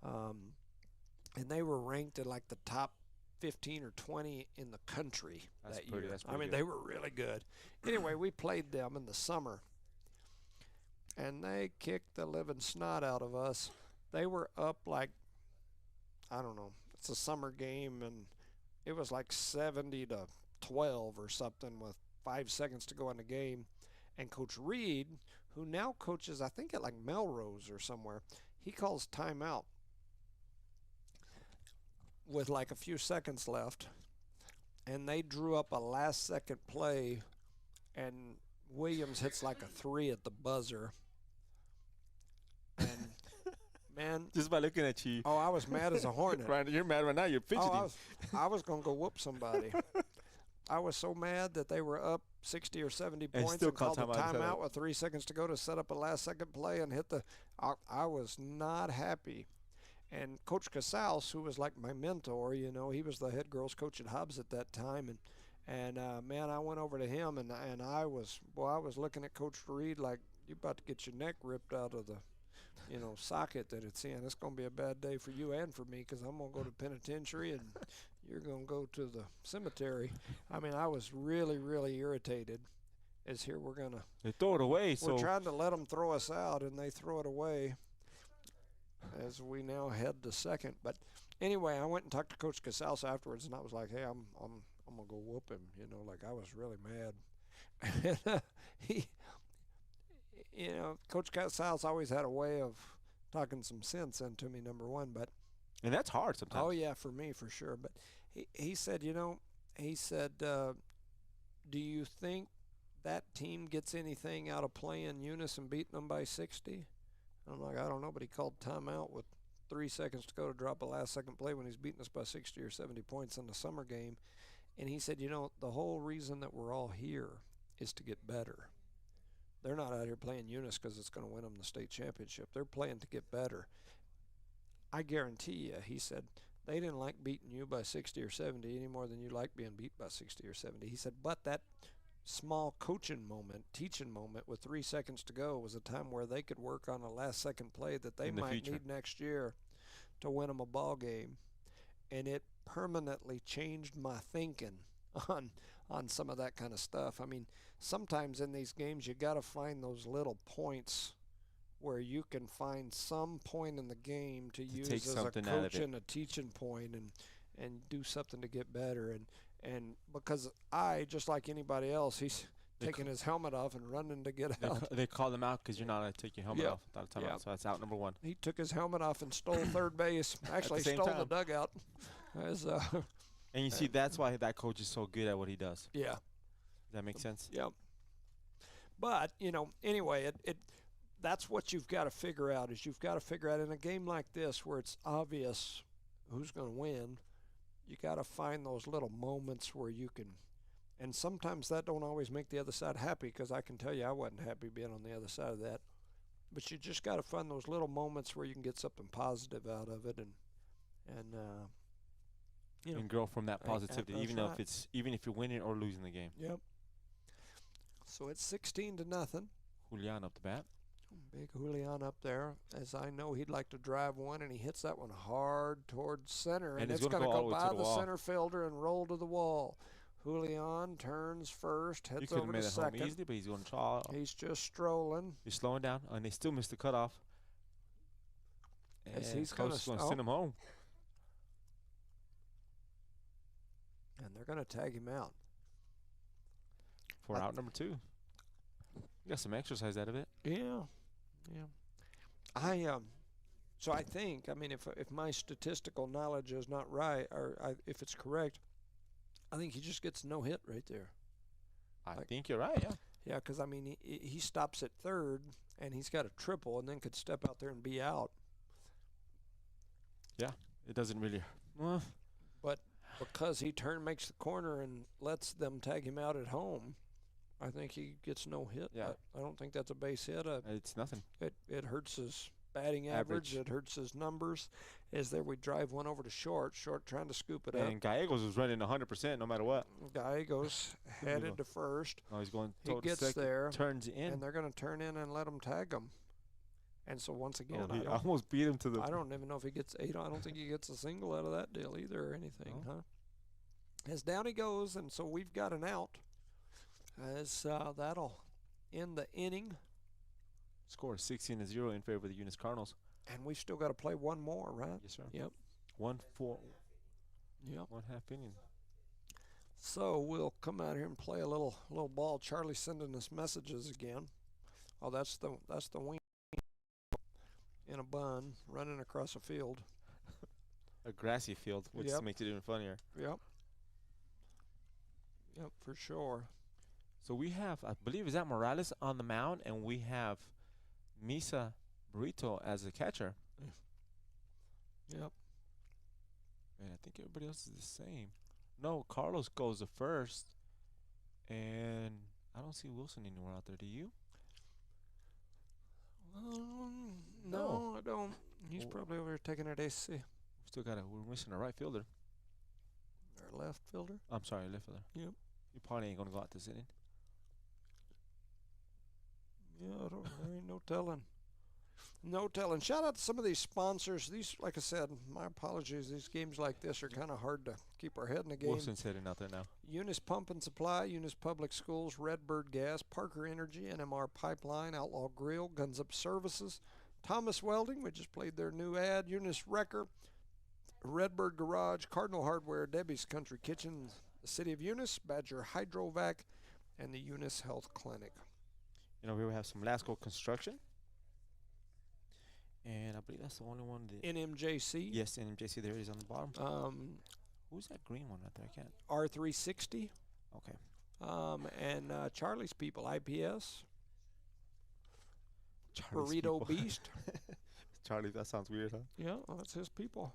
[SPEAKER 5] And they were ranked at like the top 15 or 20 in the country that year. I mean, they were really good. Anyway, we played them in the summer, and they kicked the living snot out of us. They were up like, I don't know, it's a summer game, and it was like 70-12 or something with 5 seconds to go in the game. And Coach Reed, who now coaches, I think, at like Melrose or somewhere, he calls timeout with like a few seconds left, and they drew up a last-second play, and Williams hits like a 3 at the buzzer. And, man.
[SPEAKER 6] Just by looking at you.
[SPEAKER 5] Oh, I was mad as a hornet.
[SPEAKER 6] Right, you're mad right now. You're fidgeting.
[SPEAKER 5] Oh, I was going to go whoop somebody. I was so mad that they were up 60 or 70 points and called a timeout with 3 seconds to go to set up a last-second play and hit the – I was not happy. And Coach Casals, who was like my mentor, you know, he was the head girls coach at Hobbs at that time. And man, I went over to him, and I was looking at Coach Reed like, you're about to get your neck ripped out of the, you know, socket that it's in. It's going to be a bad day for you and for me, because I'm going to go to penitentiary and you're going to go to the cemetery. I mean, I was really, really irritated. As here we're going to –
[SPEAKER 6] they throw it away.
[SPEAKER 5] We're trying to let them throw us out, and they throw it away as we now head to second. But anyway, I went and talked to Coach Casals afterwards, and I was like, hey, I'm going to go whoop him. You know, like I was really mad. And, he – you know, Coach Casals always had a way of talking some sense into me, number one.
[SPEAKER 6] And that's hard sometimes.
[SPEAKER 5] Oh, yeah, for me, for sure. But he said, you know, do you think that team gets anything out of playing Eunice and beating them by 60? I'm like, I don't know, but he called timeout with 3 seconds to go to drop a last-second play when he's beating us by 60 or 70 points in the summer game. And he said, you know, the whole reason that we're all here is to get better. They're not out here playing Eunice because it's going to win them the state championship. They're playing to get better. I guarantee you, he said, they didn't like beating you by 60 or 70 any more than you like being beat by 60 or 70. He said, but that small coaching moment, teaching moment with 3 seconds to go was a time where they could work on a last-second play that they might need next year to win them a ball game. And it permanently changed my thinking on some of that kind of stuff. I mean, sometimes in these games you got to find those little points where you can find some point in the game to use as a coach and a teaching point and do something to get better. And because just like anybody else, he's taking his helmet off and running to get out.
[SPEAKER 6] They call them out because you're not going to take your helmet off without a timeout, so that's out number one.
[SPEAKER 5] He took his helmet off and stole third base. Actually, stole the dugout.
[SPEAKER 6] And you see, that's why that coach is so good at what he does.
[SPEAKER 5] Yeah.
[SPEAKER 6] Does that make sense?
[SPEAKER 5] Yeah. But, you know, anyway, that's what you've got to figure out is you've got to figure out in a game like this where it's obvious who's going to win, you got to find those little moments where you can – and sometimes that don't always make the other side happy, because I can tell you I wasn't happy being on the other side of that. But you just got to find those little moments where you can get something positive out of it and you know,
[SPEAKER 6] and grow from that positivity, even if you're winning or losing the game.
[SPEAKER 5] Yep. So it's 16-0.
[SPEAKER 6] Julian up the bat.
[SPEAKER 5] Big Julian up there. As I know, he'd like to drive one, and he hits that one hard towards center, and it's going to go by the center fielder and roll to the wall. Julian turns first, heads over to second.
[SPEAKER 6] Home easily, but he's going to try.
[SPEAKER 5] He's just strolling.
[SPEAKER 6] He's slowing down, and they still missed the cutoff.
[SPEAKER 5] As he's going to
[SPEAKER 6] send him home.
[SPEAKER 5] And they're going to tag him out.
[SPEAKER 6] For out number 2. You got some exercise out of it.
[SPEAKER 5] Yeah. So I think, I mean, if my statistical knowledge is not right, or if it's correct, I think he just gets no hit right there.
[SPEAKER 6] I think you're right. Yeah.
[SPEAKER 5] Yeah, because I mean he stops at third and he's got a triple and then could step out there and be out.
[SPEAKER 6] Yeah. It doesn't really.
[SPEAKER 5] But because he makes the corner and lets them tag him out at home, I think he gets no hit.
[SPEAKER 6] Yeah.
[SPEAKER 5] I don't think that's a base hit.
[SPEAKER 6] It's nothing.
[SPEAKER 5] It hurts his batting average. It hurts his numbers. As there we drive one over to short trying to scoop it up.
[SPEAKER 6] And Gallegos was running 100% no matter what.
[SPEAKER 5] Gallegos headed to first.
[SPEAKER 6] Oh, he's going.
[SPEAKER 5] He gets
[SPEAKER 6] second,
[SPEAKER 5] there.
[SPEAKER 6] Turns in.
[SPEAKER 5] And they're going to turn in and let him tag him. And so once again,
[SPEAKER 6] he almost beat him to the.
[SPEAKER 5] I don't even know if he gets 8. I don't think he gets a single out of that deal either or anything, huh? As down he goes, and so we've got an out. As that'll end the inning.
[SPEAKER 6] Score 16-0 in favor of the Eunice Cardinals.
[SPEAKER 5] And we've still got to play one more, right?
[SPEAKER 6] Yes, sir.
[SPEAKER 5] Yep.
[SPEAKER 6] 1-4.
[SPEAKER 5] Yep.
[SPEAKER 6] 1 half inning.
[SPEAKER 5] So we'll come out here and play a little ball. Charlie's sending us messages again. Oh, that's the wing in a bun running across a field.
[SPEAKER 6] A grassy field, which makes it even funnier.
[SPEAKER 5] Yep. Yep, for sure.
[SPEAKER 6] So we have, I believe, is that Morales on the mound, and we have Misa Burrito as a catcher.
[SPEAKER 5] Yep.
[SPEAKER 6] And I think everybody else is the same. No, Carlos goes the first, and I don't see Wilson anywhere out there. Do you?
[SPEAKER 5] No, I don't. He's probably over here taking it AC.
[SPEAKER 6] We're missing a right fielder.
[SPEAKER 5] Our left fielder?
[SPEAKER 6] I'm sorry, left fielder.
[SPEAKER 5] Yep.
[SPEAKER 6] You probably ain't going to go out this inning.
[SPEAKER 5] Yeah, there ain't no telling. No telling. Shout out to some of these sponsors. These, like I said, my apologies. These games like this are kind of hard to keep our head in the game.
[SPEAKER 6] Wilson's heading out there now.
[SPEAKER 5] Eunice Pump and Supply, Eunice Public Schools, Redbird Gas, Parker Energy, NMR Pipeline, Outlaw Grill, Guns Up Services, Thomas Welding, we just played their new ad, Eunice Wrecker, Redbird Garage, Cardinal Hardware, Debbie's Country Kitchen, the City of Eunice, Badger Hydrovac, and the Eunice Health Clinic.
[SPEAKER 6] You know, we have some Lasco Construction. And I believe that's the only one.
[SPEAKER 5] NMJC.
[SPEAKER 6] Yes, NMJC. There it is on the bottom. Who's that green one right there? I can't.
[SPEAKER 5] R360.
[SPEAKER 6] Okay.
[SPEAKER 5] And Charlie's People, IPS.
[SPEAKER 6] Charlie's
[SPEAKER 5] Burrito
[SPEAKER 6] People.
[SPEAKER 5] Beast.
[SPEAKER 6] Charlie, that sounds weird, huh?
[SPEAKER 5] Yeah, well, that's his people.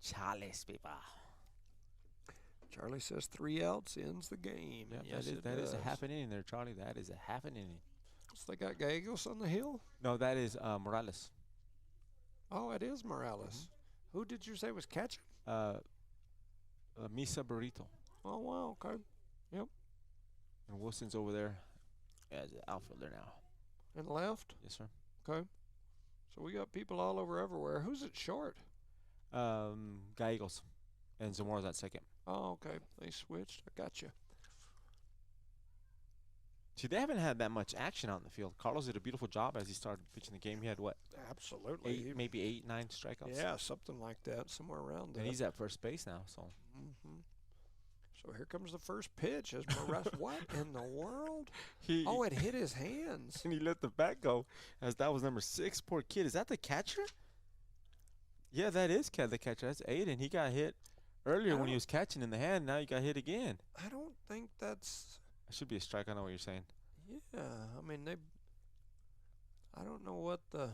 [SPEAKER 6] Charlie's People.
[SPEAKER 5] Charlie says 3 outs ends the game.
[SPEAKER 6] Yeah, that is a half an inning there, Charlie. That is a half an inning.
[SPEAKER 5] So they got Gallegos on the hill?
[SPEAKER 6] No, that is Morales.
[SPEAKER 5] Oh, it is Morales. Who did you say was catching?
[SPEAKER 6] Misa Burrito.
[SPEAKER 5] Oh, wow, okay. Yep.
[SPEAKER 6] And Wilson's over there as an outfielder now.
[SPEAKER 5] And left?
[SPEAKER 6] Yes, sir.
[SPEAKER 5] Okay. So we got people all over everywhere. Who's at short?
[SPEAKER 6] Gallegos. And Zamora's at second.
[SPEAKER 5] Oh, okay. They switched. I got you.
[SPEAKER 6] See, they haven't had that much action out in the field. Carlos did a beautiful job as he started pitching the game. He had what?
[SPEAKER 5] Absolutely.
[SPEAKER 6] Maybe 8, 9 strikeouts.
[SPEAKER 5] Yeah, something like that, somewhere around there.
[SPEAKER 6] And he's at first base now, so.
[SPEAKER 5] So here comes the first pitch. As Morales, what in the world?
[SPEAKER 6] It
[SPEAKER 5] hit his hands.
[SPEAKER 6] And he let the bat go, as that was number 6. Poor kid. Is that the catcher? Yeah, that is the catcher. That's Aiden. He got hit earlier when he was catching in the hand. Now he got hit again.
[SPEAKER 5] I don't think that's.
[SPEAKER 6] That should be a strike. I know what you're saying.
[SPEAKER 5] Yeah, I mean I don't know what the.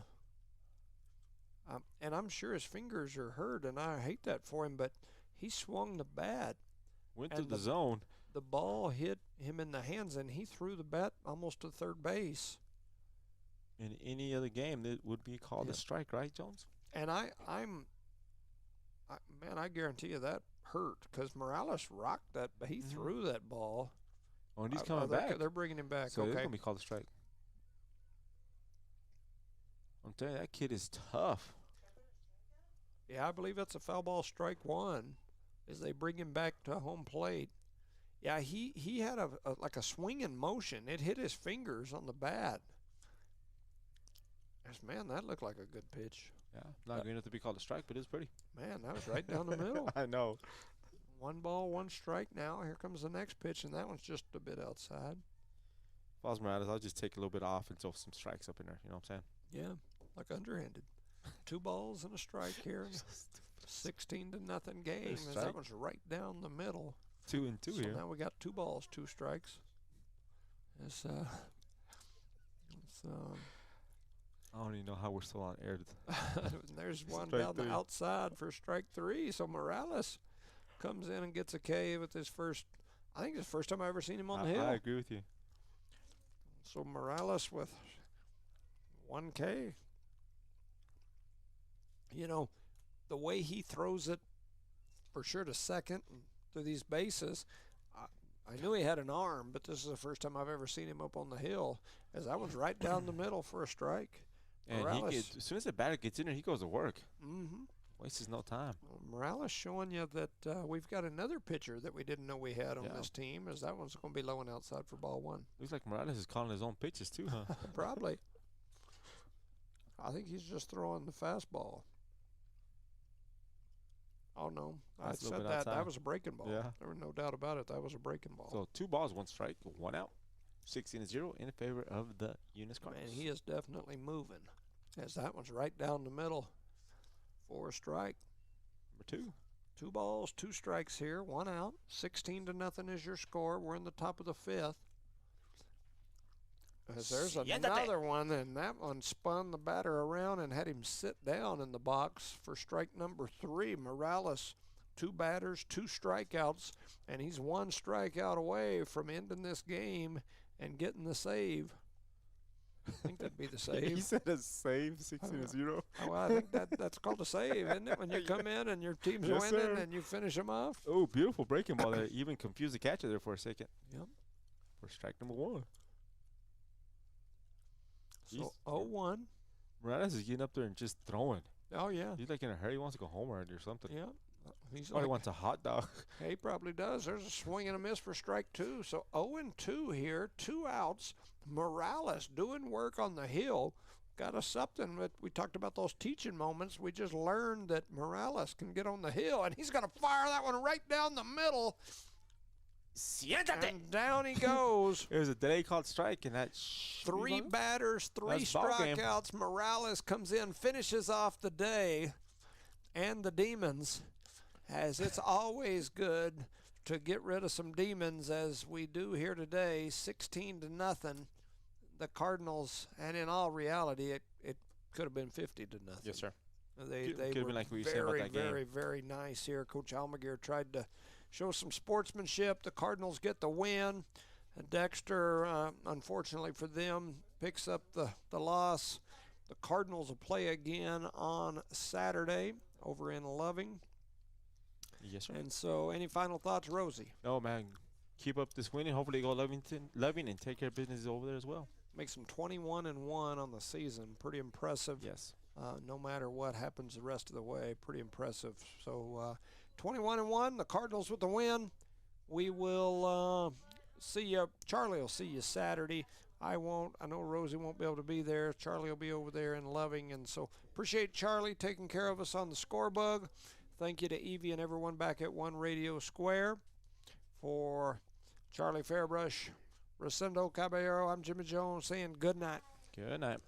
[SPEAKER 5] And I'm sure his fingers are hurt, and I hate that for him. But he swung the bat.
[SPEAKER 6] Went to the zone.
[SPEAKER 5] The ball hit him in the hands, and he threw the bat almost to third base.
[SPEAKER 6] In any other game, that would be called a strike, right, Jones?
[SPEAKER 5] And I guarantee you that hurt because Morales rocked that. He threw that ball.
[SPEAKER 6] Oh, and he's coming back.
[SPEAKER 5] They're bringing him back.
[SPEAKER 6] So
[SPEAKER 5] okay.
[SPEAKER 6] it's going to be called a strike. I'm telling you, that kid is tough.
[SPEAKER 5] Yeah, I believe that's a foul ball, strike 1, as they bring him back to home plate. Yeah, he had like a swinging motion. It hit his fingers on the bat. Man, that looked like a good pitch.
[SPEAKER 6] Yeah, not good enough to be called a strike, but it's pretty.
[SPEAKER 5] Man, that was right down the middle.
[SPEAKER 6] I know.
[SPEAKER 5] 1 ball, 1 strike now. Here comes the next pitch, and that one's just a bit outside.
[SPEAKER 6] If I was Morales, I'll just take a little bit off and throw some strikes up in there. You know what I'm saying?
[SPEAKER 5] Yeah, like underhanded. 2 balls and a strike here. 16-0 game. As that one's right down the middle.
[SPEAKER 6] 2-2
[SPEAKER 5] So
[SPEAKER 6] here.
[SPEAKER 5] now we got 2 balls, 2 strikes. It's,
[SPEAKER 6] I don't even know how we're still on air.
[SPEAKER 5] there's one
[SPEAKER 6] Strike
[SPEAKER 5] down
[SPEAKER 6] 3.
[SPEAKER 5] the outside for strike 3. So Morales comes in and gets a K with his first. I think it's the first time I've ever seen him on the hill.
[SPEAKER 6] I agree with you.
[SPEAKER 5] So Morales with 1 K. You know, the way he throws it for sure to second and to these bases, I knew he had an arm, but this is the first time I've ever seen him up on the hill, as that one's right down the middle for a strike.
[SPEAKER 6] And
[SPEAKER 5] Morales,
[SPEAKER 6] as soon as the batter gets in there, he goes to work.
[SPEAKER 5] mm-hmm.
[SPEAKER 6] Wastes no time.
[SPEAKER 5] Morales showing you that we've got another pitcher that we didn't know we had on this team, as that one's going to be low and outside for ball 1.
[SPEAKER 6] Looks like Morales is calling his own pitches too, huh?
[SPEAKER 5] Probably. I think he's just throwing the fastball. Oh, no. I
[SPEAKER 6] That's a little
[SPEAKER 5] said
[SPEAKER 6] bit
[SPEAKER 5] that.
[SPEAKER 6] outside.
[SPEAKER 5] That was a breaking ball.
[SPEAKER 6] Yeah.
[SPEAKER 5] There was no doubt about it. That was a breaking ball.
[SPEAKER 6] So 2 balls, 1 strike, 1 out. 16-0 in favor of the Eunice Cardinals.
[SPEAKER 5] Man, he is definitely moving, as that one's right down the middle for a strike.
[SPEAKER 6] Number 2.
[SPEAKER 5] 2 balls, 2 strikes here, 1 out. 16-0 is your score. We're in the top of the 5th. As there's another one, and that one spun the batter around and had him sit down in the box for strike number 3. Morales, 2 batters, 2 strikeouts, and he's 1 strikeout away from ending this game and getting the save. I think that'd be the save.
[SPEAKER 6] He said a save, 16-0.
[SPEAKER 5] Well, I think that's called a save, isn't it? When you come in and your team's
[SPEAKER 6] Yes,
[SPEAKER 5] winning
[SPEAKER 6] sir.
[SPEAKER 5] and you finish them off.
[SPEAKER 6] Oh, beautiful breaking ball there. Even confused the catcher there for a second.
[SPEAKER 5] Yep.
[SPEAKER 6] For strike number 1.
[SPEAKER 5] So 0-1.
[SPEAKER 6] Morales is getting up there and just throwing.
[SPEAKER 5] Oh, yeah.
[SPEAKER 6] He's like in a hurry. He wants to go home already or something.
[SPEAKER 5] Yeah. He's
[SPEAKER 6] Or he wants a hot dog.
[SPEAKER 5] He probably does. There's a swing and a miss for strike 2. So 0-2 here, 2 outs. Morales doing work on the hill. Got us something that we talked about, those teaching moments. We just learned that Morales can get on the hill, and he's going to fire that one right down the middle. And down he goes.
[SPEAKER 6] It was a delay called strike, and that
[SPEAKER 5] 3 batters, 3
[SPEAKER 6] That's ball game.
[SPEAKER 5] strikeouts. Morales comes in, finishes off the day, and the Demons, as it's always good to get rid of some demons, as we do here today. 16-0, the Cardinals, and in all reality, it could have been 50-0.
[SPEAKER 6] Yes, sir.
[SPEAKER 5] They
[SPEAKER 6] Could have
[SPEAKER 5] were
[SPEAKER 6] been like we said about
[SPEAKER 5] very,
[SPEAKER 6] that game.
[SPEAKER 5] very, very nice here. Coach Almaguer tried to show some sportsmanship. The Cardinals get the win. Dexter, unfortunately for them, picks up the loss. The Cardinals will play again on Saturday over in Loving.
[SPEAKER 6] Yes, sir.
[SPEAKER 5] And so, any final thoughts, Rosie?
[SPEAKER 6] No, man. Keep up this winning. Hopefully, go Loving and take care of business over there as well.
[SPEAKER 5] Makes them 21-1 on the season. Pretty impressive.
[SPEAKER 6] Yes.
[SPEAKER 5] No matter what happens the rest of the way, pretty impressive. So 21-1, the Cardinals with the win. We will see you. Charlie will see you Saturday. I won't. I know Rosie won't be able to be there. Charlie will be over there in Loving. And so appreciate Charlie taking care of us on the Scorebug. Thank you to Evie and everyone back at One Radio Square. For Charlie Fairbrush, Rosendo Caballero, I'm Jimmy Jones saying good night.
[SPEAKER 6] Good night.